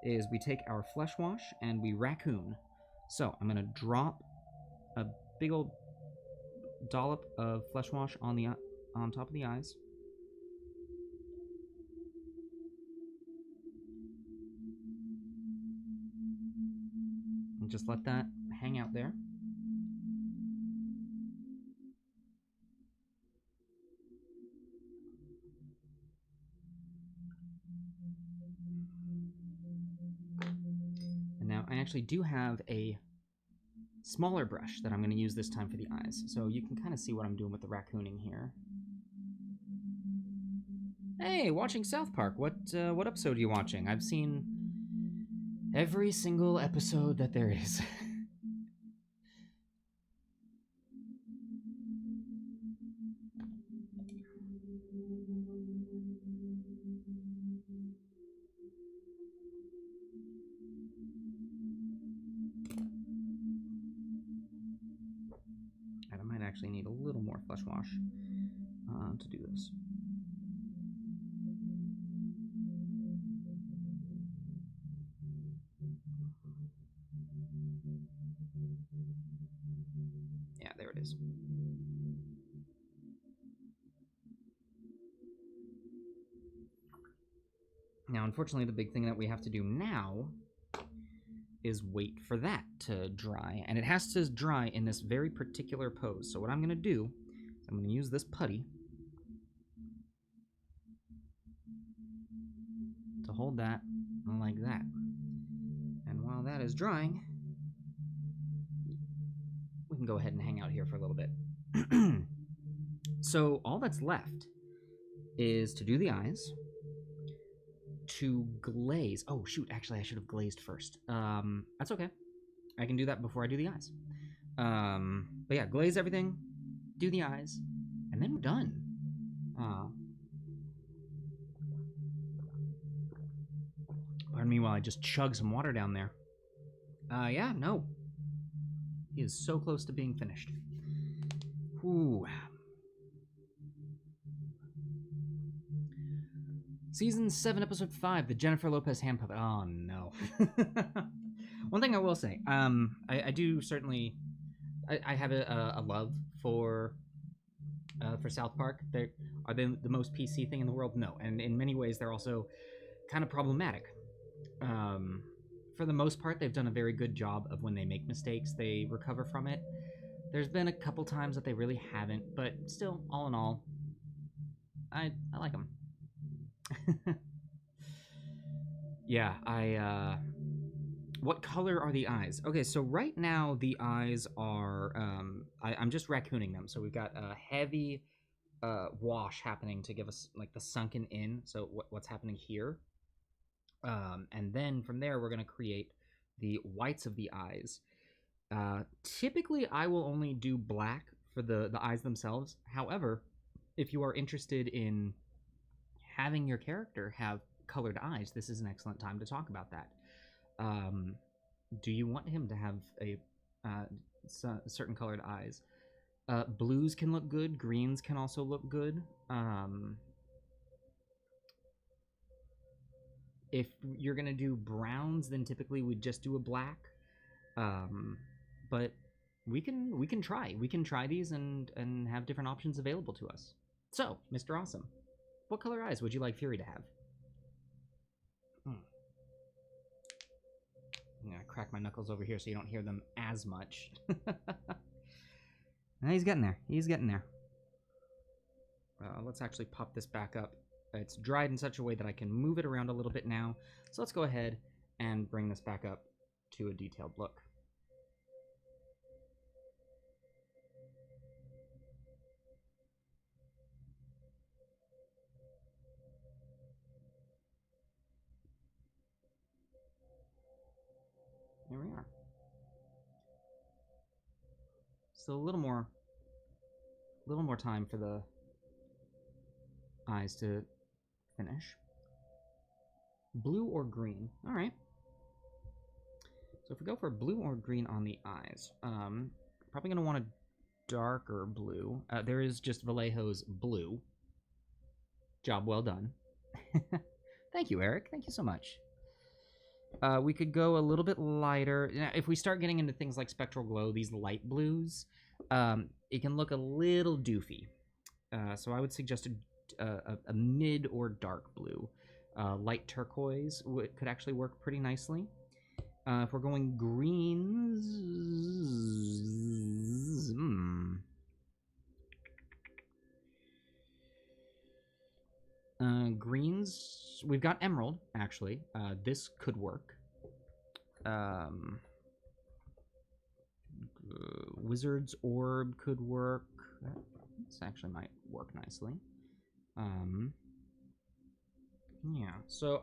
is we take our flesh wash and we raccoon. So I'm gonna drop a big old dollop of flesh wash on top of the eyes. And just let that hang out there. And now I actually do have a smaller brush that I'm going to use this time for the eyes. So you can kind of see what I'm doing with the raccooning here. Hey, watching South Park. What episode are you watching? I've seen every single episode that there is. And I might actually need a little more flesh wash to do this. Yeah, there it is. Now, unfortunately, the big thing that we have to do now is wait for that to dry. And it has to dry in this very particular pose. So what I'm going to do is I'm going to use this putty to hold that like that. And while that is drying, we can go ahead and hang out here for a little bit. So all that's left is to do the eyes, to glaze. Oh, shoot, actually, I should have glazed first. That's okay. I can do that before I do the eyes. But yeah, glaze everything, do the eyes, and then we're done. Pardon me while I just chug some water down there. Yeah, no. He is so close to being finished. Ooh. Season 7, Episode 5, the Jennifer Lopez hand puppet. Oh, no. One thing I will say, I do certainly... I have a love for South Park. Are they the most PC thing in the world? No. And in many ways, they're also kind of problematic. For the most part, they've done a very good job of when they make mistakes, they recover from it. There's been a couple times that they really haven't, but still, all in all, I like them. Yeah, what color are the eyes? Okay, so right now the eyes are, I'm just raccooning them. So we've got a heavy wash happening to give us like the sunken in. So what's happening here? And then from there, we're going to create the whites of the eyes. Typically, I will only do black for the eyes themselves. However, if you are interested in having your character have colored eyes, this is an excellent time to talk about that. Do you want him to have a certain colored eyes? Blues can look good. Greens can also look good. If you're gonna do browns, then typically we'd just do a black. But we can try these and have different options available to us. So, MrAwesome, what color eyes would you like Fury to have? I'm gonna crack my knuckles over here so you don't hear them as much. He's getting there. He's getting there. Let's actually pop this back up. It's dried in such a way that I can move it around a little bit now. So let's go ahead and bring this back up to a detailed look. There we are. So a little more time for the eyes to finish. Blue or green? All right. So if we go for blue or green on the eyes, probably gonna want a darker blue. There is just Vallejo's blue. Job well done. Thank you, Eric. Thank you so much. We could go a little bit lighter. Now, if we start getting into things like spectral glow, these light blues, it can look a little doofy. So I would suggest a mid or dark blue. Light turquoise could actually work pretty nicely. If we're going greens, greens, we've got emerald, actually. This could work. Wizard's orb could work. This actually might work nicely. Yeah, so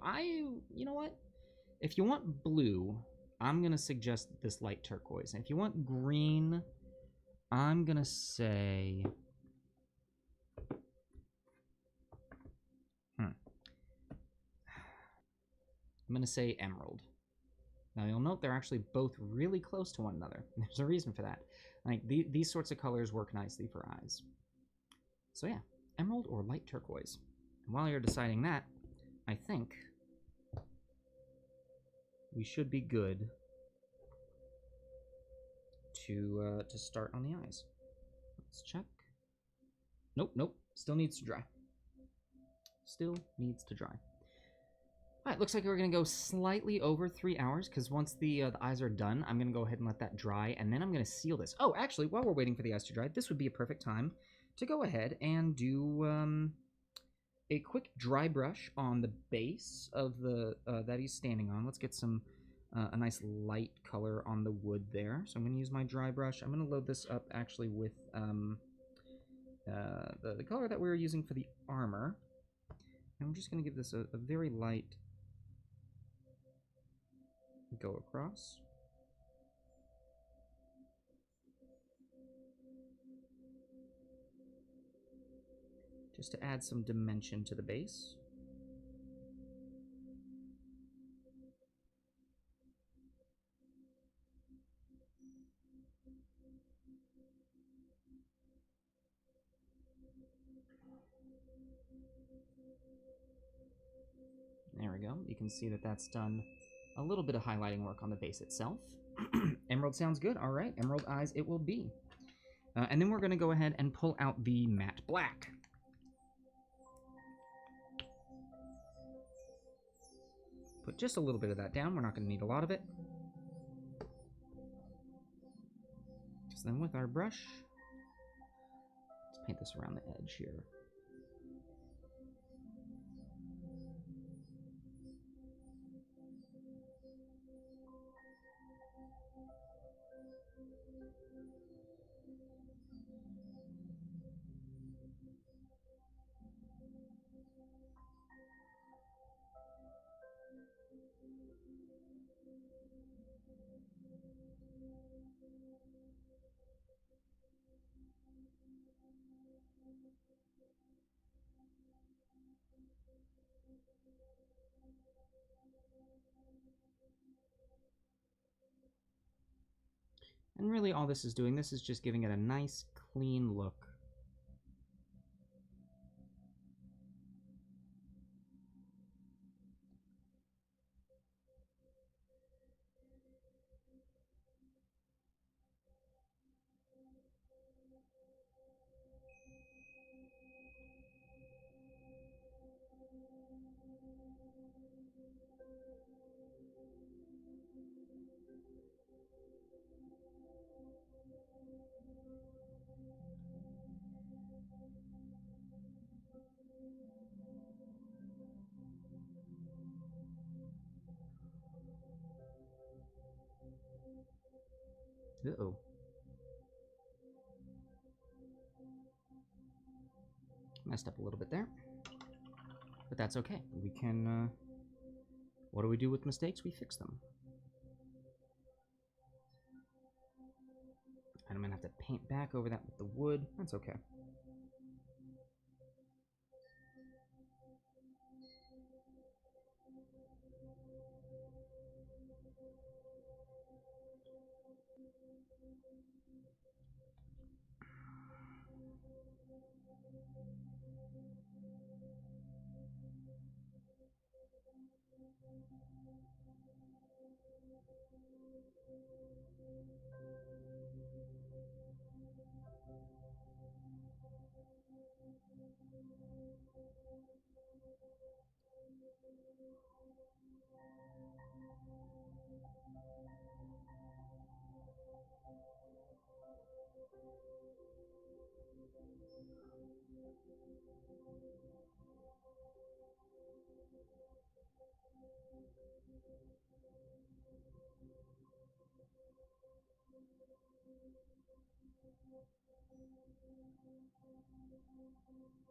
you know what? If you want blue, I'm going to suggest this light turquoise. And if you want green, I'm going to say... I'm going to say emerald. Now, you'll note they're actually both really close to one another. There's a reason for that. Like, these sorts of colors work nicely for eyes. So yeah, emerald or light turquoise. And while you're deciding that, I think we should be good to start on the eyes. Let's check. Nope. Still needs to dry. Still needs to dry. All right, looks like we're going to go slightly over 3 hours, because once the eyes are done, I'm going to go ahead and let that dry, and then I'm going to seal this. Oh, actually, while we're waiting for the eyes to dry, this would be a perfect time to go ahead and do a quick dry brush on the base of the that he's standing on. Let's get some a nice light color on the wood there. So I'm going to use my dry brush. I'm going to load this up actually with the color that we were using for the armor. And I'm just going to give this a very light go across. Just to add some dimension to the base. There we go. You can see that that's done a little bit of highlighting work on the base itself. Emerald sounds good. All right, emerald eyes it will be. And then we're going to go ahead and pull out the matte black. Put just a little bit of that down. We're not going to need a lot of it. So then with our brush, let's paint this around the edge here. And really all this is doing, this is just giving it a nice, clean look. Uh-oh. Messed up a little bit there. But that's okay. We can, what do we do with mistakes? We fix them. And I'm going to have to paint back over that with the wood. That's okay.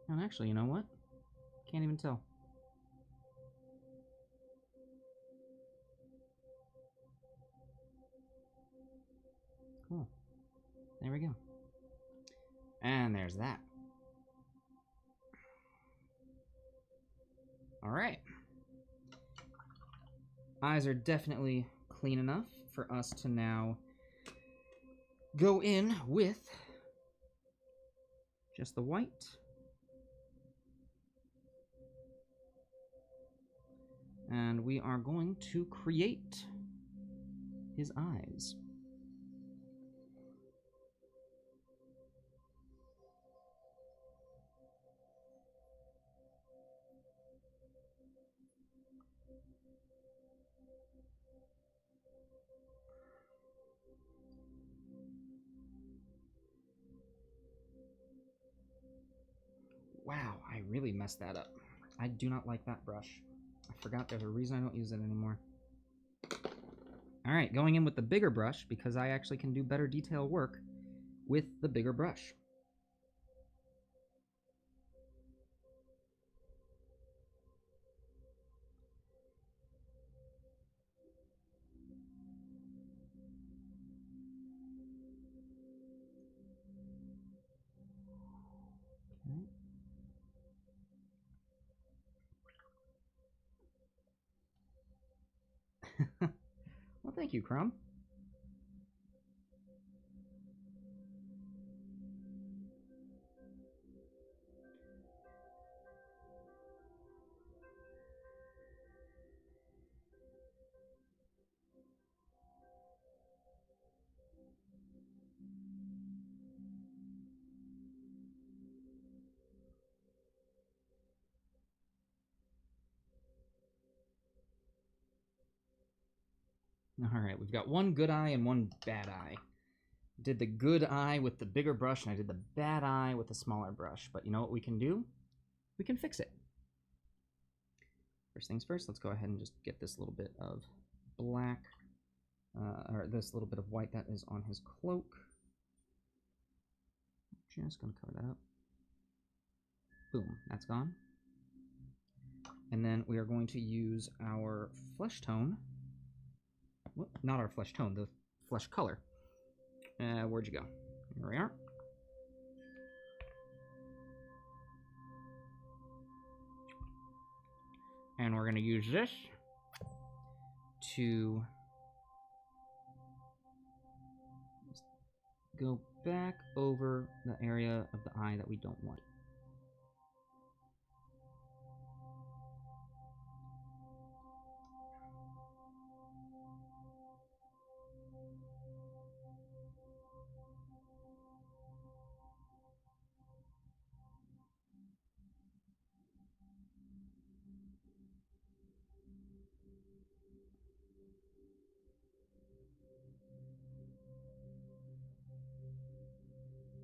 And actually, you know what? Can't even tell. Cool. There we go. And there's that. All right. Eyes are definitely clean enough for us to now go in with just the white. And we are going to create his eyes. Wow, I really messed that up. I do not like that brush. I forgot there's a reason I don't use it anymore. Alright, going in with the bigger brush because I actually can do better detail work with the bigger brush. Okay. Well, thank you, Crumb. Alright, we've got one good eye and one bad eye. Did the good eye with the bigger brush, and I did the bad eye with the smaller brush. But you know what we can do? We can fix it. First things first, let's go ahead and just get this little bit of black, or this little bit of white that is on his cloak. Just gonna cover that up. Boom, that's gone. And then we are going to use our flesh tone. Well, not our flesh tone, the flesh color. Where'd you go? Here we are. And we're going to use this to go back over the area of the eye that we don't want.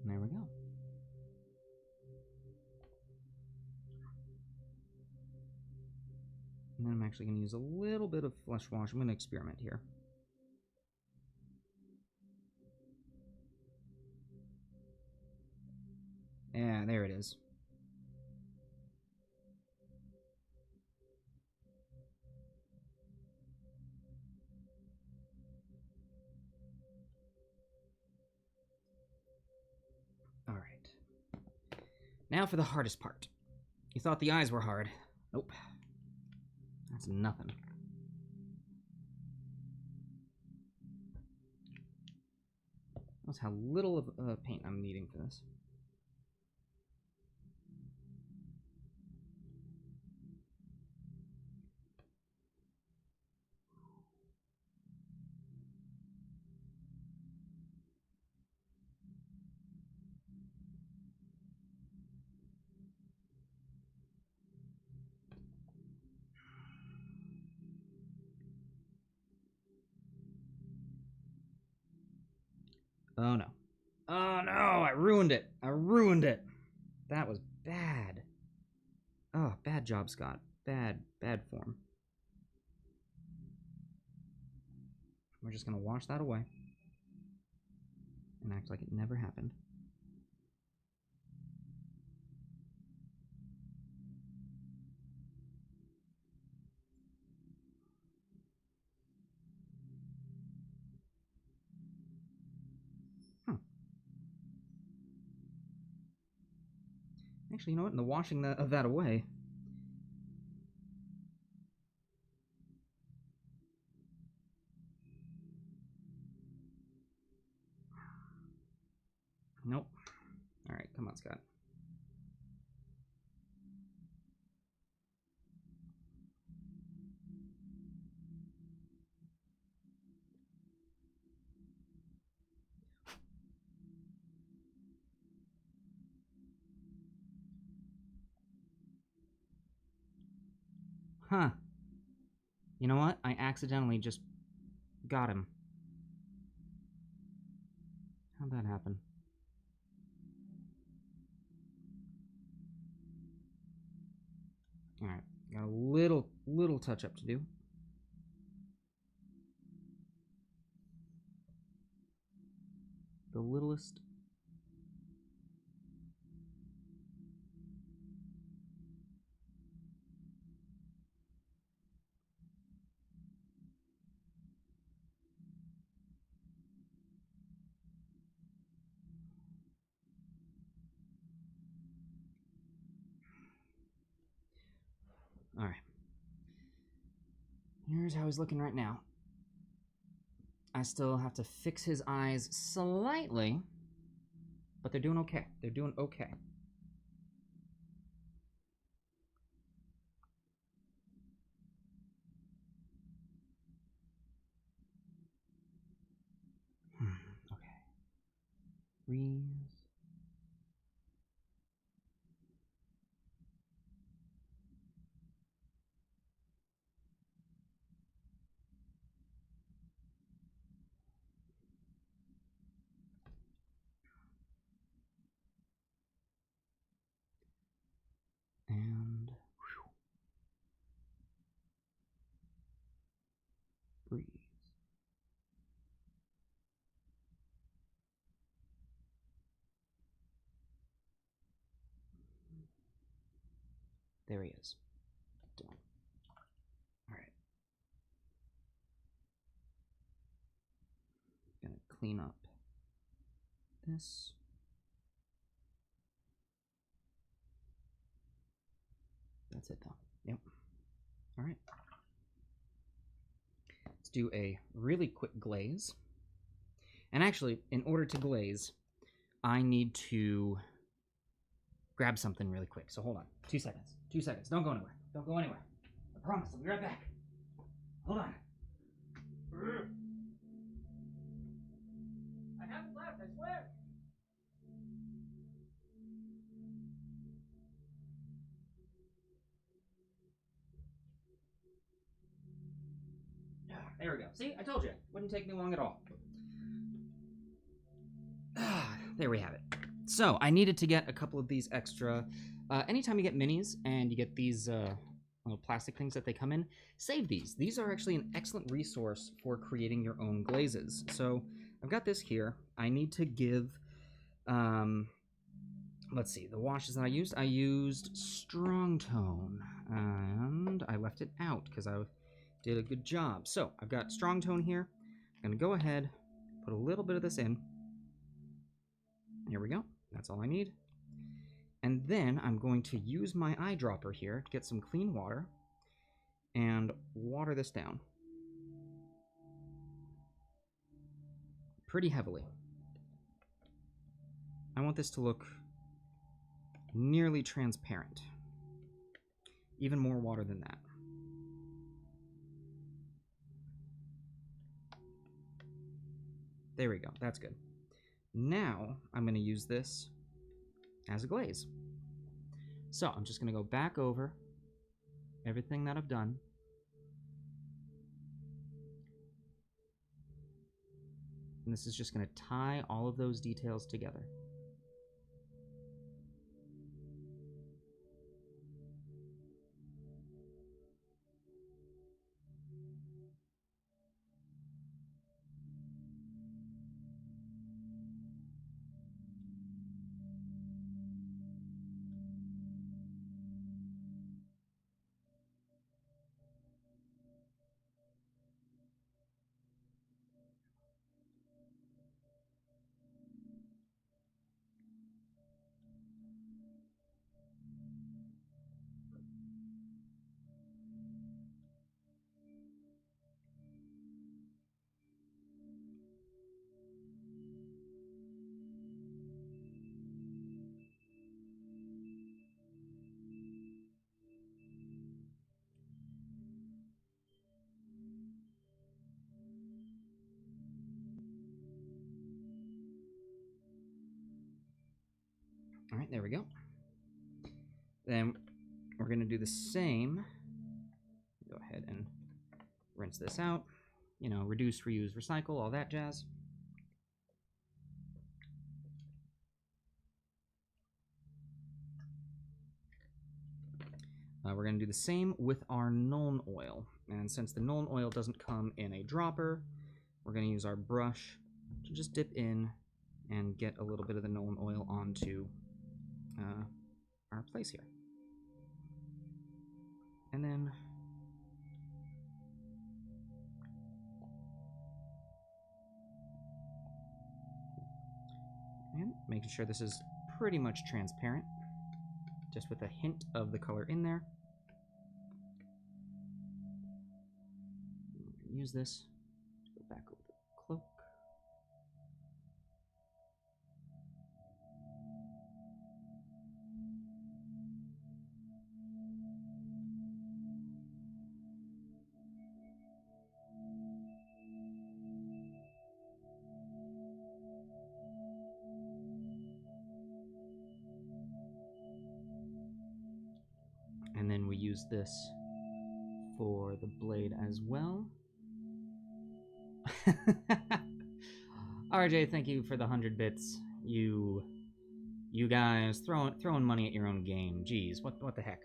There we go. And then I'm actually going to use a little bit of flesh wash. I'm going to experiment here. Yeah, there it is. All right. Now for the hardest part. You thought the eyes were hard. Nope. That's nothing. Notice how little of paint I'm needing for this. Oh no. Oh no, I ruined it. I ruined it. That was bad. Oh, bad job, Scott. Bad form. We're just gonna wash that away and act like it never happened. Actually, you know what? In the washing of that away, nope. All right, come on, Scott. Huh. You know what? I accidentally just got him. How'd that happen? All right, got a little touch up to do. The littlest. All right. Here's how he's looking right now. I still have to fix his eyes slightly, but they're doing okay. They're doing okay. Okay. Breathe. And breathe. There he is. Done. All right. Gonna clean up this. That's it though. Yep. All right. Let's do a really quick glaze. And actually, in order to glaze, I need to grab something really quick. So hold on. 2 seconds. 2 seconds. Don't go anywhere. Don't go anywhere. I promise. I'll be right back. Hold on. I haven't left, I swear. There we go. See, I told you. Wouldn't take me long at all. There we have it. So, I needed to get a couple of these extra. Anytime you get minis and you get these little plastic things that they come in, save these. These are actually an excellent resource for creating your own glazes. So, I've got this here. I need to give, let's see, the washes that I used Strong Tone, and I left it out because I did a good job. So, I've got Strong Tone here. I'm going to go ahead, put a little bit of this in. Here we go. That's all I need. And then I'm going to use my eyedropper here to get some clean water and water this down pretty heavily. I want this to look nearly transparent. Even more water than that. There we go. That's good. Now I'm going to use this as a glaze. So I'm just going to go back over everything that I've done. And this is just going to tie all of those details together. All right, there we go. Then we're going to do the same. Go ahead and rinse this out. You know, reduce, reuse, recycle, all that jazz. We're going to do the same with our Nuln oil. And since the Nuln oil doesn't come in a dropper, we're going to use our brush to just dip in and get a little bit of the Nuln oil onto our place here. And then making sure this is pretty much transparent, just with a hint of the color in there. Use this to go back over the cloak. And then we use this for the blade as well. RJ, thank you for the 100 bits. You guys throwing money at your own game. Jeez, what the heck?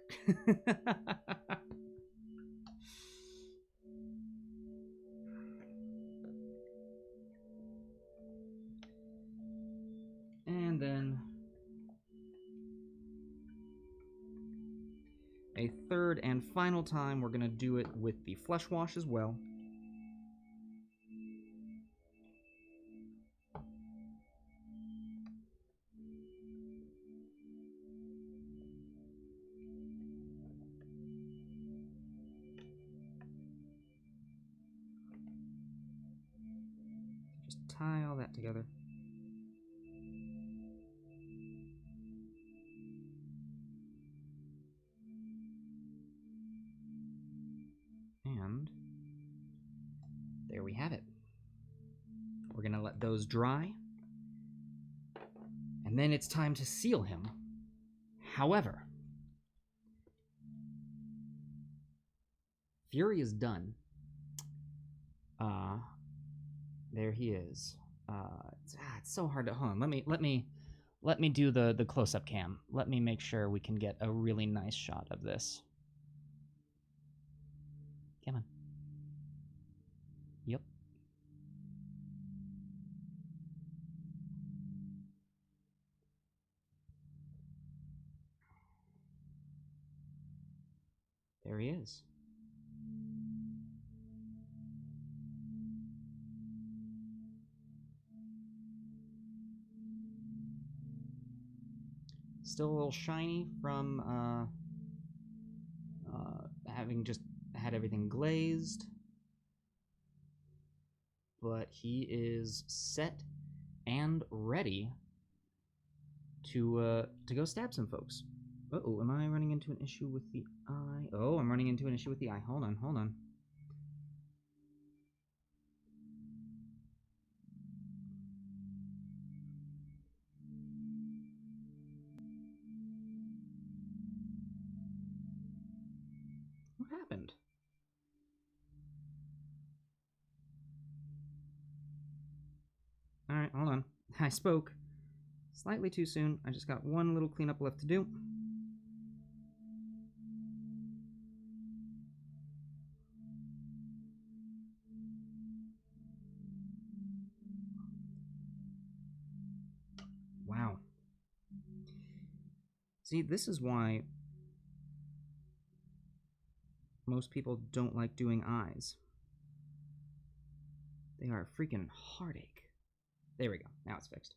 And then a third and final time, we're gonna do it with the flesh wash as well. Just tie all that together. And there we have it. We're gonna let those dry. And then it's time to seal him. However, Fury is done. There he is. It's so hard to hold on. Let me do the close-up cam. Let me make sure we can get a really nice shot of this. Come on. Yep. There he is. Still a little shiny from having just had everything glazed, but he is set and ready to go stab some folks. Uh-oh, am I running into an issue with the eye? Oh, I'm running into an issue with the eye. Hold on. What happened? I spoke slightly too soon. I just got one little cleanup left to do. Wow. See, this is why most people don't like doing eyes. They are a freaking heartache. There we go. Now it's fixed.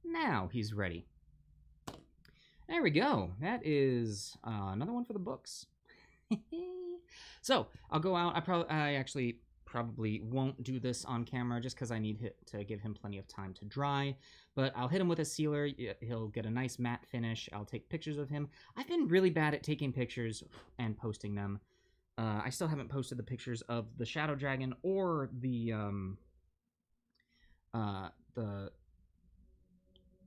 Now he's ready. There we go. That is another one for the books. So I'll go out. I actually probably won't do this on camera just because I need to give him plenty of time to dry. But I'll hit him with a sealer. He'll get a nice matte finish. I'll take pictures of him. I've been really bad at taking pictures and posting them. I still haven't posted the pictures of the Shadow Dragon or the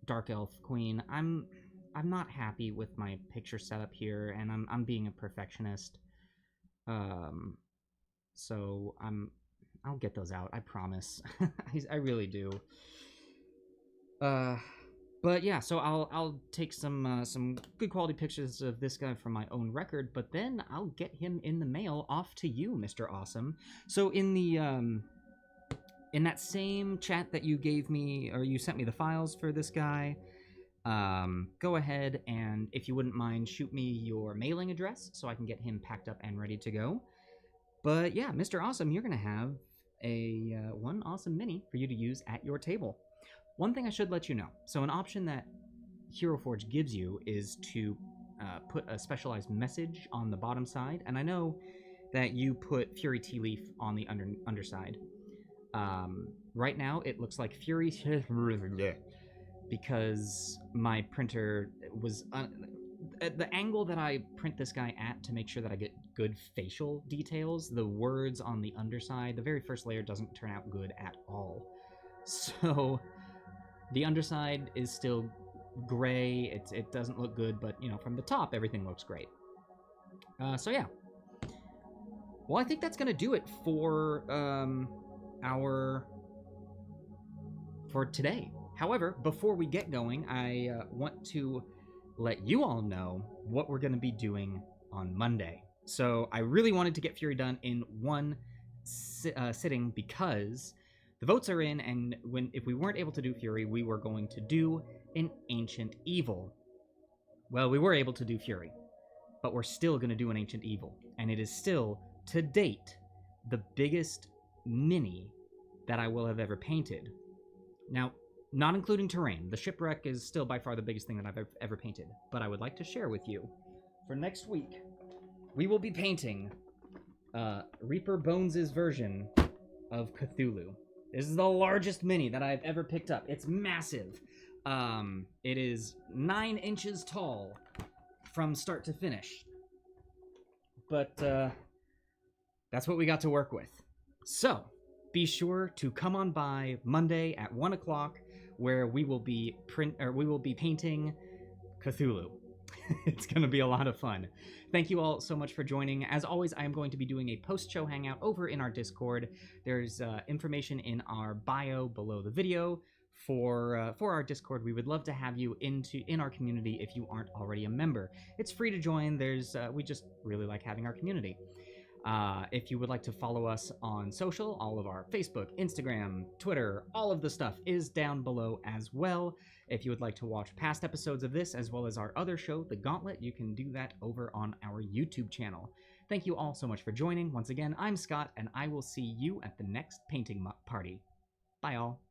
Dark Elf Queen. I'm not happy with my picture setup here, and I'm being a perfectionist. So I'll get those out. I promise. I really do. But yeah, so I'll take some good quality pictures of this guy from my own record, but then I'll get him in the mail off to you, Mr. Awesome. So in the in that same chat that you gave me, or you sent me the files for this guy, go ahead and, if you wouldn't mind, shoot me your mailing address so I can get him packed up and ready to go. But yeah, Mr. Awesome, you're gonna have a one awesome mini for you to use at your table. One thing I should let you know, so an option that Hero Forge gives you is to put a specialized message on the bottom side, and I know that you put Fury Tea Leaf on the underside. Right now, it looks like Fury because my printer was at the angle that I print this guy at to make sure that I get good facial details. The words on the underside, the very first layer, doesn't turn out good at all. So the underside is still gray. It doesn't look good, but you know, from the top, everything looks great. So yeah. Well, I think that's gonna do it for for today. However, before we get going, I want to let you all know what we're going to be doing on Monday. So I really wanted to get Fury done in one sitting because the votes are in, and if we weren't able to do Fury, we were going to do an Ancient Evil. Well, we were able to do Fury, but we're still going to do an Ancient Evil, and it is still, to date, the biggest mini that I will have ever painted. Now, not including terrain. The shipwreck is still by far the biggest thing that I've ever painted. But I would like to share with you, for next week, we will be painting Reaper Bones' version of Cthulhu. This is the largest mini that I've ever picked up. It's massive. It is 9 inches tall from start to finish. But that's what we got to work with. So, be sure to come on by Monday at 1 o'clock, where we will be painting Cthulhu. It's going to be a lot of fun. Thank you all so much for joining. As always, I am going to be doing a post-show hangout over in our Discord. There's information in our bio below the video for our Discord. We would love to have you in our community if you aren't already a member. It's free to join. We just really like having our community. If you would like to follow us on social, all of our Facebook, Instagram, Twitter, all of the stuff is down below as well. If you would like to watch past episodes of this, as well as our other show, The Gauntlet, you can do that over on our YouTube channel. Thank you all so much for joining. Once again, I'm Scott, and I will see you at the next painting party. Bye, all.